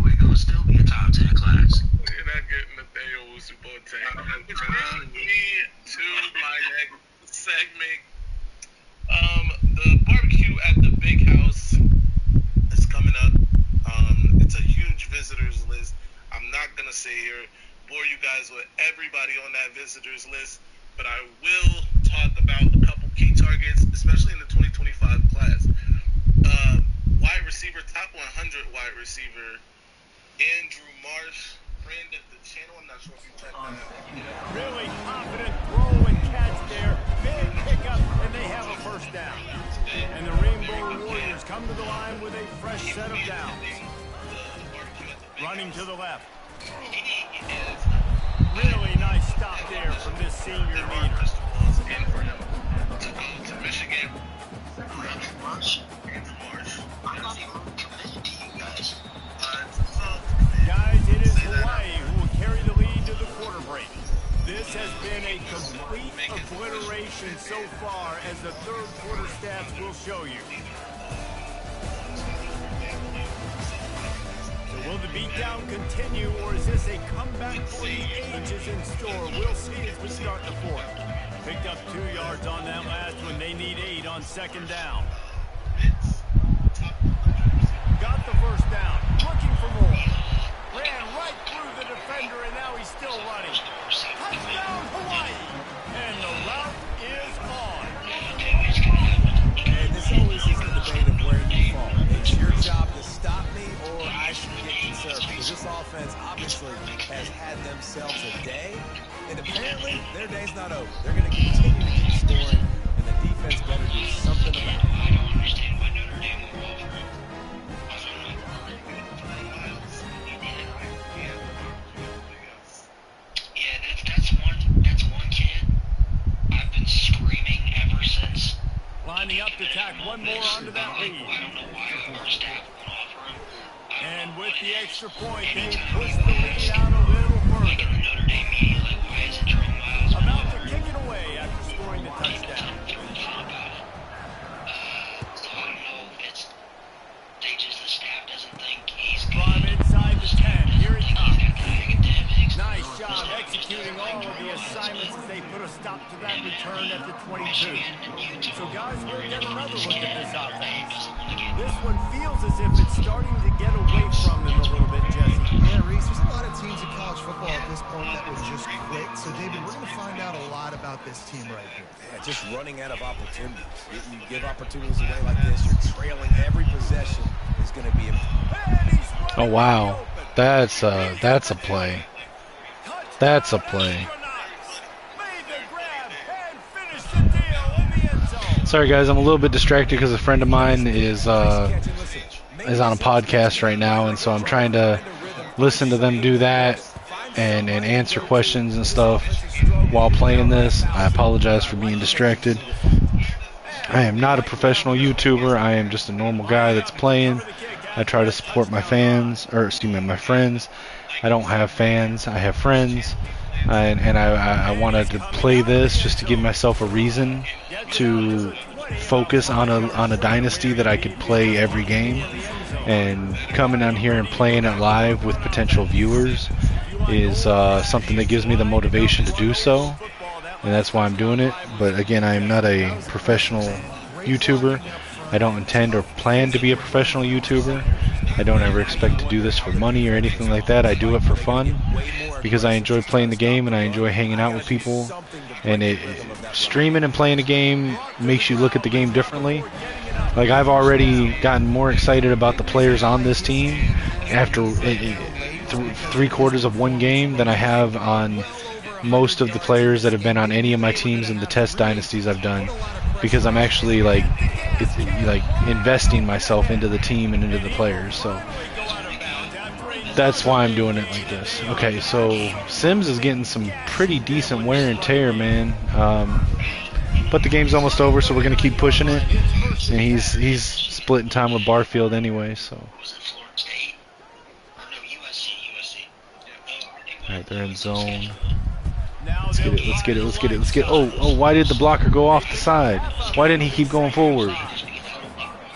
we're gonna still be a top 10 class. You're not getting Nathaniel Boateng. Which brings me to my next segment. The barbecue at the Big House is coming up. It's a huge visitors list. I'm not gonna sit here bore you guys with everybody on that visitors list, but I will talk about a couple key targets, especially in the 2025 class. Wide receiver, top 100 wide receiver, Andrew Marsh, friend of the channel. I'm not sure if you checked that out. Really confident throw and catch there. Big pickup, and they have a first down. And the Rainbow Warriors come to the line with a fresh set of downs. Running to the left. Really nice stop there from this senior leader. And for him to go to Michigan, Andrew Marsh. I'm not even committed to you guys. Guys, it is Hawaii who will carry the lead to the quarter break. This has been a complete obliteration so far, as the third quarter stats will show you. So will the beatdown continue, or is this a comeback for the ages in store? We'll see as we start the fourth. Picked up 2 yards on that last one. They need 8 on second down. Got the first down. Looking for more. Ran right through the defender, and now he's still running. Touchdown, Hawaii! And the route is on. And this always is the debate of where you fall. It's your job to stop me, or I should get conservative. Because this offense obviously has had themselves a day, and apparently their day's not over. They're going to continue to keep scoring, and the defense better do something about it. I don't understand why Notre Dame will roll for him. That's one kid I've been screaming ever since. Lining up to tack one more onto that lead. I don't know why our staff won't offer him. And with the extra point, they push the lead out a little further. Notre Dame media, like, why isn't Jerome Miles About to kick it away after scoring the touchdown. So I don't know if it's the staff doesn't think he's good. From inside the 10, here he comes. Academics. Nice job executing all of the assignments as they put a stop to that return at the 22. So guys, we'll get another look at this offense. This one feels as if it's starting to get away from them a little bit, Jesse. Yeah, Reese, there's a lot of teams in college football at this point that would just quit. So, David, we're going to find out a lot about this team right here. Yeah, just running out of opportunities. You give opportunities away like this, you're trailing every possession is going to be important. Oh wow, that's a play. That's a play. Sorry guys, I'm a little bit distracted because a friend of mine is on a podcast right now, and so I'm trying to listen to them do that and answer questions and stuff while playing this. I apologize for being distracted. I am not a professional YouTuber. I am just a normal guy that's playing. I try to support my fans, or excuse me, my friends. I don't have fans. I have friends. And I wanted to play this just to give myself a reason to focus on a dynasty that I could play every game. And coming on here and playing it live with potential viewers is something that gives me the motivation to do so. And that's why I'm doing it. But again, I am not a professional YouTuber. I don't intend or plan to be a professional YouTuber. I don't ever expect to do this for money or anything like that. I do it for fun because I enjoy playing the game and I enjoy hanging out with people. And streaming and playing a game makes you look at the game differently. Like, I've already gotten more excited about the players on this team after 3/4 of one game than I have on most of the players that have been on any of my teams in the test dynasties I've done, because I'm actually like it's like investing myself into the team and into the players. So that's why I'm doing it like this. Okay, so Sims is getting some pretty decent wear and tear, man. But the game's almost over, so we're gonna keep pushing it. And he's splitting time with Barfield anyway, so. All right, they're in zone. Let's get it. Let's get it. Let's get it. Let's get. Oh! Why did the blocker go off the side? Why didn't he keep going forward?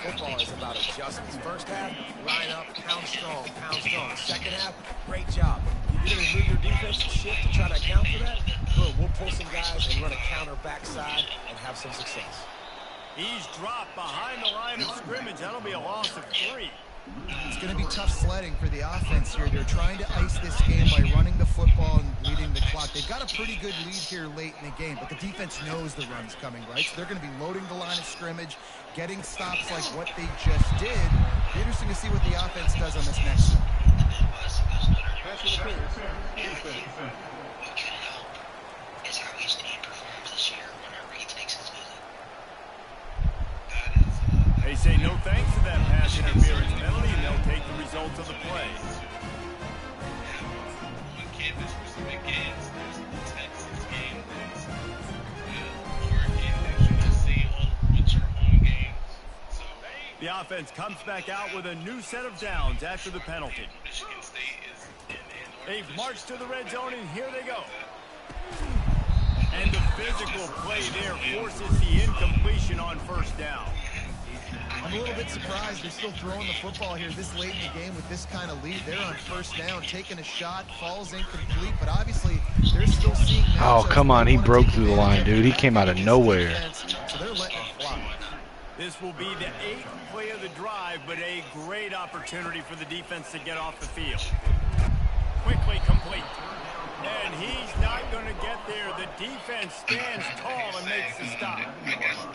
Football is about adjustments. First half, line up, pound strong, pound strong. Second half, great job. You're going to move your defense to shift to try to account for that? Good, we'll pull some guys and run a counter backside and have some success. He's dropped behind the line of scrimmage. That'll be a loss of 3. It's going to be tough sledding for the offense here. They're trying to ice this game by running the football and bleeding the clock. They've got a pretty good lead here late in the game, but the defense knows the run's coming, right? So they're going to be loading the line of scrimmage, getting stops like what they just did. Be interesting to see what the offense does on this next one. They say no thanks to that pass interference penalty, and they'll take the results of the play. On campus for some big games, there's the Texas game, there's Oregon, there's USC, which are home games. So the offense comes back out with a new set of downs after the penalty. Michigan State is in They've marched to the red zone, and here they go. And the physical play there forces the incompletion on first down. I'm a little bit surprised they're still throwing the football here this late in the game with this kind of lead. They're on first down, taking a shot, falls incomplete, but obviously they're still seeing. Oh, come on. He broke through the line, dude. He came out of nowhere. So they're letting it fly. This will be the 8th play of the drive, but a great opportunity for the defense to get off the field. Quickly complete. And he's not going to get there. The defense stands tall and makes the stop.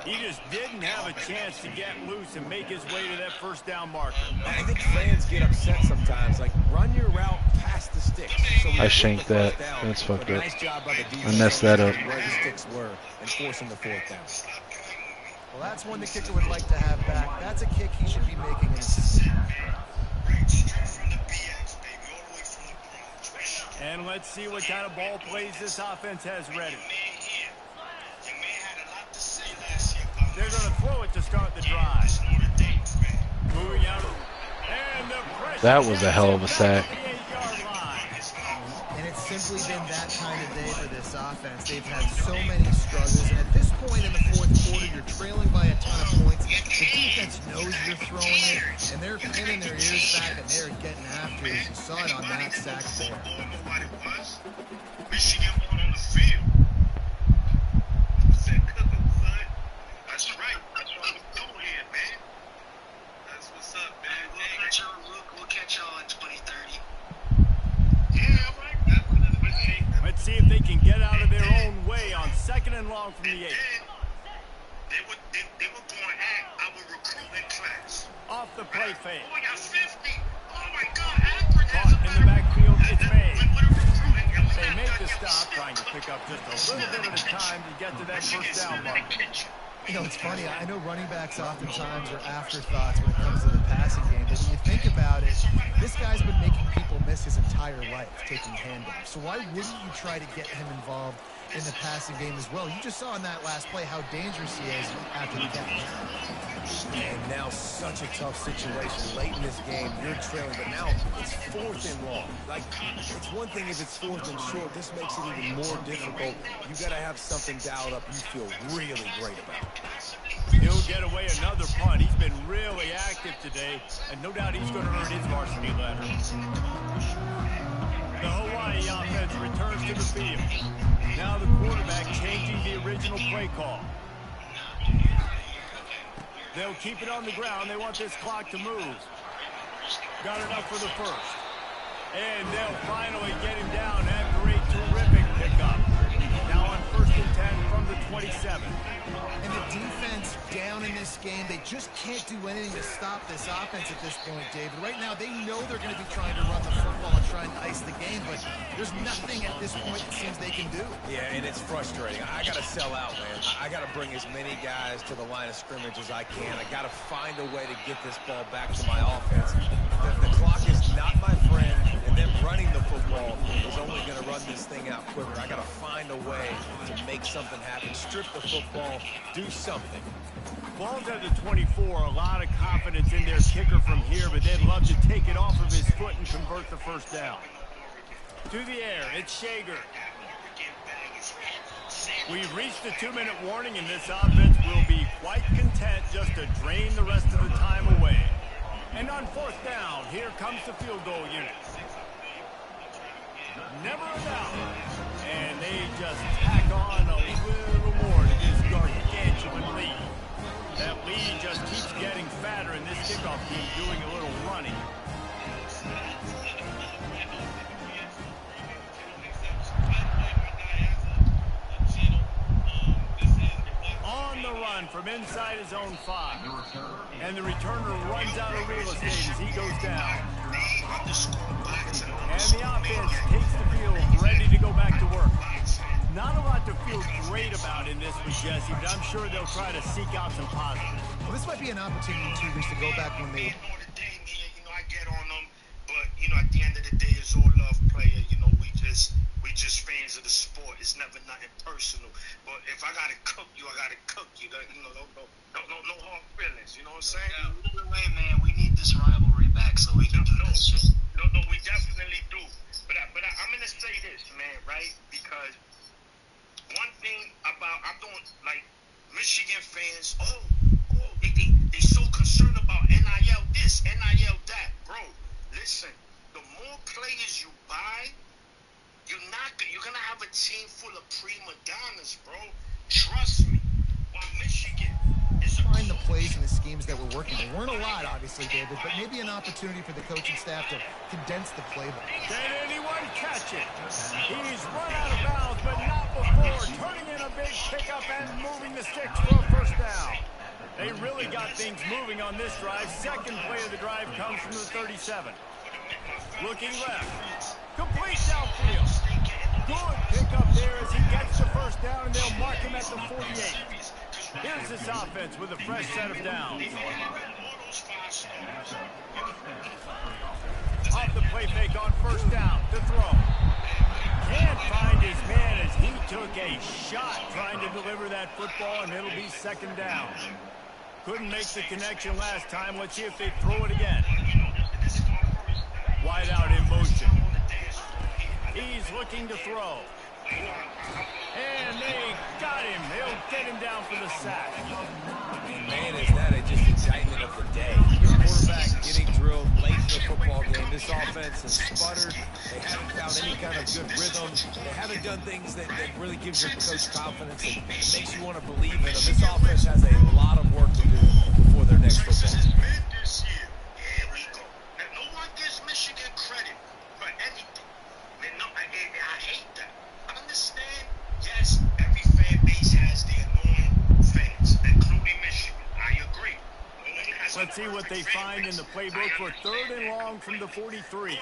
He just didn't have a chance to get loose and make his way to that first down marker. I think fans get upset sometimes. Like, run your route past the sticks. So I shanked that. That's fucked up. Nice job by the defense. I messed that up. Where the sticks were and forcing the 4th down. Well, that's one the kicker would like to have back. That's a kick he should be making in his season. And let's see what kind of ball plays this offense has ready. They're going to throw it to start the drive. Moving out. And the pressure. That was a hell of a sack. And it's simply been that kind of day for this offense. They've had so many struggles. And at this point in the 4th quarter, you're trailing by a ton of points. The defense knows you're throwing it, and they're pinning their ears back, and they're getting after it. You saw it on that sack there. Michigan won on the field. Said cooking, son. That's right. That's what I'm doing here, man. that's what's up, man. We'll catch y'all in 2030. Yeah, right. Let's see if they can get out of their own way on 2nd and long from the 8. They were going at our recruiting class. Off the play fake. Oh, we got 50. Oh, my God. Akron has Caught in the backfield. It's made. They They make the stop, trying to pick up just a little bit at a time to get to that first down mark. You know, it's funny. I know running backs oftentimes are afterthoughts when it comes to the passing game, but when you think about it, this guy's been making people miss his entire life taking handoffs. So why wouldn't you try to get him involved in the passing game as well? You just saw in that last play how dangerous he is after the catch. And now such a tough situation. Late in this game, you're trailing, but now it's 4th and long. Like, it's one thing if it's 4th and short. This makes it even more difficult. You got to have something dialed up you feel really great about. He'll get away another punt. He's been really active today, and no doubt he's going to earn his varsity letter. The Hawaii offense returns to the field. Now the quarterback changing the original play call. They'll keep it on the ground. They want this clock to move. Got enough for the first. And they'll finally get him down after a terrific pickup. Now on 1st and 10 from the 27. And the defense down in this game, they just can't do anything to stop this offense at this point, David. Right now, they know they're going to be trying to run the football and try and ice the game, but there's nothing at this point it seems they can do. Yeah, and it's frustrating. I got to sell out, man. I got to bring as many guys to the line of scrimmage as I can. I got to find a way to get this ball back to my offense. The clock is not my friend, and them running the football is only going to run this thing out quicker. I got to find a way to make something happen, strip the football, do something. Ball's at the 24, a lot of confidence in their kicker from here, but they'd love to take it off of his foot and convert the first down. To the air, it's Shager. We've reached the 2-minute warning, and this offense will be quite content just to drain the rest of the time away. And on fourth down, here comes the field goal unit. Never a doubt. And they just tack on a little more to this gargantuan lead. That lead just keeps getting fatter, and this kickoff team doing a little running. On the run from inside his own 5. And the returner runs out of real estate as he goes down. And the offense takes the field, ready to go back to work. Not a lot to feel great about in this one, Jesse, but I'm sure they'll try to seek out some positives. Well, this might be an opportunity, too, to go back when they... I get on them, but, at the end of the day, it's all love, player. We just fans of the sport. It's never nothing personal. But if I gotta cook you, I gotta cook you. No hard feelings. You know what I'm saying? Either way, man, we need this rivalry back so we can do this shit. No, we definitely do. But I'm gonna say this, man, right? Because one thing about Michigan fans, they so concerned about NIL this, NIL that, bro. Listen, the more players you buy, you're gonna have a team full of prima donnas, bro. Trust me. While Michigan is find the plays and the schemes that were working. There weren't a lot, obviously, David, but maybe an opportunity for the coaching staff to condense the playbook. Can anyone catch it? He's run out of bounds, but not before turning in a big pickup and moving the sticks for a first down. They really got things moving on this drive. Second play of the drive comes from the 37. Looking left. Complete downfield. Good pickup there as he gets the first down, and they'll mark him at the 48. Here's this offense with a fresh set of downs. Off the play fake on first down to throw. Can't find his man as he took a shot trying to deliver that football, and it'll be second down. Couldn't make the connection last time. Let's see if they throw it again. Wide out in motion. He's looking to throw. And they got him. They'll get him down for the sack. Man, is that just indictment of the day. Your quarterback getting drilled late in the football game. This offense has sputtered. They haven't found any kind of good rhythm. They haven't done things that really gives your coach confidence and makes you want to believe in them. This offense has a lot of work to do before their next football game. Here we go. Now, no one gives Michigan credit for anything. I hate that. Understand? Yes, every fan base has their own fans, including Michigan. I agree. Let's see what they find in the playbook for third and long from the 43. And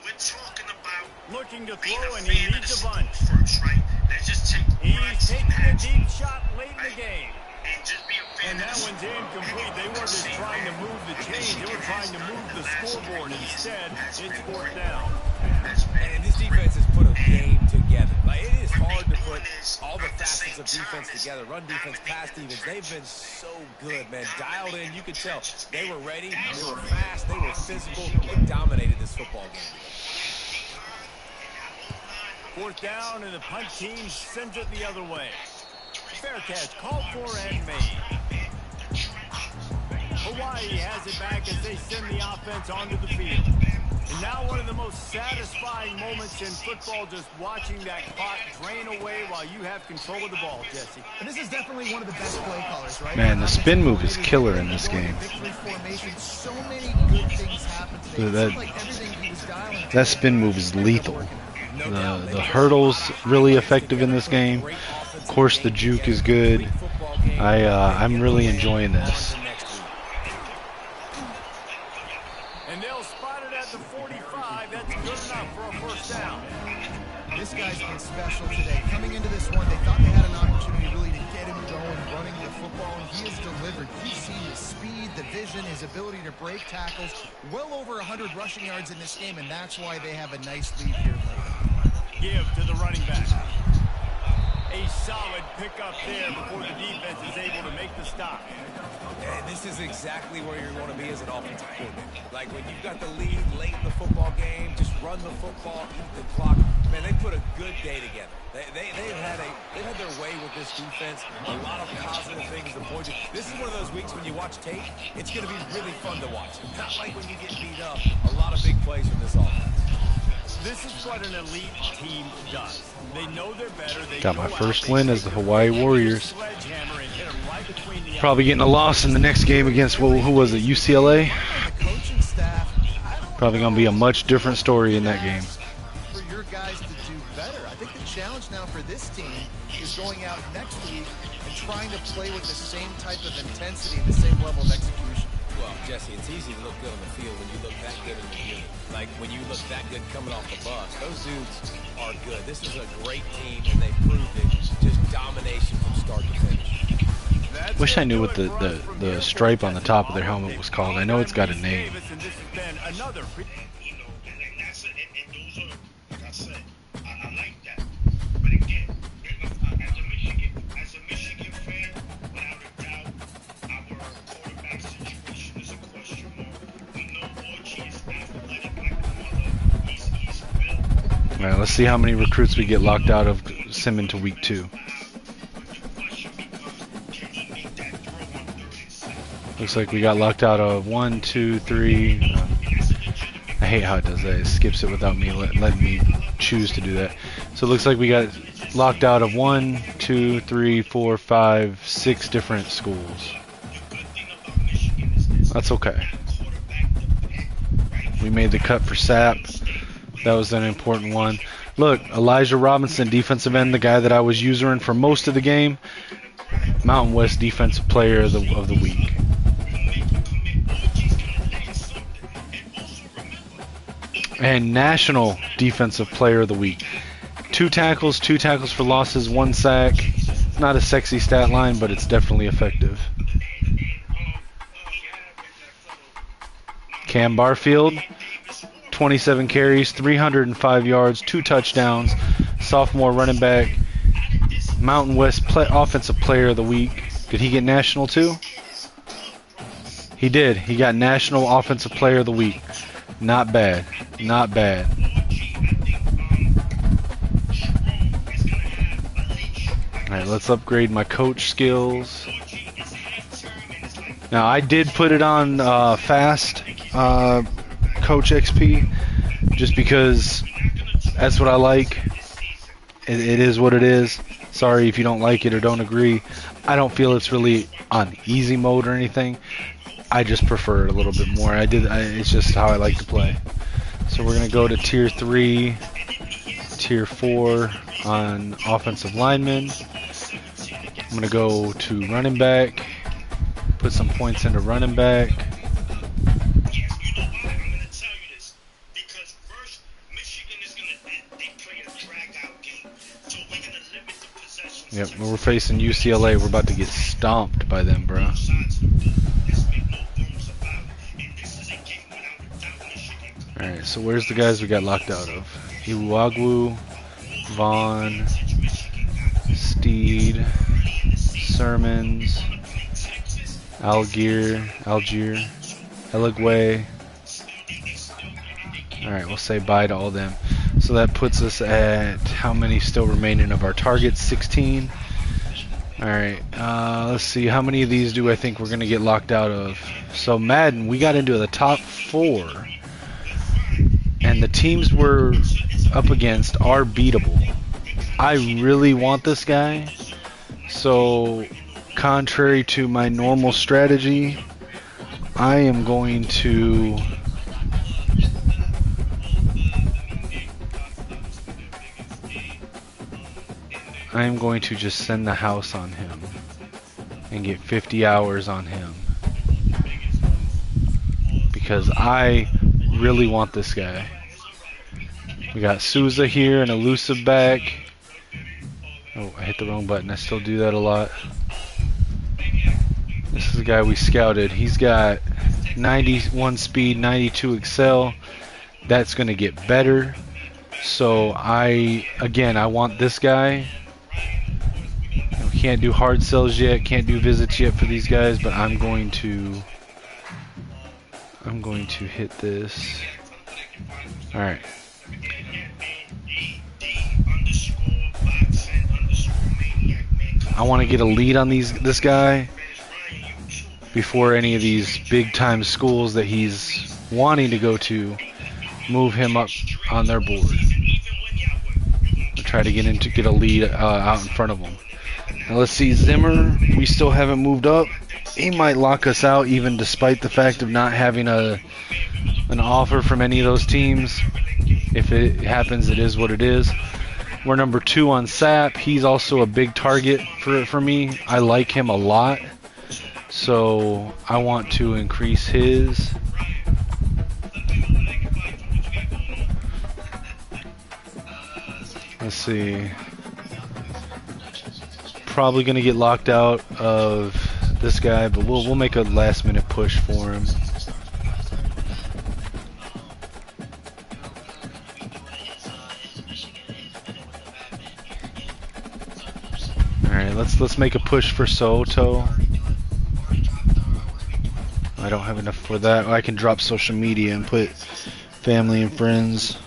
we're talking about looking to throw, and he needs a bunch. First, right? Let's just take He's taking a deep shot late in the game. And just be a fan. And that one's incomplete. They weren't just trying to move the chains. They were trying to move the scoreboard. Instead, it's fourth down. And this defense has put a game together. It is hard to put all the facets of defense together. Run defense, pass defense. They've been so good, man. Dialed in. You could tell they were ready. They were fast. They were physical. They dominated this football game. Fourth down, and the punt team sends it the other way. Fair catch, called for and made. Hawaii has it back as they send the offense onto the field. And now one of the most satisfying moments in football, just watching that clock drain away while you have control of the ball, Jesse. And this is definitely one of the best play callers, right? Man, the spin move is killer in this game. So many good things happen today. That spin move is lethal. The hurdle's really effective in this game. Of course, the juke is good. I'm really enjoying this. And they'll spot it at the 45. That's good enough for a first down. This guy's been special today. Coming into this one, they thought they had an opportunity really to get him going, running the football, and he has delivered. You've seen his speed, the vision, his ability to break tackles. Well over 100 rushing yards in this game, and that's why they have a nice lead here late. Give to the running back. A solid pickup there before the defense is able to make the stop. And this is exactly where you want to be as an offensive coordinator. Like when you've got the lead late in the football game, just run the football, eat the clock. Man, they put a good day together. They've had their way with this defense. A lot of positive things to point to. This is one of those weeks when you watch tape, it's going to be really fun to watch. Not like when you get beat up. A lot of big plays from this offense. This is what an elite team does. They know they're better. They Got my first win as the Hawaii Warriors. Probably getting a loss in the next game against, who was it, UCLA? Probably going to be a much different story in that game. For your guys to do better. I think the challenge now for this team is going out next week and trying to play with the same type of intensity and the same level of execution. Well, Jesse, it's easy to look good on the field when you look that good in the unit. Like when you look that good coming off the bus. Those dudes are good. This is a great team, and they proved it. Just domination from start to finish. Wish I knew what the stripe on the top of their helmet was called. I know it's got a name. All right, let's see how many recruits we get locked out of Simmon to week 2. Looks like we got locked out of 1, 2, 3. I hate how it does that. It skips it without me letting me choose to do that. So it looks like we got locked out of 1, 2, 3, 4, 5, 6 different schools. That's okay. We made the cut for SAP. That was an important one. Look, Elijah Robinson, defensive end, the guy that I was usering for most of the game. Mountain West Defensive Player of the Week. And National Defensive Player of the Week. 2 tackles for losses, 1 sack. Not a sexy stat line, but it's definitely effective. Cam Barfield, 27 carries, 305 yards, 2 touchdowns, sophomore running back, Mountain West Offensive Player of the Week. Did he get national too? He did. He got National Offensive Player of the Week. Not bad. Not bad. Alright, let's upgrade my coach skills. Now, I did put it on fast. Coach XP, just because that's what I like. It is what it is. Sorry if you don't like it or don't agree. I don't feel it's really on easy mode or anything. I just prefer it a little bit more. It's just how I like to play. So we're gonna go to tier 3, tier 4 on offensive linemen. I'm gonna go to running back. Put some points into running back. Yep, we're facing UCLA. We're about to get stomped by them, bro. Alright, so where's the guys we got locked out of? Iwuagwu, Vaughn, Steed, Sermons, Algier, Eligwe. Alright, we'll say bye to all them. So that puts us at how many still remaining of our targets? 16. Alright, let's see. How many of these do I think we're going to get locked out of? So Madden, we got into the top 4. And the teams we're up against are beatable. I really want this guy. So, contrary to my normal strategy, I am going to I'm going to just send the house on him and get 50 hours on him because I really want this guy. We got Souza here, an elusive back. Oh, I hit the wrong button. I still do that a lot. This is the guy we scouted. He's got 91 speed, 92 excel. That's going to get better. So I want this guy. We can't do hard sells yet, can't do visits yet for these guys, but I'm going to hit this. All right. I want to get a lead on this guy before any of these big time schools that he's wanting to go to move him up on their board. I'll try to get a lead out in front of him. Now let's see, Zimmer, we still haven't moved up. He might lock us out even despite the fact of not having an offer from any of those teams. If it happens, it is what it is. We're number 2 on SAP. He's also a big target for me. I like him a lot. So I want to increase his. Let's see. Probably going to get locked out of this guy, but we'll make a last minute push for him. Alright, let's make a push for Soto. I don't have enough for that. I can drop social media and put family and friends.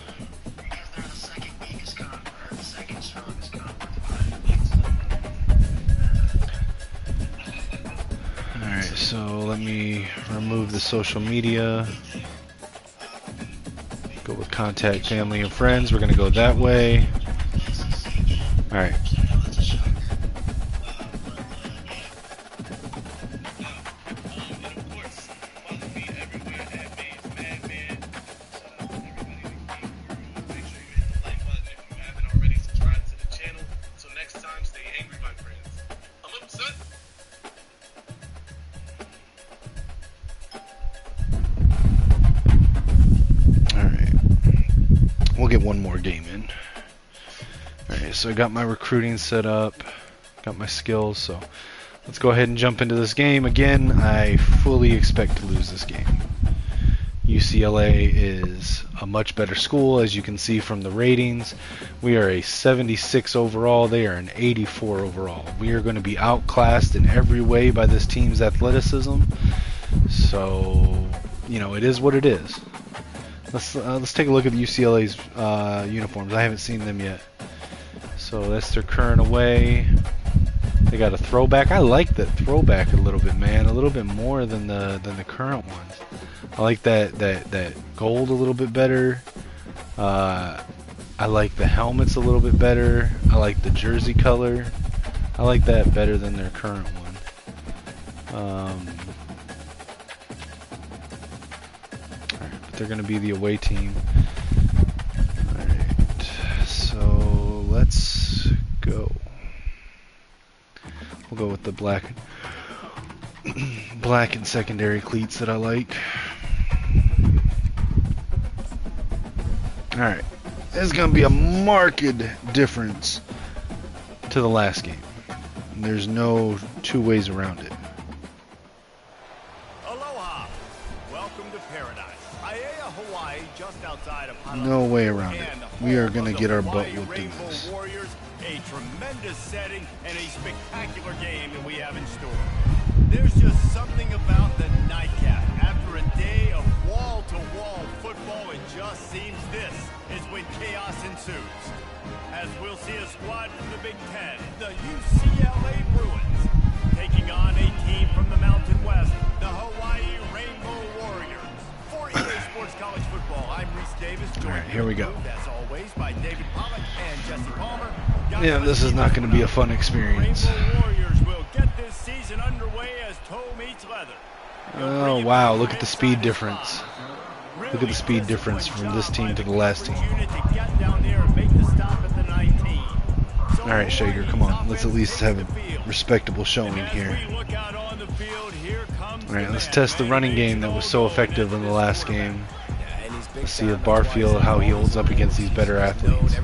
Alright, so let me remove the social media. Go with contact family and friends. We're going to go that way. Alright. Get one more game in. Alright, so I got my recruiting set up, got my skills, so let's go ahead and jump into this game. Again, I fully expect to lose this game. UCLA is a much better school, as you can see from the ratings. We are a 76 overall, they are an 84 overall. We are going to be outclassed in every way by this team's athleticism. So, you know, it is what it is. Let's take a look at the UCLA's uniforms. I haven't seen them yet. So that's their current away. They got a throwback. I like that throwback a little bit, man. A little bit more than the current ones. I like that gold a little bit better. I like the helmets a little bit better. I like the jersey color. I like that better than their current one. They're going to be the away team. Alright, so let's go. We'll go with the black and secondary cleats that I like. Alright, there's going to be a marked difference to the last game. There's no two ways around it. No way around it. We are going to get our butt whooped in this. A tremendous setting and a spectacular game that we have in store. There's just something about the nightcap. After a day of wall-to-wall football, it just seems this is when chaos ensues. As we'll see a squad from the Big Ten, the UCLA Bruins, taking on a team from the Mountain West, the Hawaii Rainbow Warriors. For EA Sports College Football, I'm Reese Davis. All right, here we go. As always, by David Pollack and Jesse Palmer. Yeah, this is not going to be a fun experience. Rainbow Warriors will get this season underway as toe meets leather. Oh, wow, look at the speed difference. Look at the speed difference from this team to the last team. To get down there and make the stop at the 19. So All right, Shager, come on. Let's at least have a respectable showing here. All right, let's test the running game that was so effective in the last game. Let's see if Barfield, how he holds up against these better athletes.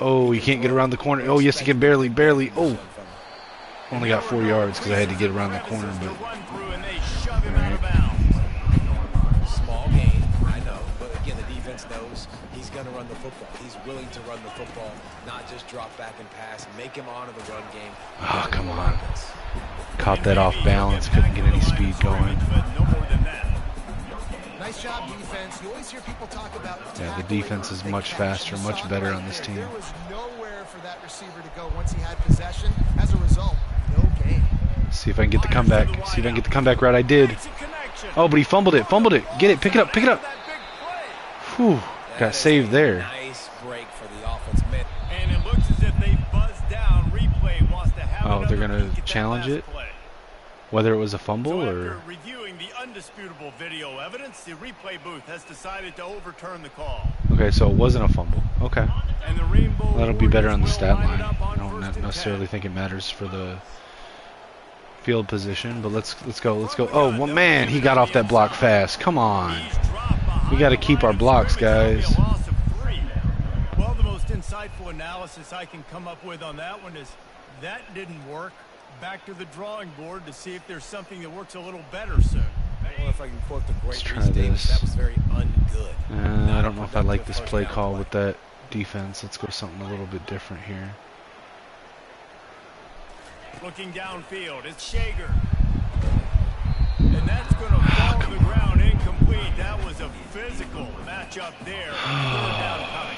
Oh, he can't get around the corner. Oh, yes, he can barely. Oh, only got 4 yards because I had to get around the corner. But Small game, I know, but again, the defense knows he's going to run the football. He's willing to run the football, not just drop back and pass, make him honor the run game. Oh, come on. Caught that off balance, couldn't get any speed going. Nice job, defense. You always hear people talk about Yeah, the defense is much faster, much better on this team. There was nowhere for that receiver to go once he had possession. As a result, no gain. See if I can get the comeback. See if I can get the comeback right. I did. Oh, but he fumbled it. Get it. Pick it up. Whew. Got saved there. Nice break for the offense. And it looks as if they buzzed down. Replay wants to have Oh, they're going to challenge it? Whether it was a fumble or... After reviewing the undisputable video evidence, the replay booth has decided to overturn the call. Okay, so it wasn't a fumble. Okay. And the Rainbow That'll be better on the Warriors stat will line line. up on I don't first and necessarily 10. think it matters for the field position, but let's go. Oh, well, man, he got off that block fast. Come on. We got to keep our blocks, guys. Well, the most insightful analysis I can come up with on that one is that didn't work. Back to the drawing board to see if there's something that works a little better soon. Well, if I can quote the great Let's try Reese Davis, this. that was very ungood. I don't know if I like this play call with that defense. Let's go something a little bit different here. Looking downfield, it's Shager. And that's going to fall to the ground incomplete. That was a physical matchup there. Third down coming.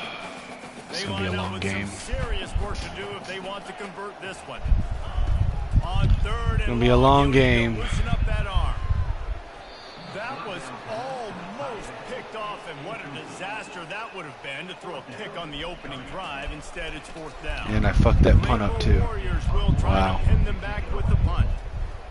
This will be a long game. Serious work to do if they want to convert this one. On third and It's gonna be a long game. Loosen up that arm. That was almost picked off, and what a disaster that would have been to throw a pick on the opening drive. Instead, it's fourth down. And I fucked that punt up too. Warriors will try Wow. to pin them back with the punt.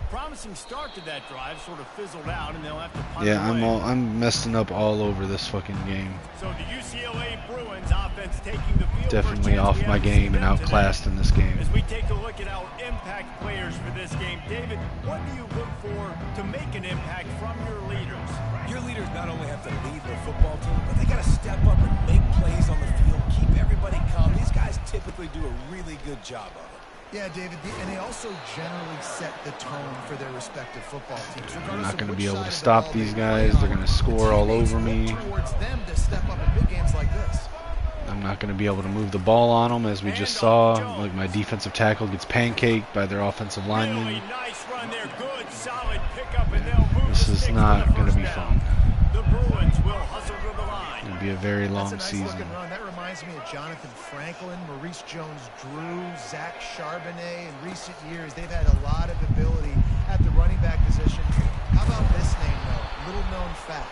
Promising start to that drive, sort of fizzled out, and they'll have to punt Yeah, away. I'm messing up all over this fucking game. So the UCLA Bruins offense taking the field. Definitely off my game and outclassed in this game. As we take a look at our impact players for this game, David, what do you look for to make an impact from your leaders? Your leaders not only have to lead their football team, but they got to step up and make plays on the field, keep everybody calm. These guys typically do a really good job of it. Yeah, David, and they also generally set the tone for their respective football teams. I'm not going to be able to stop these guys. They're going to score all over me. Towards them to step up in big games like this. I'm not going to be able to move the ball on them, as we just saw. Like, my defensive tackle gets pancaked by their offensive lineman. Nice run there. Good, solid pickup, and they'll move This is not going to be fun. The Bruins will hustle to the line. It'll be a very long That's a nice season. looking run. That reminds me of Jonathan Franklin, Maurice Jones-Drew, Zach Charbonnet. In recent years, they've had a lot of ability at the running back position. How about this name, though? Little known fact.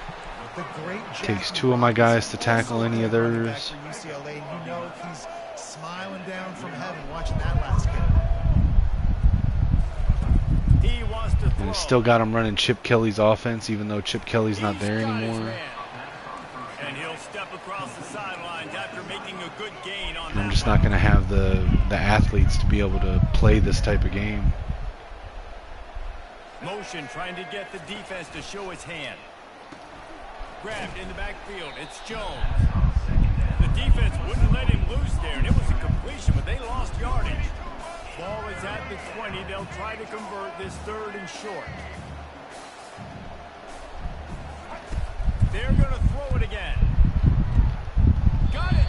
The great Takes two of my guys to tackle any of theirs. for UCLA, and you know he's smiling down from heaven watching that last game. He wants to throw. And it's still got him running Chip Kelly's offense, even though Chip Kelly's not there anymore. And he'll step across the sidelines after making a good gain on And I'm that just not run. going to have the athletes to be able to play this type of game. Motion trying to get the defense to show his hand. Grabbed in the backfield. It's Jones. The defense wouldn't let him loose there, and it was a completion, but they lost yardage. Ball is at the 20. They'll try to convert this third and short. They're going to throw it again. Got it.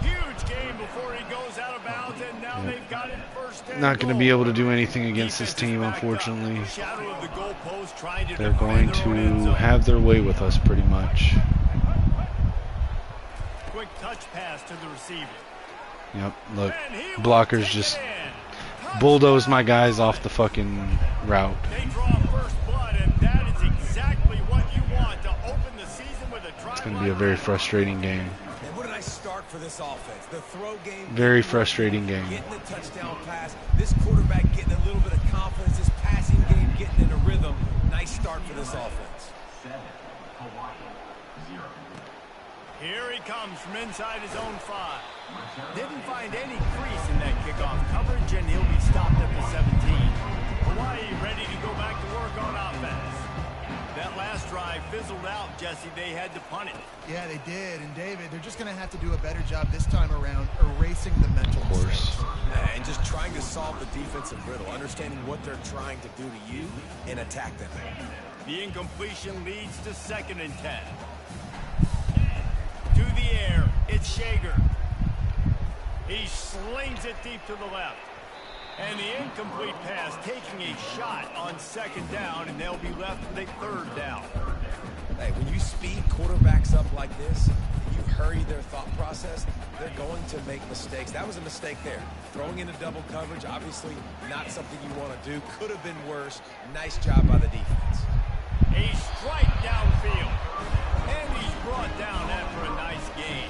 Huge game before he goes out of bounds, and now they've got it first and Not going to goal. be able to do anything against this team, unfortunately. Shadow of the goalpost trying to They're defend going their own end to zone. have their way with us pretty much. Quick touch pass to the receiver. Yep, look. And he will Blockers take just it in. bulldoze my guys off the fucking route. They draw first blood, and that is exactly what you want to open the season with a drive. It's going to be a very frustrating game. And what a nice start for this offense. The throw game. Very frustrating game. Getting the touchdown pass. This quarterback getting a little bit of confidence. This passing game getting in a rhythm. Nice start for this offense. Here he comes from inside his own 5. Didn't find any crease in that kickoff coverage, and he'll be stopped at the 17. Hawaii ready to go back to work on offense. That last drive fizzled out, Jesse. They had to punt it. Yeah, they did. And David, they're just going to have to do a better job this time around erasing the mental mistakes. And just trying to solve the defensive riddle, understanding what they're trying to do to you and attack them. The incompletion leads to 2nd and 10. To the air, it's Shager. He slings it deep to the left. And the incomplete pass taking a shot on 2nd down, and they'll be left with a 3rd down. Hey, when you speed quarterbacks up like this, you hurry their thought process, they're going to make mistakes. That was a mistake there. Throwing into double coverage, obviously not something you want to do. Could have been worse. Nice job by the defense. A strike downfield. And he's brought down after a nice gain.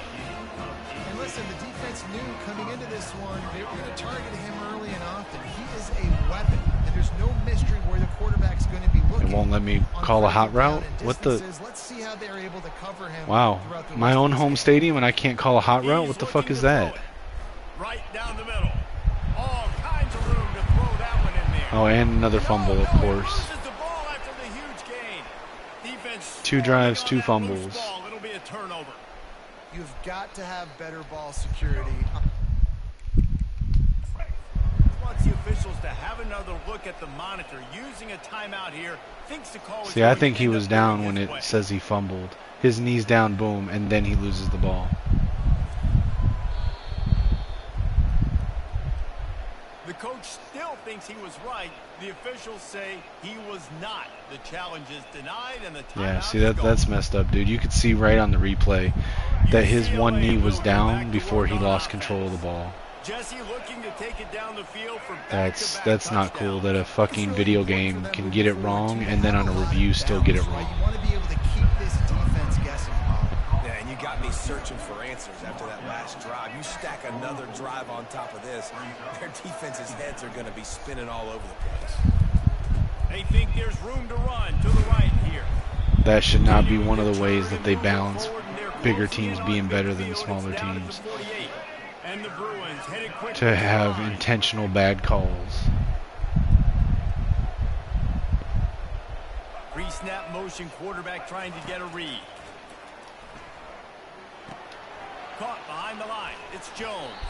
And listen, the defense knew coming into this one, they were going to target him early and often. He is a weapon, and there's no mystery where the quarterback's going to be looking. It won't let me call a hot route? What the? Let's see how they're able to cover him. Wow. My own home stadium and I can't call a hot route? What the fuck is that? Right down the middle. All kinds of room to throw that one in there. Oh, and another fumble, of course. 2 drives, 2 fumbles. It'll be a turnover. You've got to have better ball security. Wants the officials to have another look at the monitor. Using a timeout here. Thinks the call is See, I think he was down when it says he fumbled. His knee's down, boom, and then he loses the ball. The coach still thinks he was right. The officials say he was not. The challenge is denied, and the timeout Yeah, see, that's messed up, dude. You could see right on the replay that his one knee was down before he lost control of the ball. Jesse looking to take it down the field for That's not cool that a fucking video game can get it wrong and then on a review still get it wrong. You want to be able to keep this defense guessing, Paul. Yeah, and you got me searching for answers after that last drive. You stack another drive on top of this, their defense's heads are going to be spinning all over the place. They think there's room to run to the right here. That should not be one of the ways that they balance bigger teams being better than smaller teams. And the Bruins headed quickly To have intentional bad calls. Pre-snap motion, quarterback trying to get a read. Caught behind the line. It's Jones.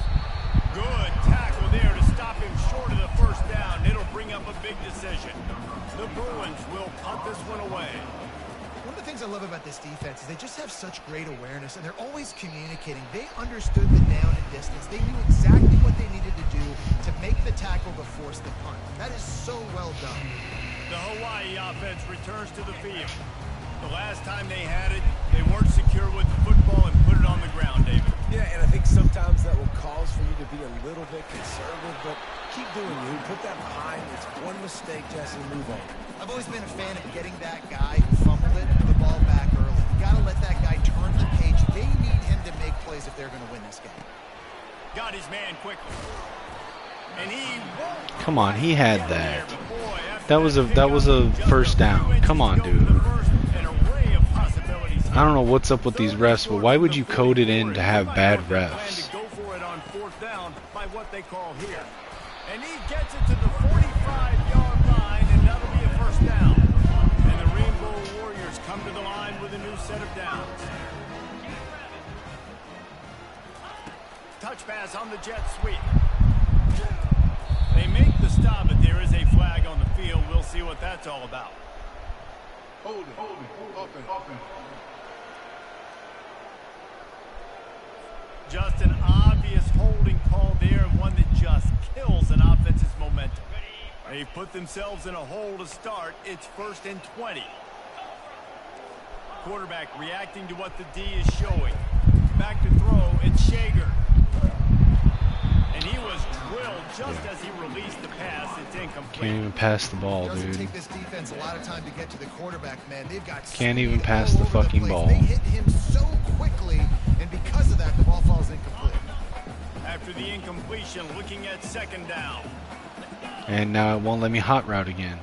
Good tackle there to stop him short of the 1st down. It'll bring up a big decision. The Bruins will punt this one away. One of the things I love about this defense is they just have such great awareness, and they're always communicating. They understood the down and distance. They knew exactly what they needed to do to make the tackle to force the punt. That is so well done. The Hawaii offense returns to the field. The last time they had it, they weren't secure with the football and put it on the ground, David. Yeah, and I think sometimes that will cause for you to be a little bit conservative, but keep doing you. Put that behind. It's one mistake, Jesse, move on. I've always been a fan of getting that guy who fumbled it the ball back early. You got to let that guy turn the page. They need him to make plays if they're going to win this game. Got his man quickly. And he won't. Come on, he had that. That was a 1st down. Come on, dude. I don't know what's up with these refs, but why would you code it in to have bad refs? Go for it on 4th down by what they call here. And he gets it to the 45-yard line, and that'll be a 1st down. And the Rainbow Warriors come to the line with a new set of downs. Touch pass on the jet sweep. They make the stop, but there is a flag on the field. We'll see what that's all about. Hold it, open. Just an obvious holding call there, and one that just kills an offense's momentum. They've put themselves in a hole to start. It's 1st and 20. Quarterback reacting to what the D is showing. Back to throw, it's Shager. And he was drilled just as he released the pass. It's incomplete. Can't even pass the ball, It doesn't dude. take this defense a lot of time to get to the quarterback, man. They've got Can't even speed pass all the over fucking place. ball. They hit him so quickly, and because of that, the ball falls incomplete. After the incompletion, looking at 2nd down. And now it won't let me hot route again.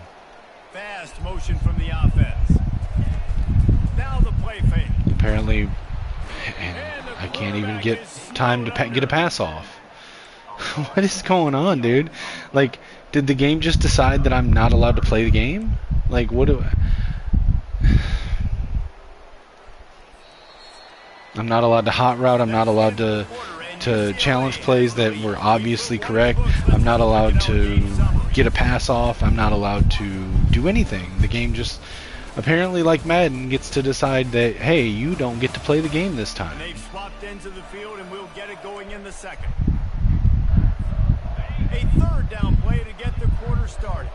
Fast motion from the offense. Now the play fake. Apparently, and I can't even get time to get a pass off. What is going on, dude? Like, did the game just decide that I'm not allowed to play the game? Like, what do I'm not allowed to hot route. I'm not allowed to challenge plays that were obviously correct. I'm not allowed to get a pass off. I'm not allowed to do anything. The game just, apparently like Madden, gets to decide that, hey, you don't get to play the game this time. They've swapped into the field, and we'll get it going in the second. A third down play to get the quarter started.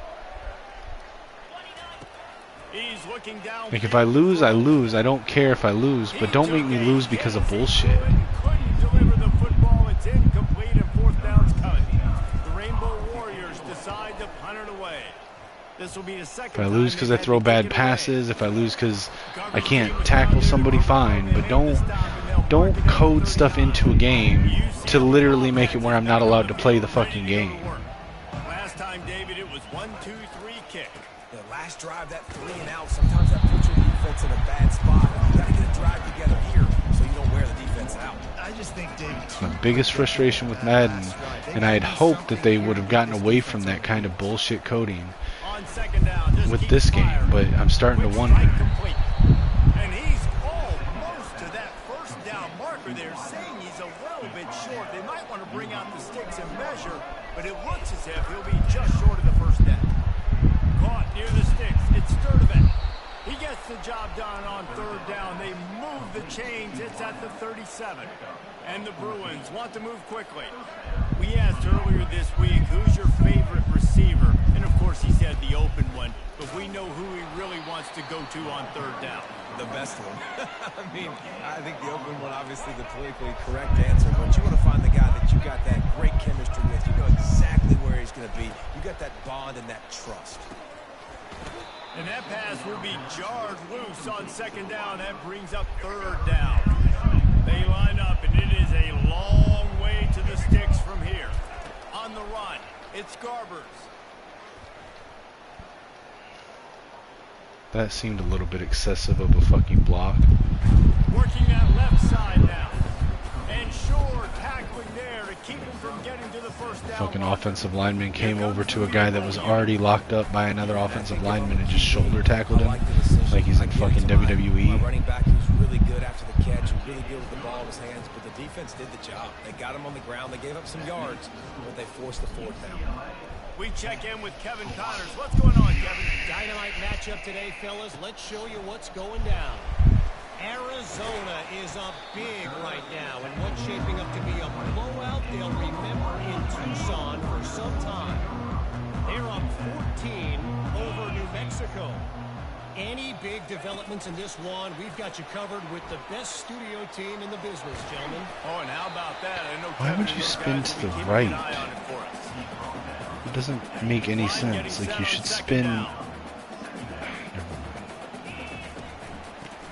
He's looking down. Like, if I lose, I lose. I don't care if I lose, but don't make me lose because of bullshit. Couldn't deliver the football. It's incomplete, and fourth down's coming. The Rainbow Warriors decide to punt it away. This will be the second. If I lose because I throw bad passes, if I lose because I can't tackle somebody, fine. But don't code stuff into a game to literally make it where I'm not allowed to play the fucking game. Last time, David, it was 1-2-3 kick. The last drive, that 3 and out, sometimes that puts your defense in a bad spot. You got to get a drive together here so you don't wear the defense out. I just think, David, My biggest frustration with Madden, and I had hoped that they would have gotten away from that kind of bullshit coding On second down, just with keep this game, firing. but I'm starting to Quick wonder. strike complete. And he's almost to that first down marker there, saying he's a little bit short. They might want to bring out the sticks and measure, but it looks as if he'll be just short of the first down. Caught near the sticks. It's Sturdivant. He gets the job done on third down. They move the chains. It's at the 37. And the Bruins want to move quickly. We asked earlier this week, who's your favorite receiver? And of course he said the open one, but we know who he really wants to go to on third down. The best one. I mean, I think the open one, obviously the politically correct answer, but you want to find the guy that you got that great chemistry with. You know exactly where he's going to be. You got that bond and that trust. And that pass will be jarred loose on second down. That brings up third down. They line up, and it is a long way to the sticks from here. On the run, it's Garbers. That seemed a little bit excessive of a fucking block. Working that left side now. And Shore tackling there to keep him from getting to the first down. Fucking offensive lineman came over to a guy that was already locked up by another offensive lineman and just shoulder tackled him like he's in fucking WWE. Running back who's really good after the catch, who's really good with the ball in his hands, but the defense did the job. They got him on the ground. They gave up some yards, but they forced the fourth down. We check in with Kevin Connors. What's going on, Kevin? Dynamite matchup today, fellas. Let's show you what's going down. Arizona is up big right now, and what's shaping up to be a blowout they'll remember in Tucson for some time. They're up 14 over New Mexico. Any big developments in this one, we've got you covered with the best studio team in the business, gentlemen. Oh, and how about that? I know Why would you spin to the right? It doesn't make any sense. Like, you should spin.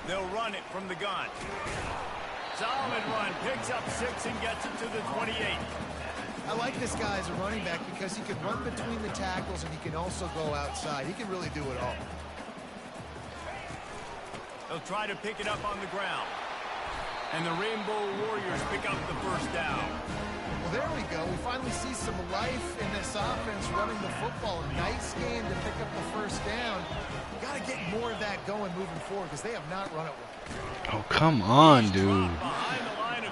They'll run it from the gun. Solid run, picks up 6 and gets it to the 28. I like this guy as a running back because he can run between the tackles and he can also go outside. He can really do it all. They'll try to pick it up on the ground. And the Rainbow Warriors pick up the first down. Well, there we go. We finally see some life in this offense running the football. Nice game to pick up the first down. Got to get more of that going moving forward because they have not run it well. Oh, come on, dude.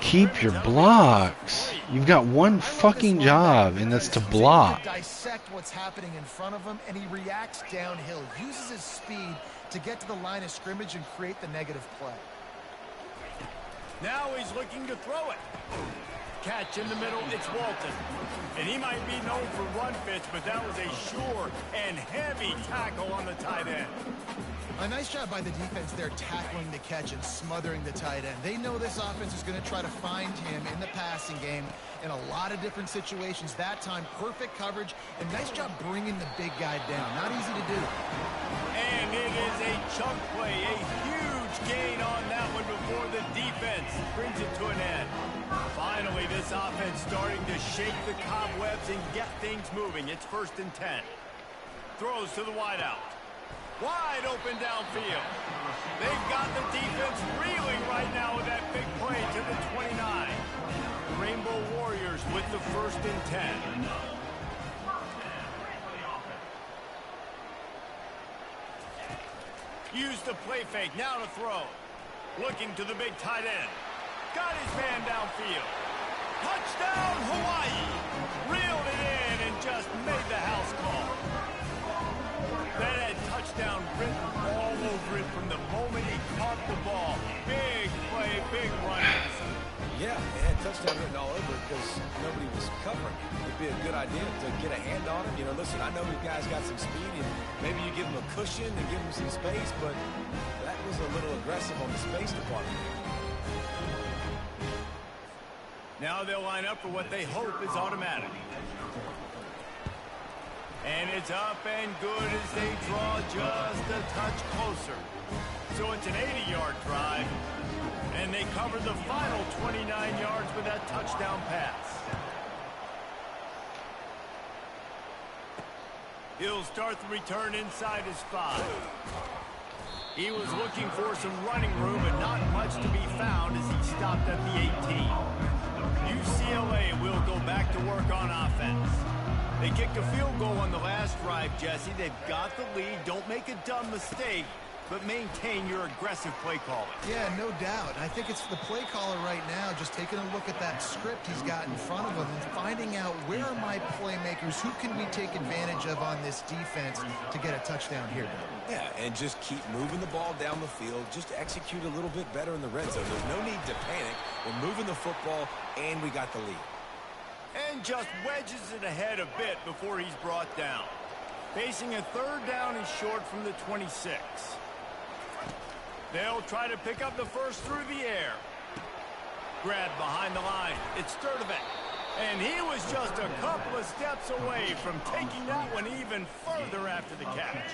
Keep your blocks. You've got one fucking job, and that's to block. Dissect what's happening in front of him, and he reacts downhill. Uses his speed to get to the line of scrimmage and create the negative play. Now he's looking to throw it. Catch in the middle, it's Walton. And he might be known for run fits, but that was a sure and heavy tackle on the tight end. A nice job by the defense there, tackling the catch and smothering the tight end. They know this offense is going to try to find him in the passing game in a lot of different situations. That time, perfect coverage, and nice job bringing the big guy down. Not easy to do. And it is a chunk play, a huge gain on that one before the defense brings it to an end. Finally, this offense starting to shake the cobwebs and get things moving. It's 1st and 10. Throws to the wideout. Wide open downfield. They've got the defense reeling right now with that big play to the 29. The Rainbow Warriors with the 1st and 10. Use the play fake, now to throw. Looking to the big tight end. Got his man downfield. Touchdown, Hawaii. Reeled it in and just made the house call. That had touchdown written all over it from the moment he caught the ball. Big play, big runners. Yeah, it had touchdown written all over it because nobody was covering. It'd be a good idea to get a hand on him. You know, listen, I know you guys got some speed, and maybe you give him a cushion and give him some space, but that was a little aggressive on the space department. Now they'll line up for what they hope is automatic. And it's up and good as they draw just a touch closer. So it's an 80-yard drive. And they cover the final 29 yards with that touchdown pass. He'll start the return inside his 5. He was looking for some running room, but not much to be found as he stopped at the 18. UCLA will go back to work on offense. They kicked a field goal on the last drive, Jesse. They've got the lead. Don't make a dumb mistake, but maintain your aggressive play calling. Yeah, no doubt. I think it's the play caller right now just taking a look at that script he's got in front of him and finding out where are my playmakers, who can we take advantage of on this defense to get a touchdown here. Yeah, and just keep moving the ball down the field. Just execute a little bit better in the red zone. There's no need to panic. We're moving the football, and we got the lead. And just wedges it ahead a bit before he's brought down. Facing a 3rd down and short from the 26. They'll try to pick up the first through the air. Grabbed behind the line. It's Sturdivant. And he was just a couple of steps away from taking that one even further after the catch.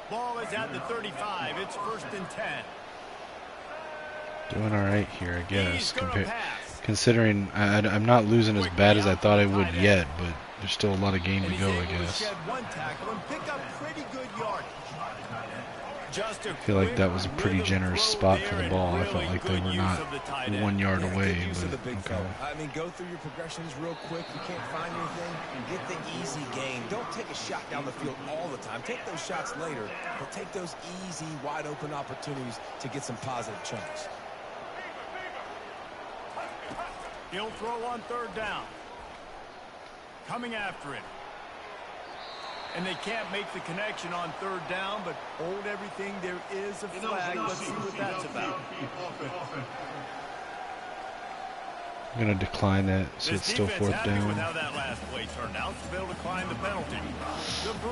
Ball is at the 35. It's 1st and 10. Doing all right here, I guess. Considering I'm not losing as bad as I thought I would yet, but there's still a lot of game to go, I guess. I feel like that was a pretty generous spot for the ball. I felt like they were not 1 yard away. But, okay. I mean, go through your progressions real quick. You can't find anything, get the easy game. Don't take a shot down the field all the time. Take those shots later, but take those easy, wide open opportunities to get some positive chunks. He'll throw on 3rd down. Coming after it. And they can't make the connection on 3rd down, but hold everything. There is a flag. Let's see what that's about. I'm going to decline that, so it's still 4th down. How that last play turned out, so they'll decline the penalty.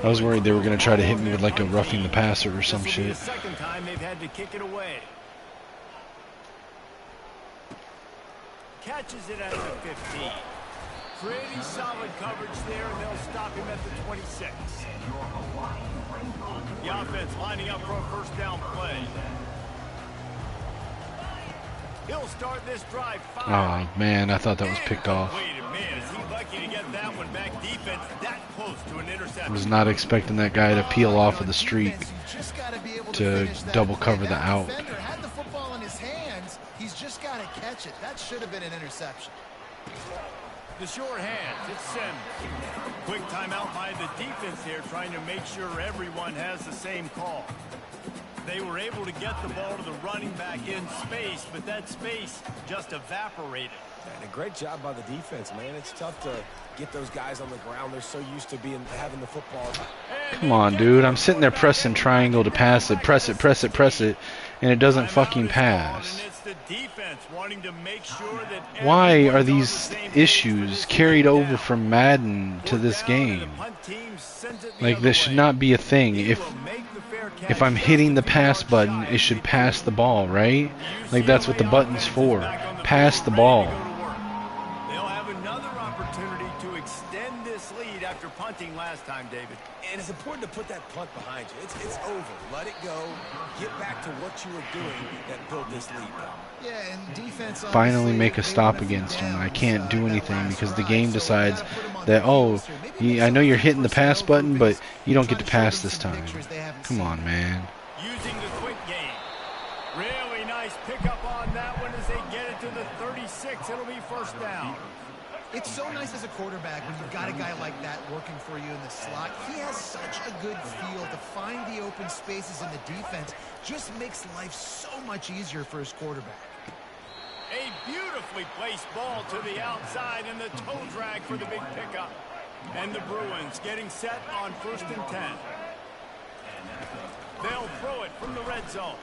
I was worried they were going to try to hit me with like a roughing the passer or some shit. This will be the 2nd time they've had to kick it away. Catches it at the 15. Pretty solid coverage there, and they'll stop him at the 26. The offense lining up for a 1st down play. He'll start this drive 5. Oh, man, I thought that was picked off. Wait a minute, is he lucky to get that one back? Defense that close to an interception. I was not expecting that guy to peel off of the street to double cover the out. Had the football in his hands, he's just got to catch it. That should have been an interception. The short hands, it's Sims. Quick timeout by the defense here, trying to make sure everyone has the same call. They were able to get the ball to the running back in space, but that space just evaporated. And a great job by the defense, man. It's tough to get those guys on the ground. They're so used to having the football. Come on, dude. I'm sitting there pressing triangle to pass it. Press it, press it, press it. And it doesn't fucking pass. Why are these issues carried over from Madden to this game? Like, this should not be a thing. If I'm hitting the pass button, it should pass the ball, right? Like, that's what the button's for. Pass the ball. They'll have another opportunity to extend this lead after punting last time, David. And it's important to put that punt behind you. It's over. Let it go. Get back to what you were doing that built this lead down. Yeah, and defense finally make a stop against him, and I can't do anything because the game decides that, oh, I know you're hitting the pass button, but you don't get to pass this time. Come on, man. Using the quick game. nice pickup on that one as they get it to the 36. It'll be first down. It's so nice as a quarterback when you've got a guy like that working for you in the slot. He has such a good feel to find the open spaces in the defense. Just makes life so much easier for his quarterback. A beautifully placed ball to the outside and the toe drag for the big pickup. And the Bruins getting set on 1st and 10. They'll throw it from the red zone.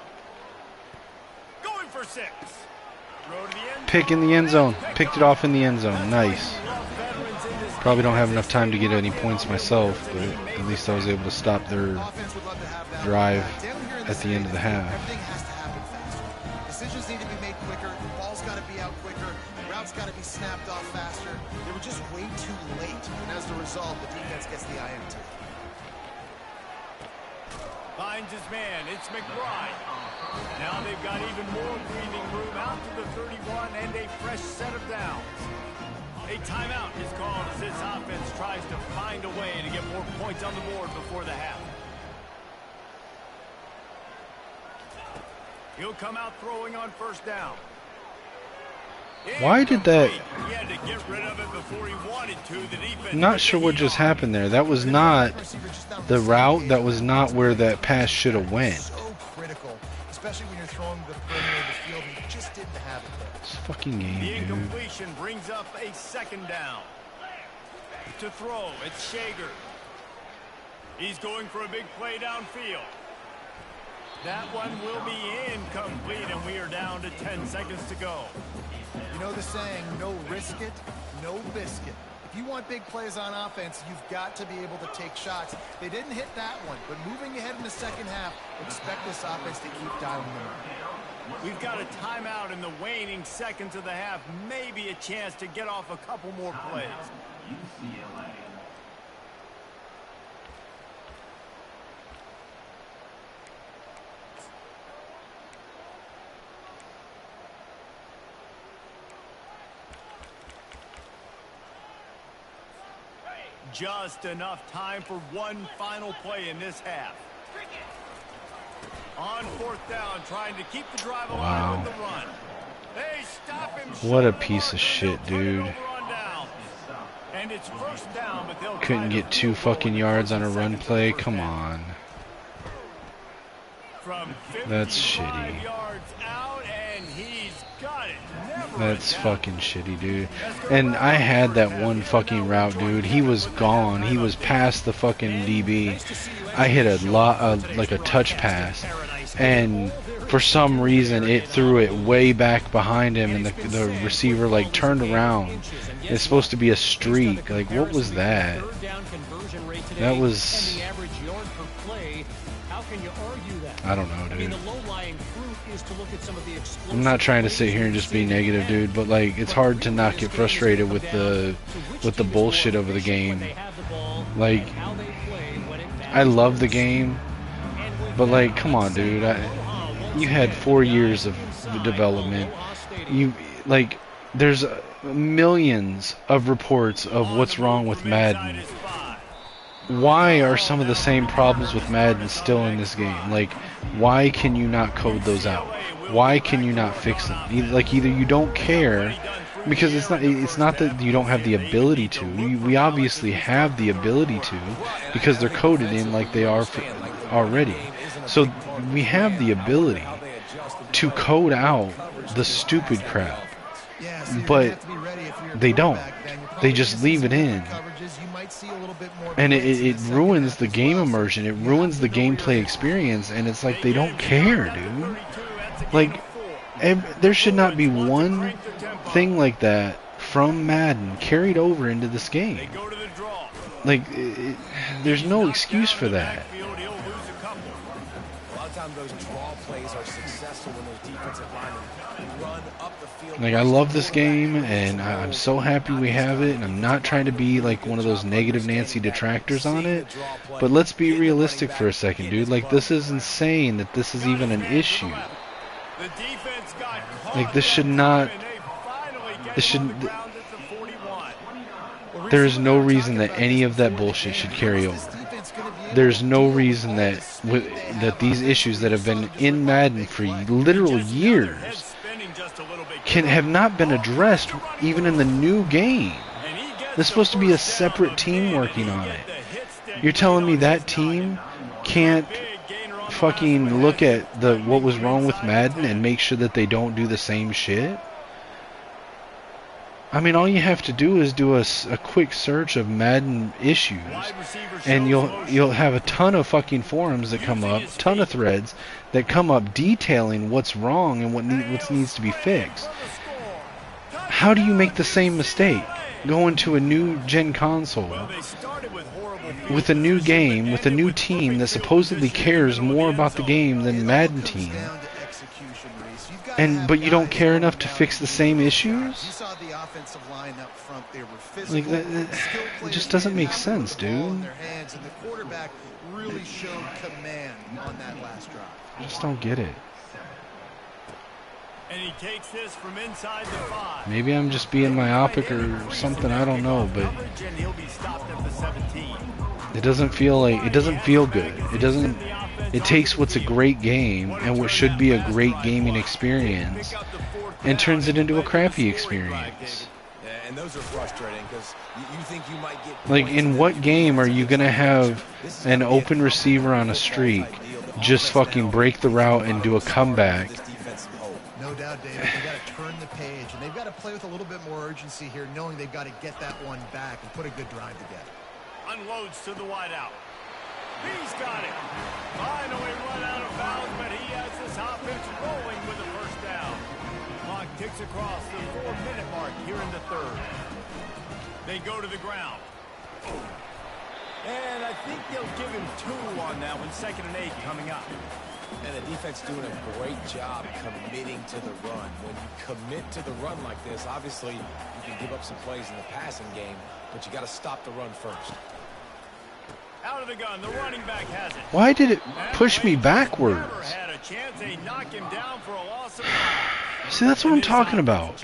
Going for 6. Pick in the end zone. Picked it off in the end zone. Nice. Probably don't have enough time to get any points myself, but at least I was able to stop their drive at the end of the half. Everything has to happen faster. Decisions need to be made quicker. The ball's got to be out quicker. Routes got to be snapped off faster. They were just way too late, and as a result, the defense gets the INT. Finds his man. It's McBride. Now they've got even more breathing room out to the 31 and a fresh set of downs. A timeout is called as this offense tries to find a way to get more points on the board before the half. He'll come out throwing on 1st down. Why did that? He had to get rid of it before he wanted to. The defense. I'm not sure what just happened there. That was not the route. That was not where that pass should have went. So critical, especially when you're throwing the perimeter of the field. He just didn't have it there. This fucking game, The dude. incompletion brings up a 2nd down. To throw, it's Shager. He's going for a big play downfield. That one will be incomplete, and we are down to 10 seconds to go. You know the saying, no risk it, no biscuit. If you want big plays on offense, you've got to be able to take shots. They didn't hit that one, but moving ahead in the 2nd half, expect this offense to keep dialing them up. We've got a timeout in the waning seconds of the half. Maybe a chance to get off a couple more plays. Just enough time for one final play in this half. On 4th down, trying to keep the drive alive with the run. They stop him. What a piece of shit, dude. And it's 1st down, but they'll Couldn't get 2 fucking yards on a run play. Come on. That's shitty. Yards out, and he's got it. That's fucking shitty, dude. And I had that one fucking route, dude. He was gone. He was past the fucking DB. I hit a like a touch pass, and for some reason it threw it way back behind him, and the receiver like turned around. It's supposed to be a streak. Like, what was that? That was... I don't know, dude. I'm not trying to sit here and just be negative, dude, but like, it's hard to not get frustrated with the bullshit of the game. Like, I love the game, but like, come on, dude. You had 4 years of development. There's millions of reports of what's wrong with Madden. Why are some of the same problems with Madden still in this game? Like, why can you not code those out? Why can you not fix them? Either you don't care, because it's not that you don't have the ability to. We obviously have the ability to, because they're coded in like they are already. So we have the ability to code out the stupid crap, but they don't. They just leave it in. And it ruins the game immersion. It ruins the gameplay experience. And it's like they don't care, dude. Like, there should not be one thing like that from Madden carried over into this game. Like, there's no excuse for that. Like, I love this game, and I'm so happy we have it, and I'm not trying to be like one of those negative Nancy detractors on it, but let's be realistic for a second, dude. Like, this is insane that this is even an issue. Like, this should not, there is no reason that any of that bullshit should carry over. there's no reason that that these issues that have been in Madden for literal years have not been addressed even in the new game. There's supposed to be a separate team working on it. You're telling me that team can't fucking look at what was wrong with Madden and make sure that they don't do the same shit? I mean, all you have to do is do a quick search of Madden issues, and you'll have a ton of fucking forums that come up, ton of threads that come up detailing what's wrong and what needs to be fixed. How do you make the same mistake? Going to a new gen console with a new game, with a new team that supposedly cares more about the game than Madden team, but you don't care enough to fix the same issues? Like that, it just doesn't make sense, dude. I just don't get it. And he takes this from inside the 5. Maybe I'm just being myopic or something, I don't know, but it doesn't feel good. It takes what's a great game and what should be a great gaming experience and turns it into a crappy experience. And those are frustrating because you think you might get, like, in what game are you going to have an open receiver on a streak just fucking break the route and do a comeback? No doubt, David. They've got to turn the page, and they've got to play with a little bit more urgency here, knowing they've got to get that one back and put a good drive together. Unloads to the wideout. He's got it. Finally run out of bounds, but he has this offense rolling with a first down. Clock ticks across the 4-minute mark here in the third. They go to the ground. And I think they'll give him 2 on that one. 2nd and 8 coming up. And the defense doing a great job committing to the run. When you commit to the run like this, obviously you can give up some plays in the passing game, but you got to stop the run first. Out of the gun, the running back has it. Why did it push me backwards? See, that's what I'm talking about.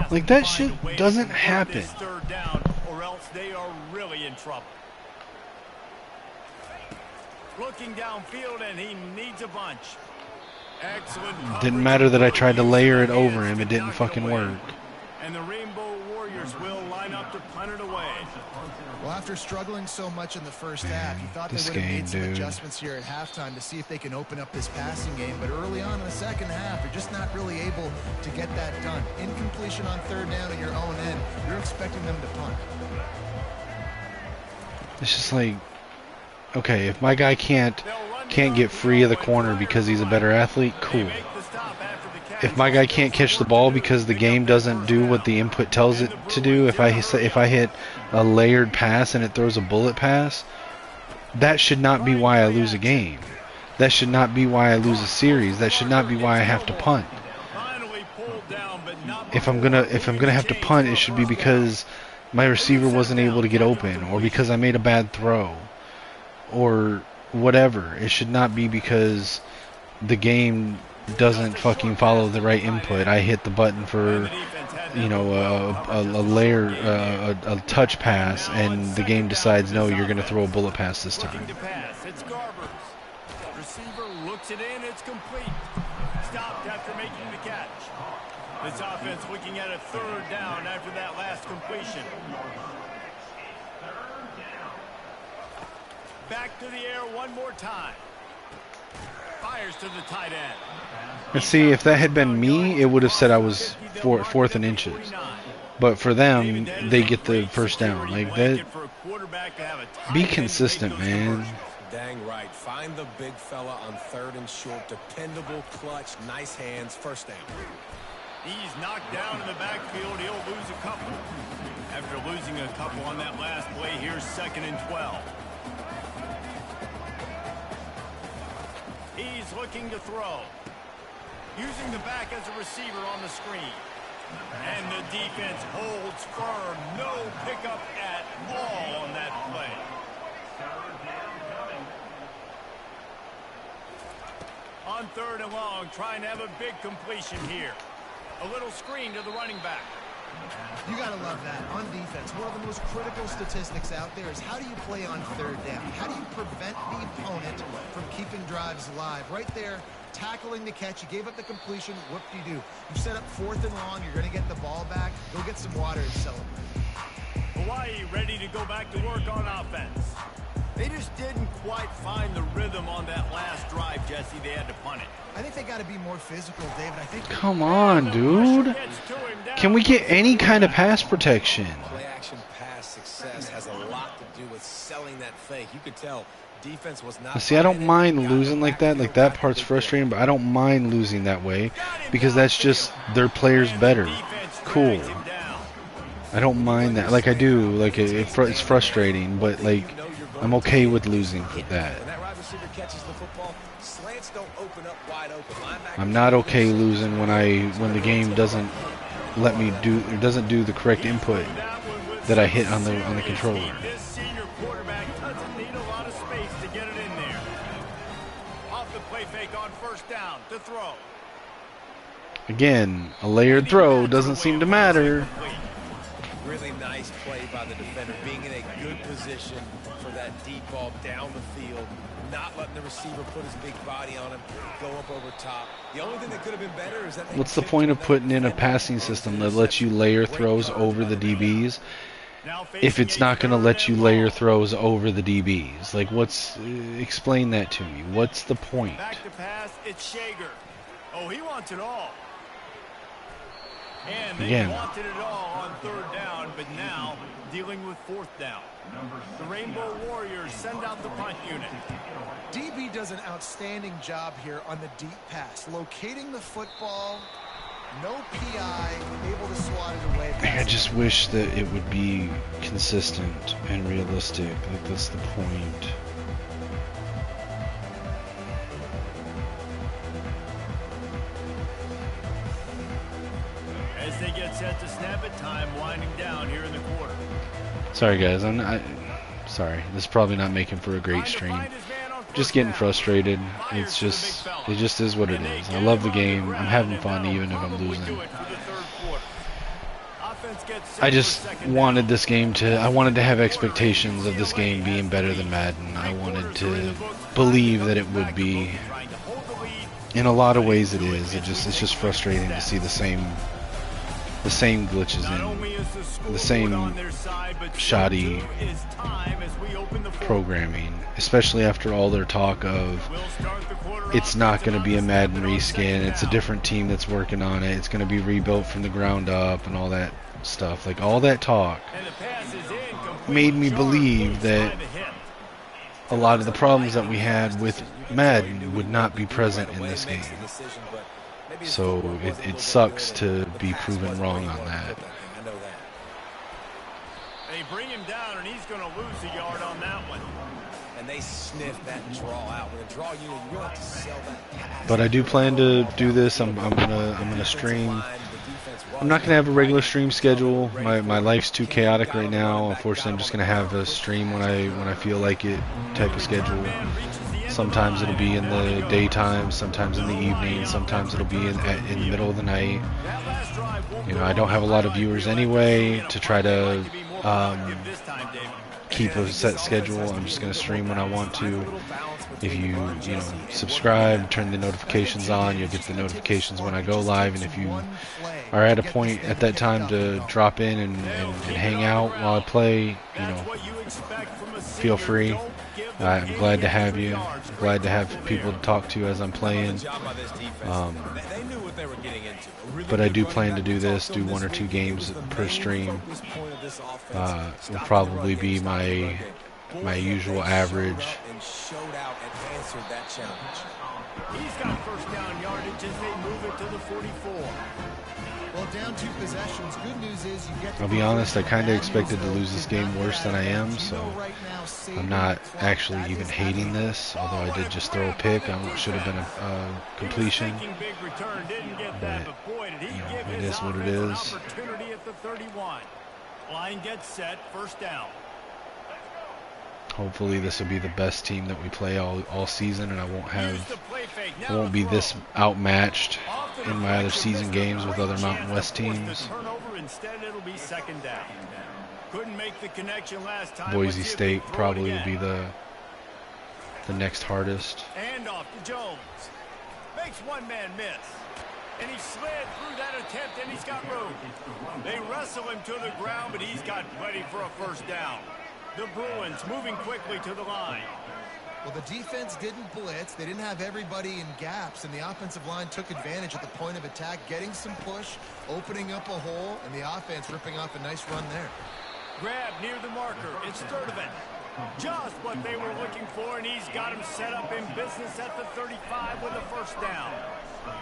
Like, that shit doesn't happen. Or else they are really in trouble. Looking downfield, and he needs a bunch. Excellent. Didn't matter that I tried to layer it over him. It didn't fucking work. And the Rainbow Warriors will line up to punt it away. Well, after struggling so much in the first half, you thought they would have made some adjustments here at halftime to see if they can open up this passing game. But early on in the second half, they're just not really able to get that done. Incompletion on 3rd down at your own end, you're expecting them to punt. It's just like, okay, if my guy can't get free of the corner because he's a better athlete, cool. If my guy can't catch the ball because the game doesn't do what the input tells it to do, if I hit a layered pass and it throws a bullet pass, that should not be why I lose a game. That should not be why I lose a series. That should not be why I have to punt. If I'm gonna have to punt, it should be because my receiver wasn't able to get open, or because I made a bad throw, or whatever. It should not be because the game doesn't fucking follow the right input. I hit the button for, you know, a touch pass, and the game decides, no, you're going to throw a bullet pass this time. It's Garbers. Receiver looks it in. It's complete. Stopped after making the catch. This offense looking at a 3rd down after that last completion. Back to the air one more time. Fires to the tight end. And see, if that had been me, it would have said I was 4th and inches. But for them, they get the first down. Like that. Be consistent, man. Dang right. Find the big fella on 3rd and short. Dependable, clutch, nice hands. First down. He's knocked down in the backfield. He'll lose a couple. After losing a couple on that last play, here's 2nd and 12. He's looking to throw. Using the back as a receiver on the screen. And the defense holds firm. No pickup at all on that play. On 3rd and long, trying to have a big completion here. A little screen to the running back. You got to love that. On defense, one of the most critical statistics out there is how do you play on third down? How do you prevent the opponent from keeping drives alive? Right there, tackling the catch. You gave up the completion. Whoop-de-doo. You set up 4th and long. You're going to get the ball back. Go get some water and celebrate. Hawaii ready to go back to work on offense. They just didn't quite find the rhythm on that last drive, Jesse. They had to punt it. I think they got to be more physical, David. I think. Come on, dude. Can we get any kind of pass protection? Play action pass success has a lot to do with selling that fake. You could tell defense was not. See, I don't mind losing like that. Like, that part's frustrating, but I don't mind losing that way because that's just their players better. Cool. I don't mind that. Like, I do. Like, it's frustrating, but like, I'm okay with losing for that. I'm not okay losing when the game doesn't let me do, it doesn't do the correct input that I hit on the controller. This senior quarterback doesn't need a lot of space to get it in there. Off the play fake on 1st down to throw. Again, a layered throw doesn't seem to matter. Really nice play by the defender, being in a good position for that deep ball down the field, not letting the receiver put his big body on him, go up over top. The only thing that could have been better is that. What's the point of putting in a passing system that lets you layer throws over the DBs if it's not going to let you layer throws over the DBs? Like, explain that to me. What's the point? Back to pass, it's Shager. Oh, he wants it all. And they wanted it all on 3rd down, but now dealing with 4th down. The Rainbow Warriors send out the punt unit. DB does an outstanding job here on the deep pass, locating the football, no PI, able to swat it away. I just wish that it would be consistent and realistic. Like, that's the point. As they get set to snap it, time winding down here in the quarter. Sorry guys, sorry. This is probably not making for a great stream. Just getting frustrated. It just is what it is. I love the game. I'm having fun even if I'm losing. I just wanted this game I wanted to have expectations of this game being better than Madden. I wanted to believe that it would be. In a lot of ways it is. It's just frustrating to see the same glitches in, the same shoddy programming, especially after all their talk of it's not going to be a Madden reskin, it's a different team that's working on it, it's going to be rebuilt from the ground up and all that stuff. Like, all that talk made me believe that a lot of the problems that we had with Madden would not be present in this game. So it sucks to be proven wrong on that. They bring him down, and he's going to lose a yard on that one. And they sniff that draw out. With a draw unit, you really have to sell that pass. But I do plan to do this. I'm gonna stream. I'm not gonna have a regular stream schedule. My life's too chaotic right now. Unfortunately, I'm just gonna have a stream when I feel like it type of schedule. Sometimes it'll be in the daytime, sometimes in the evening, sometimes it'll be in the middle of the night. You know, I don't have a lot of viewers anyway to try to keep a set schedule. I'm just going to stream when I want to. If you subscribe, turn the notifications on, you'll get the notifications when I go live. And if you are at a point at that time to drop in and hang out while I play, feel free. I'm glad to have you. Glad to have people to talk to as I'm playing. But I do plan to do this, do 1 or 2 games per stream. Will probably be my usual average. He's got 1st down yardage as they move it to the 44. Well, down 2 possessions. Good news is you get. I'll be honest, I kind of expected to lose this game worse than I am, so I'm not actually even hating this, although I did just throw a pick. I should have been a completion. But, it is what it is. Line gets set, 1st down. Hopefully this will be the best team that we play all season, and I won't be this outmatched in my other season games with other Mountain West teams. Instead, it'll be second down. Couldn't make the connection last time. Boise State probably will be the next hardest. And off to Jones. Makes one man miss. And he slid through that attempt, and he's got room. They wrestle him to the ground, but he's got plenty for a first down. The Bruins moving quickly to the line. Well, the defense didn't blitz. They didn't have everybody in gaps, and the offensive line took advantage at the point of attack, getting some push, opening up a hole, and the offense ripping off a nice run there. Grab near the marker. It's Sturdivant. Just what they were looking for, and he's got him set up in business at the 35 with a first down.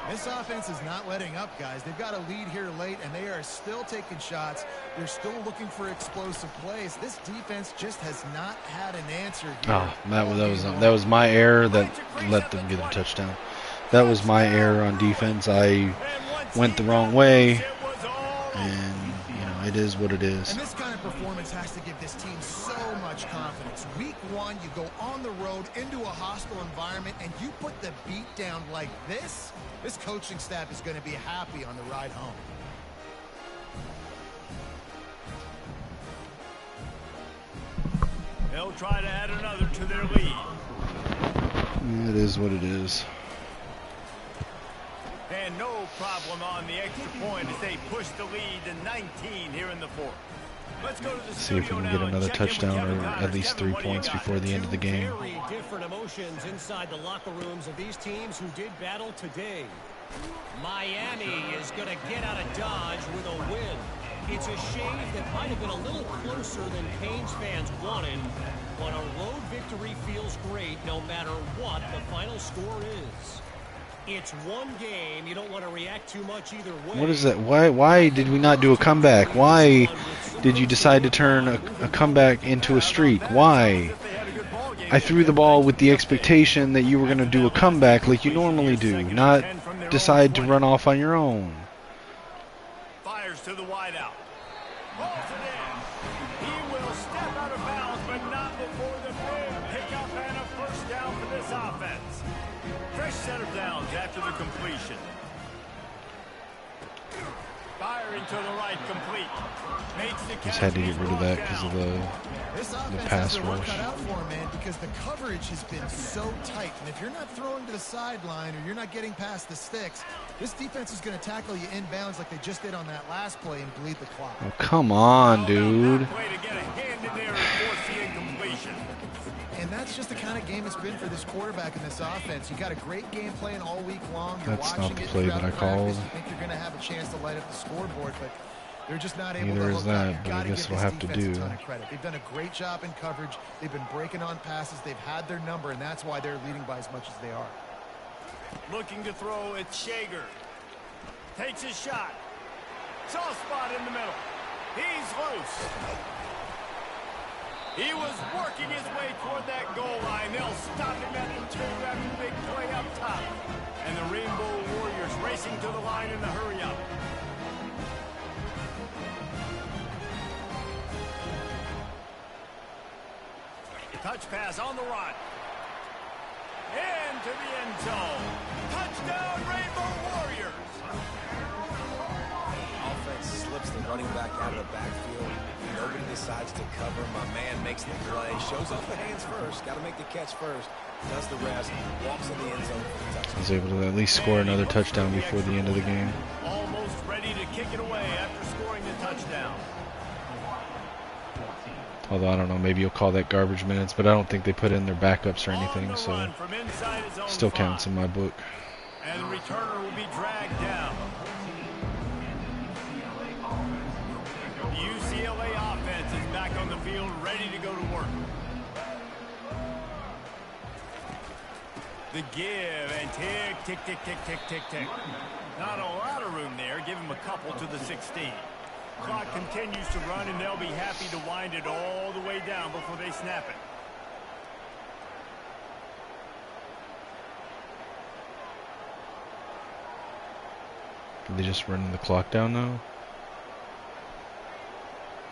This offense is not letting up, guys. They've got a lead here late, and they are still taking shots. They're still looking for explosive plays. This defense just has not had an answer here. Oh, that was my error that let them get a touchdown. That was my error on defense. I went the wrong way, and it is what it is. And this kind of performance has to give this team so much confidence. Week 1, you go on the road into a hostile environment, and you put the beat down like this. This coaching staff is going to be happy on the ride home. They'll try to add another to their lead. It is what it is. And no problem on the extra point as they push the lead to 19 here in the fourth. Let's go to the See if we can get another touchdown or at least 3 points before the end of the game. Very different emotions inside the locker rooms of these teams who did battle today. Miami is going to get out of Dodge with a win. It's a shame that might have been a little closer than Canes fans wanted, but a road victory feels great no matter what the final score is. It's one game. You don't want to react too much either way. What is that? Why did we not do a comeback? Why did you decide to turn a comeback into a streak? Why? I threw the ball with the expectation that you were going to do a comeback like you normally do, not decide to run off on your own. Fires to the wideout. Rolls it in. He will step out of bounds, but not before the big pickup and a first down for this offense. Fresh set of downs after the completion. Firing to the right, complete. Makes the Just had to get rid of that because of the pass rush. Cut out for him, man, because the coverage has been so tight. And if you're not throwing to the sideline or you're not getting past the sticks, this defense is going to tackle you inbounds like they just did on that last play and bleed the clock. Oh, come on, dude. And that's just the kind of game it's been for this quarterback in this offense. You got a great game plan all week long. You're That's watching not the it play that I called. You think you're going to have a chance to light up the scoreboard, but they're just not able Neither to is hook up. that, You've but got I to guess give we'll this have to defense do. a ton of credit. They've done a great job in coverage. They've been breaking on passes. They've had their number, and that's why they're leading by as much as they are. Looking to throw, it's Shager. Takes his shot. Soft spot in the middle. He's loose. He was working his way toward that goal line. They'll stop him at the 2 after the big play up top. And the Rainbow Warriors racing to the line in the hurry up. Touch pass on the run. Into the end zone. Touchdown, Rainbow Warriors. Offense slips the running back out of the backfield. Nobody decides to cover. My man makes the play. Shows off the hands first. Got to make the catch first. Does the rest. Walks in the end zone for the touchdown. Was able to at least score another touchdown before the end of the game. Almost ready to kick it away after scoring the touchdown. Although, I don't know, maybe you'll call that garbage minutes, but I don't think they put in their backups or anything, so still counts in my book. And the returner will be dragged down. The UCLA offense is back on the field, ready to go to work. The give, and tick, tick, tick, tick, tick, tick, tick. Not a lot of room there. Give him a couple to the 16. Clock continues to run, and they'll be happy to wind it all the way down before they snap it. Are they just running the clock down now?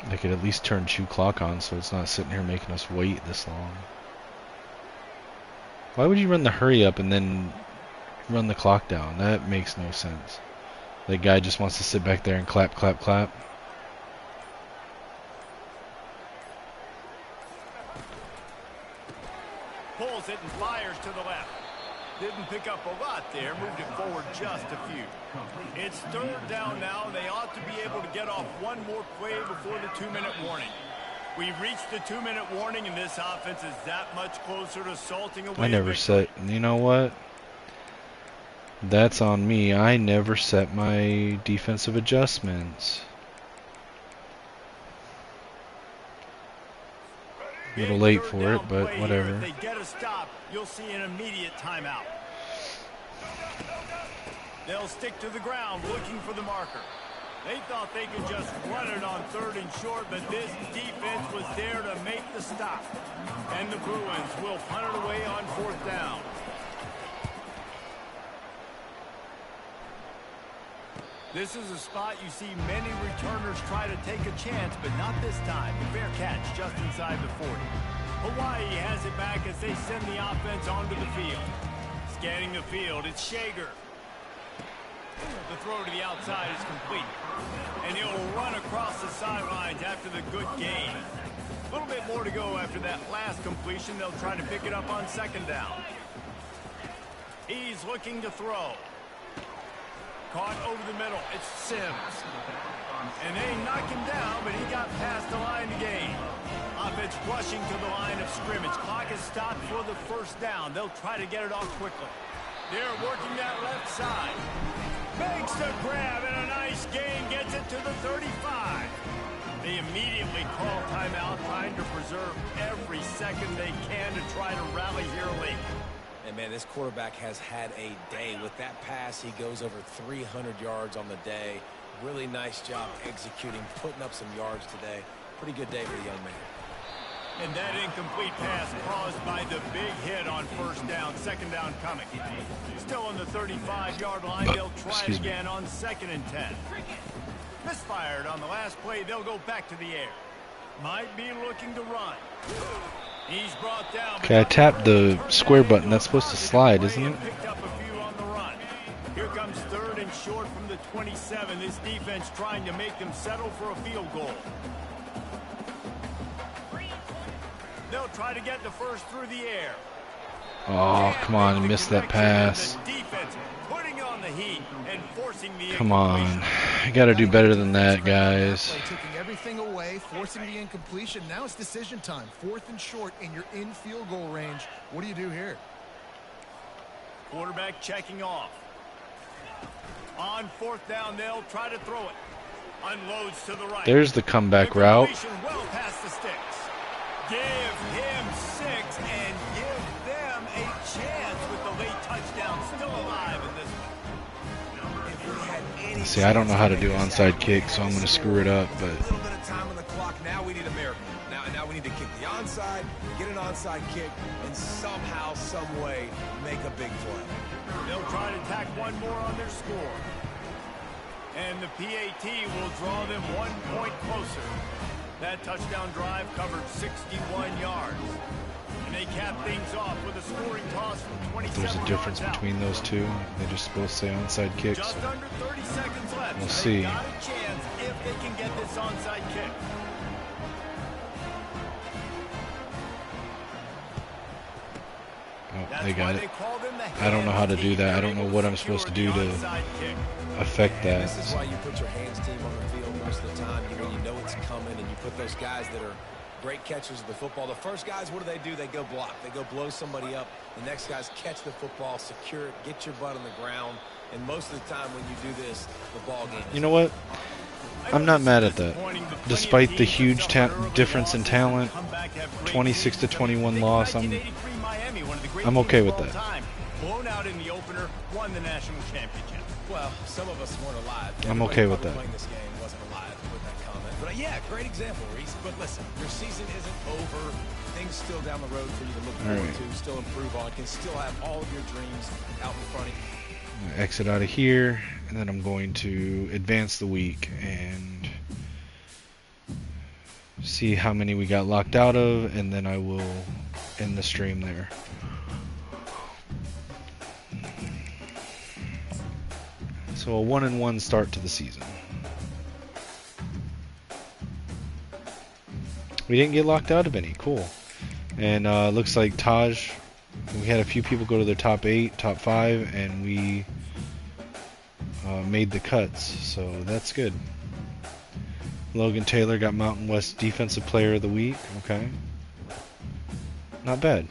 They could at least turn chew clock on so it's not sitting here making us wait this long. Why would you run the hurry up and then run the clock down? That makes no sense. That guy just wants to sit back there and clap, clap, clap. Didn't pick up a lot there, moved it forward just a few. It's third down now, and they ought to be able to get off one more play before the 2-minute warning. We've reached the 2-minute warning, and this offense is that much closer to salting away. I never set, you know what? That's on me. I never set my defensive adjustments. A little late for it, but whatever. If they get a stop, you'll see an immediate timeout. They'll stick to the ground looking for the marker. They thought they could just run it on 3rd and short, but this defense was there to make the stop. And the Bruins will punt it away on 4th down. This is a spot you see many returners try to take a chance, but not this time. The fair catch just inside the 40. Hawaii has it back as they send the offense onto the field. Scanning the field, it's Shager. The throw to the outside is complete. And he'll run across the sidelines after the good gain. A little bit more to go after that last completion. They'll try to pick it up on 2nd down. He's looking to throw. Caught over the middle. It's Sims. And they knock him down, but he got past the line to gain. Offense rushing to the line of scrimmage. Clock is stopped for the 1st down. They'll try to get it off quickly. They're working that left side. Makes the grab, and a nice gain gets it to the 35. They immediately call timeout, trying to preserve every second they can to try to rally here late. And, man, this quarterback has had a day. With that pass, he goes over 300 yards on the day. Really nice job executing, putting up some yards today. Pretty good day for the young man. And that incomplete pass caused by the big hit on 1st down. 2nd down coming. Still on the 35-yard line. They'll try it again on 2nd and 10. Misfired on the last play. They'll go back to the air. Might be looking to run. He's brought down. Okay, I tapped the square button. That's supposed to slide, isn't it? Picked up a few on the run. Here comes 3rd and short from the 27. This defense trying to make them settle for a field goal. They'll try to get the first through the air. Oh, come on, I missed that pass. Come on. I gotta do better than that, guys. Taking everything away, forcing the incompletion. Now it's decision time. 4th and short, and you're in field goal range. What do you do here? Quarterback checking off. On 4th down, they'll try to throw it. Unloads to the right. There's the comeback route. Well past the sticks. Give him 6 and give them a chance with the late touchdown still alive in this one. See, I don't know how to do onside kick, so I'm going to screw it up. But a little bit of time on the clock. Now we need a miracle. Now we need to kick the onside, get an onside kick, and somehow, some way, make a big play. They'll try to tack one more on their score. And the PAT will draw them 1 point closer. That touchdown drive covered 61 yards. And they cap things off with a scoring toss from 27 there's a difference yards between those two. They just both say onside kick. Just So under 30 seconds left. we'll see. They've got a chance if they can get this onside kick. Oh, they got it. I don't know how to do that. I don't know what I'm supposed to do to affect that. This is why you put your hands team on the field most of the time. When you know it's coming, and you put those guys that are great catchers of the football. The first guys, what do? They go block. They go blow somebody up. The next guys catch the football, secure it, get your butt on the ground. And most of the time when you do this, the ball game is You know what? I'm not mad at that. Despite the huge difference in talent, 26-21 loss, I'm okay with that. Blown out in the opener, won the national championship. Well, some of us weren't alive. I'm okay with that. Playing this game wasn't alive with that comment. But yeah, great example, Reese. But listen, your season isn't over. Things still down the road for you to look forward to, still improve on. Can still have all of your dreams out in front of you. I'm gonna exit out of here, and then I'm going to advance the week and see how many we got locked out of, and then I will end the stream there. So a 1-1 start to the season. We didn't get locked out of any. Cool. And looks like Taj We had a few people go to their top 8, top 5, and we made the cuts, so that's good. Logan Taylor got Mountain West Defensive Player of the Week. Okay. Not bad.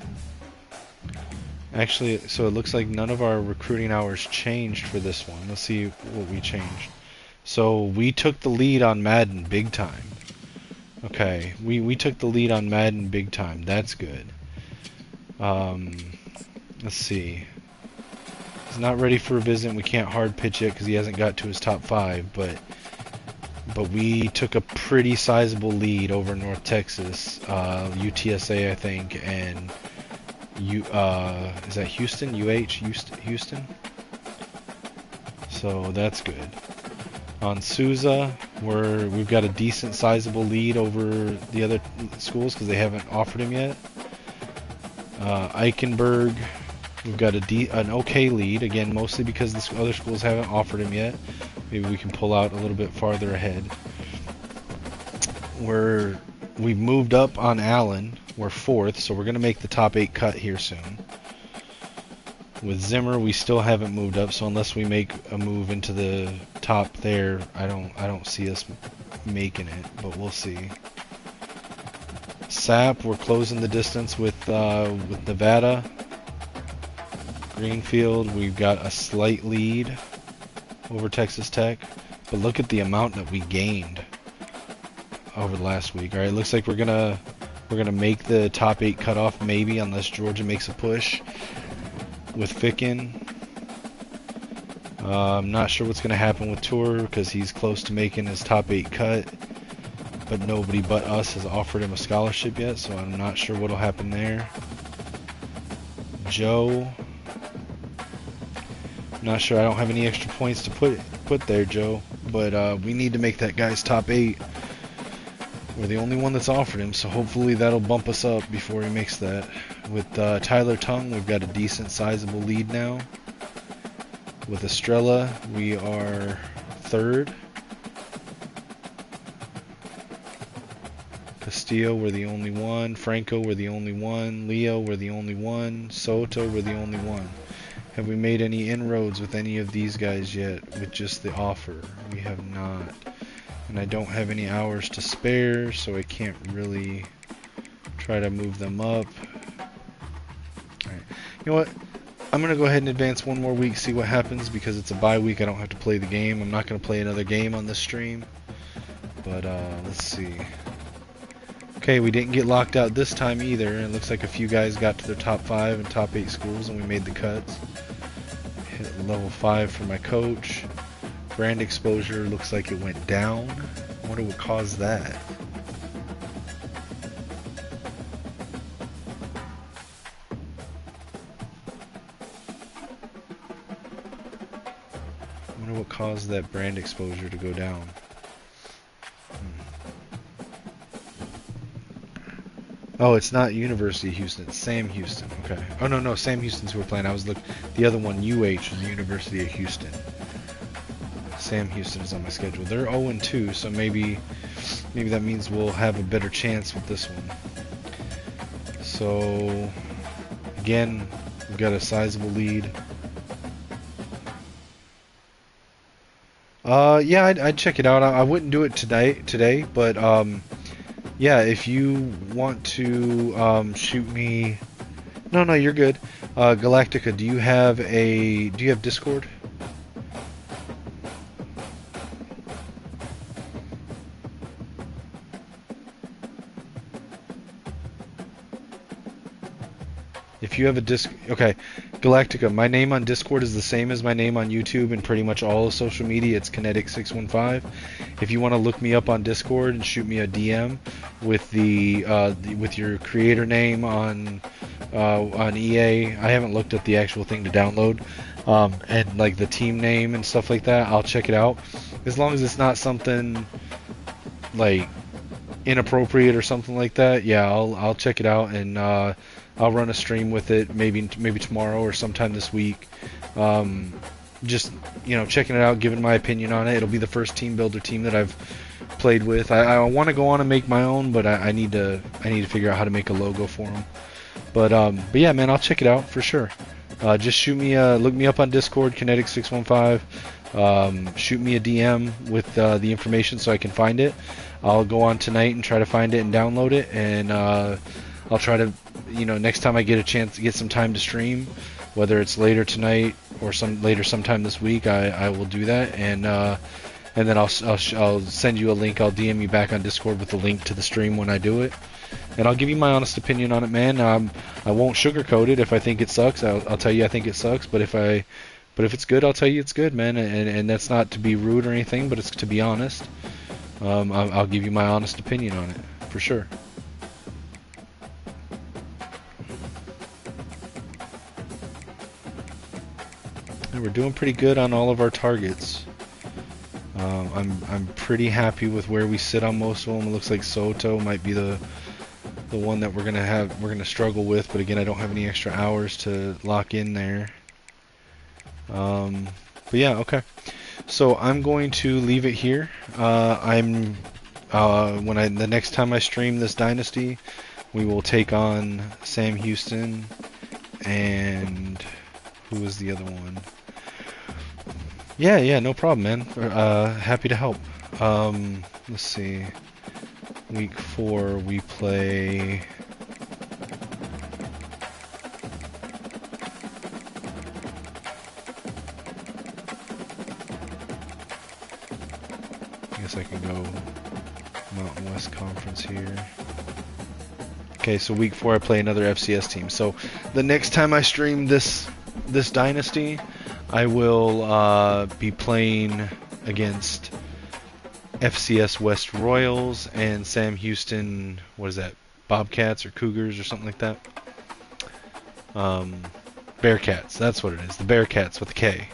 Actually, so it looks like none of our recruiting hours changed for this one. Let's see what we changed. So we took the lead on Madden big time. Okay, we took the lead on Madden big time. That's good. Let's see. He's not ready for a visit. We can't hard pitch it because he hasn't got to his top 5, but we took a pretty sizable lead over North Texas, UTSA, I think, and is that Houston? Houston? So that's good. On Souza, we've got a decent sizable lead over the other schools because they haven't offered him yet. Eichenberg, we've got an okay lead, again, mostly because the other schools haven't offered him yet. Maybe we can pull out a little bit farther ahead. We've moved up on Allen. We're 4th, so we're going to make the top 8 cut here soon. With Zimmer, we still haven't moved up, so unless we make a move into the top there, I don't see us making it, but we'll see. Sapp, we're closing the distance with Nevada. Greenfield, we've got a slight lead over Texas Tech, but look at the amount that we gained over the last week. All right, looks like we're gonna make the top 8 cutoff maybe, unless Georgia makes a push with Ficken. I'm not sure what's gonna happen with Tour because he's close to making his top 8 cut, but nobody but us has offered him a scholarship yet, so I'm not sure what'll happen there. Joe, not sure. I don't have any extra points to put there, Joe, but we need to make that guy's top 8. We're the only one that's offered him, so hopefully that'll bump us up before he makes that. With Tyler Tongue, we've got a decent sizable lead now. With Estrella, we are 3rd. Castillo, we're the only one. Franco, we're the only one. Leo, we're the only one. Soto, we're the only one. Have we made any inroads with any of these guys yet with just the offer? We have not. And I don't have any hours to spare, so I can't really try to move them up. Alright. You know what? I'm going to go ahead and advance one more week, see what happens, because it's a bye week. I don't have to play the game. I'm not going to play another game on this stream. But, let's see. Okay, we didn't get locked out this time either. It looks like a few guys got to their top 5 and top 8 schools, and we made the cuts. Hit level 5 for my coach. Brand exposure looks like it went down. I wonder what caused that. I wonder what caused that brand exposure to go down. Oh, it's not University of Houston, it's Sam Houston. Okay. Oh no, Sam Houston's who we're playing. I was looking. The other one, UH, was the University of Houston. Sam Houston is on my schedule. They're 0-2, so maybe that means we'll have a better chance with this one. So again, we've got a sizable lead. Yeah, I'd check it out. I wouldn't do it today, but yeah, if you want to shoot me. No, you're good. Galactica, do you have Discord? If you have a okay, Galactica, my name on Discord is the same as my name on YouTube and pretty much all of social media. It's Kinetic615. If you want to look me up on Discord and shoot me a DM with with your creator name on EA, I haven't looked at the actual thing to download, and like the team name and stuff like that. I'll check it out as long as it's not something like inappropriate or something like that. Yeah, I'll check it out and I'll run a stream with it maybe tomorrow or sometime this week. Just checking it out, giving my opinion on it. It'll be the first team builder team that I've played with. I want to go on and make my own, but I need to figure out how to make a logo for them. But yeah, man, I'll check it out for sure. Just shoot me, look me up on Discord, Kinetic615. Shoot me a DM with the information so I can find it. I'll go on tonight and try to find it and download it, and I'll try to, next time I get a chance to get some time to stream, whether it's later tonight or sometime this week, I will do that, and then I'll send you a link. I'll DM you back on Discord with the link to the stream when I do it. And I'll give you my honest opinion on it, man. I won't sugarcoat it. If I think it sucks, I'll tell you I think it sucks. But if it's good, I'll tell you it's good, man. And that's not to be rude or anything, but it's to be honest. I'll give you my honest opinion on it, for sure. And we're doing pretty good on all of our targets. I'm pretty happy with where we sit on most of them. It looks like Soto might be the one that we're gonna struggle with, but again, I don't have any extra hours to lock in there. But yeah, okay. So I'm going to leave it here. The next time I stream this Dynasty, we will take on Sam Houston and who was the other one? Yeah, no problem, man. Happy to help. Let's see. Week 4, we play... I guess I can go Mountain West Conference here. Okay, so week 4 I play another FCS team. So the next time I stream this Dynasty, I will be playing against FCS West Royals and Sam Houston, what is that, Bobcats or Cougars or something like that? Bearcats, that's what it is, the Bearcats with a K.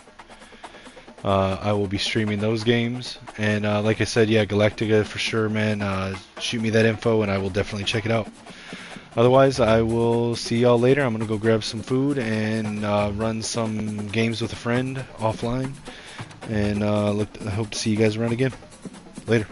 I will be streaming those games, and like I said, yeah, Galactica for sure, man. Shoot me that info and I will definitely check it out. Otherwise, I will see y'all later. I'm going to go grab some food and run some games with a friend offline, and I hope to see you guys around again. Later.